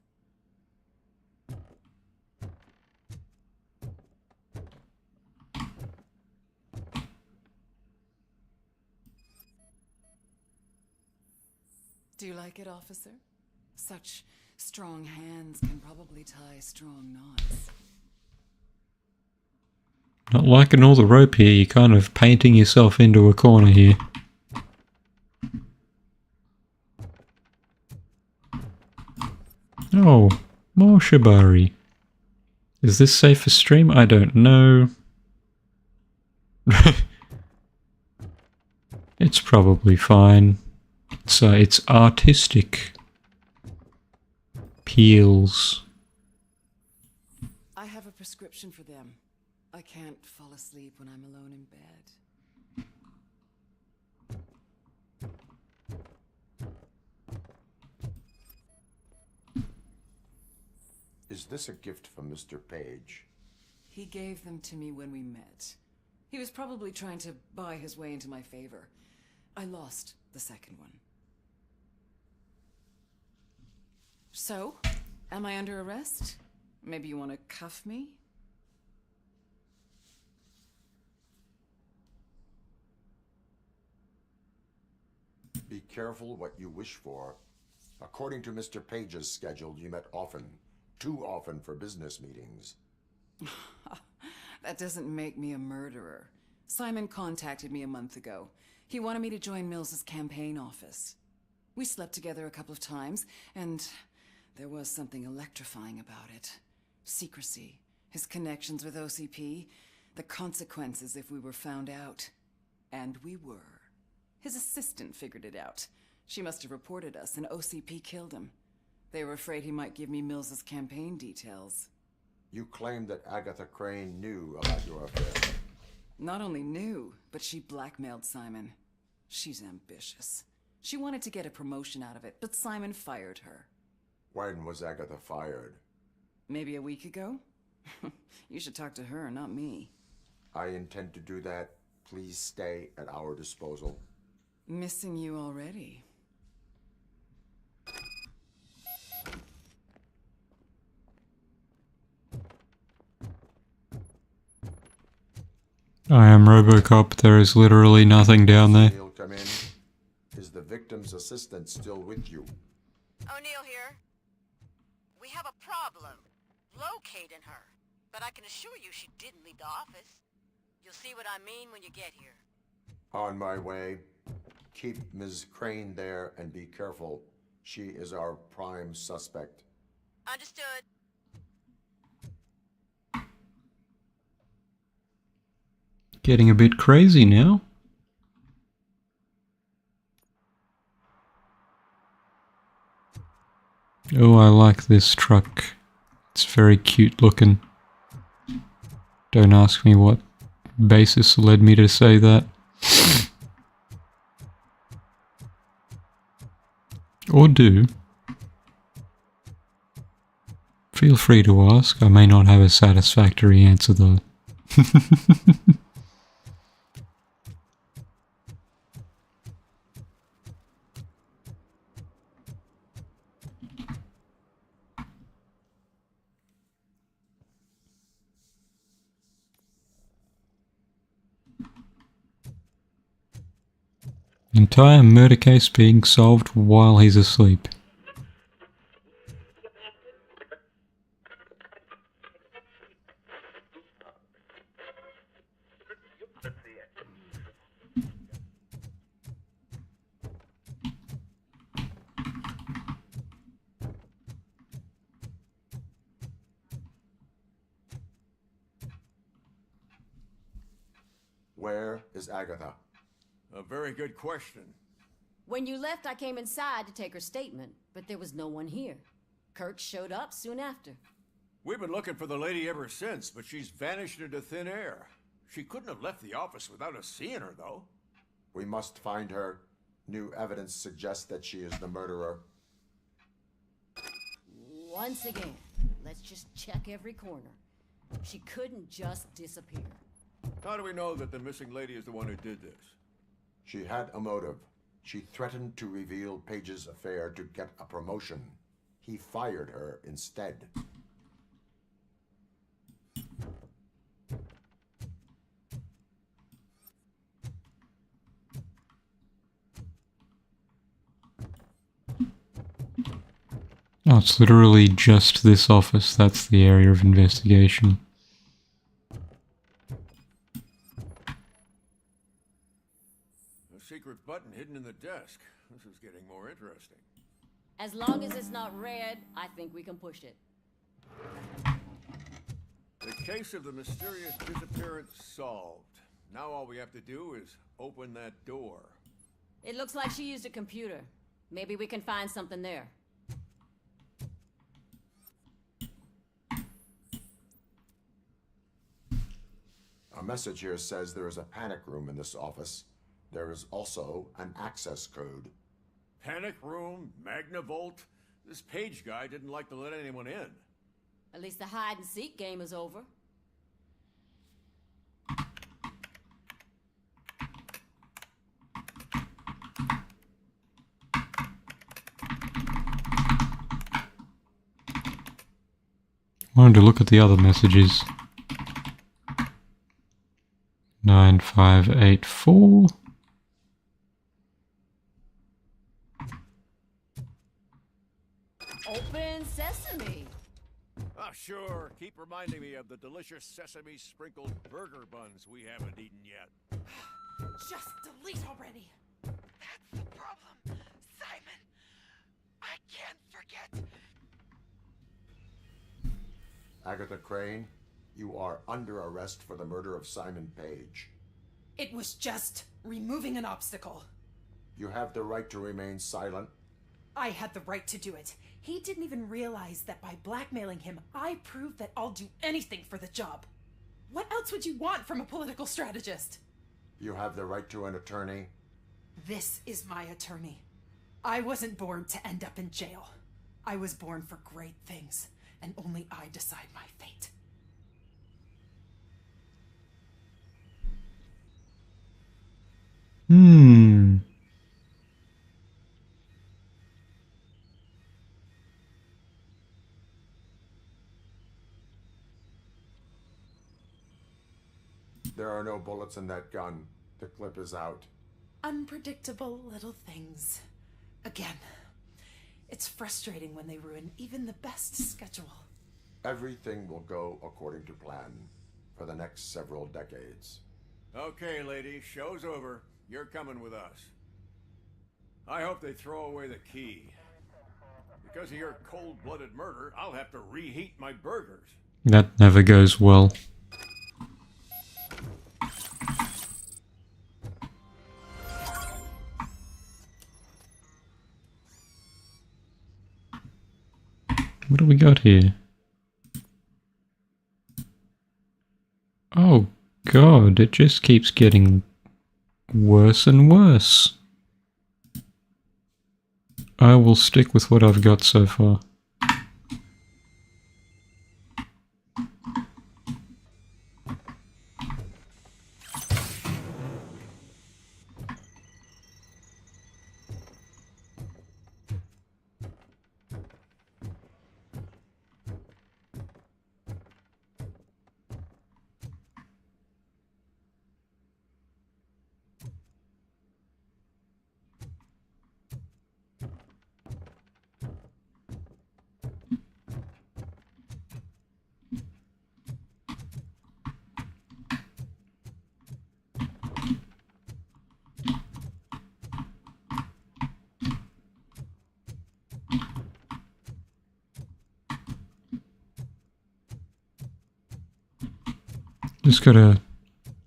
S22: Do you like it, officer? Such strong hands can probably tie strong knots.
S1: Not liking all the rope here, you're kind of painting yourself into a corner here. Oh, more shibari. Is this safe for stream? I don't know. It's probably fine. It's artistic. Peels.
S22: I have a prescription for them. I can't fall asleep when I'm alone in bed.
S8: Is this a gift from Mr. Page?
S22: He gave them to me when we met. He was probably trying to buy his way into my favor. I lost the second one. So, am I under arrest? Maybe you want to cuff me?
S8: Be careful what you wish for. According to Mr. Page's schedule, you met often. Too often for business meetings.
S22: That doesn't make me a murderer. Simon contacted me a month ago. He wanted me to join Mills's campaign office. We slept together a couple of times, and there was something electrifying about it. Secrecy, his connections with OCP, the consequences if we were found out. And we were. His assistant figured it out. She must have reported us, and OCP killed him. They were afraid he might give me Mills's campaign details.
S8: You claimed that Agatha Crane knew about your affair.
S22: Not only knew, but she blackmailed Simon. She's ambitious. She wanted to get a promotion out of it, but Simon fired her.
S8: When was Agatha fired?
S22: Maybe a week ago? You should talk to her, not me.
S8: I intend to do that. Please stay at our disposal.
S22: Missing you already.
S1: I am RoboCop. There is literally nothing down there.
S8: O'Neill, come in. Is the victim's assistant still with you?
S4: O'Neill here. We have a problem locating her, but I can assure you she didn't leave the office. You'll see what I mean when you get here.
S8: On my way. Keep Ms. Crane there and be careful. She is our prime suspect.
S4: Understood.
S1: Getting a bit crazy now. Oh, I like this truck. It's very cute looking. Don't ask me what basis led me to say that. Or do. Feel free to ask. I may not have a satisfactory answer though. Entire murder case being solved while he's asleep.
S8: Where is Agatha?
S11: A very good question.
S20: When you left, I came inside to take her statement, but there was no one here. Kurt showed up soon after.
S11: We've been looking for the lady ever since, but she's vanished into thin air. She couldn't have left the office without us seeing her, though.
S8: We must find her. New evidence suggests that she is the murderer.
S20: Once again, let's just check every corner. She couldn't just disappear.
S11: How do we know that the missing lady is the one who did this?
S8: She had a motive. She threatened to reveal Page's affair to get a promotion. He fired her instead.
S1: Oh, it's literally just this office. That's the area of investigation.
S11: Secret button hidden in the desk. This is getting more interesting.
S20: As long as it's not red, I think we can push it.
S11: The case of the mysterious disappearance solved. Now all we have to do is open that door.
S20: It looks like she used a computer. Maybe we can find something there.
S8: A message here says there is a panic room in this office. There is also an access code.
S11: Panic room, Magnavolt. This Page guy didn't like to let anyone in.
S20: At least the hide-and-seek game is over.
S1: Wanted to look at the other messages. 9584.
S20: Open sesame.
S11: Ah, sure. Keep reminding me of the delicious sesame sprinkled burger buns we haven't eaten yet.
S6: Just delete already. That's the problem, Simon. I can't forget.
S8: Agatha Crane, you are under arrest for the murder of Simon Page.
S6: It was just removing an obstacle.
S8: You have the right to remain silent.
S6: I had the right to do it. He didn't even realize that by blackmailing him, I proved that I'll do anything for the job. What else would you want from a political strategist?
S8: You have the right to an attorney.
S6: This is my attorney. I wasn't born to end up in jail. I was born for great things, and only I decide my fate.
S8: There are no bullets in that gun. The clip is out.
S6: Unpredictable little things. Again, it's frustrating when they ruin even the best schedule.
S8: Everything will go according to plan for the next several decades.
S11: Okay, lady, show's over. You're coming with us. I hope they throw away the key. Because of your cold-blooded murder, I'll have to reheat my burgers.
S1: That never goes well. What do we got here? Oh god, it just keeps getting worse and worse. I will stick with what I've got so far. Just gotta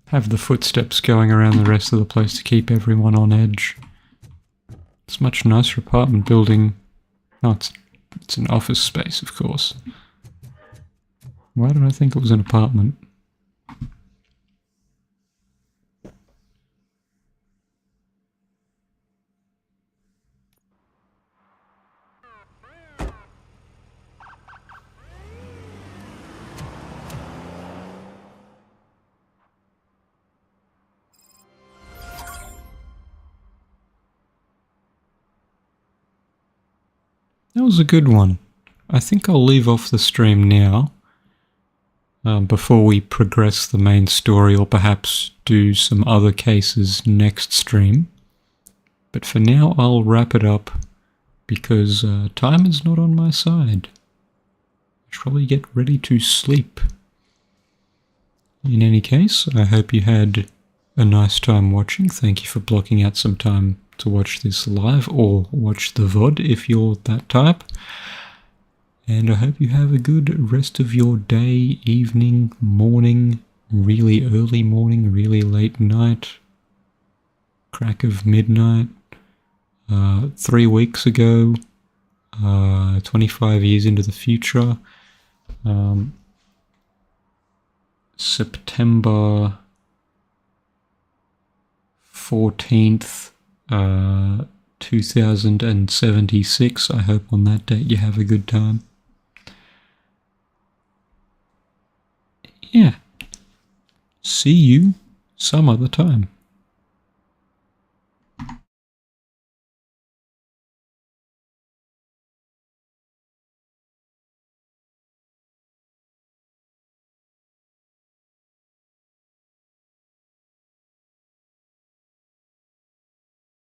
S1: have the footsteps going around the rest of the place to keep everyone on edge. It's a much nicer apartment building. Oh, it's an office space, of course. Why did I think it was an apartment? That was a good one. I think I'll leave off the stream now, before we progress the main story, or perhaps do some other cases next stream. But for now I'll wrap it up, because time is not on my side. I should probably get ready to sleep. In any case, I hope you had a nice time watching. Thank you for blocking out some time to watch this live, or watch the VOD if you're that type. And I hope you have a good rest of your day, evening, morning, really early morning, really late night, crack of midnight. 3 weeks ago, 25 years into the future, September 14th, 2076. I hope on that date you have a good time. Yeah. See you some other time.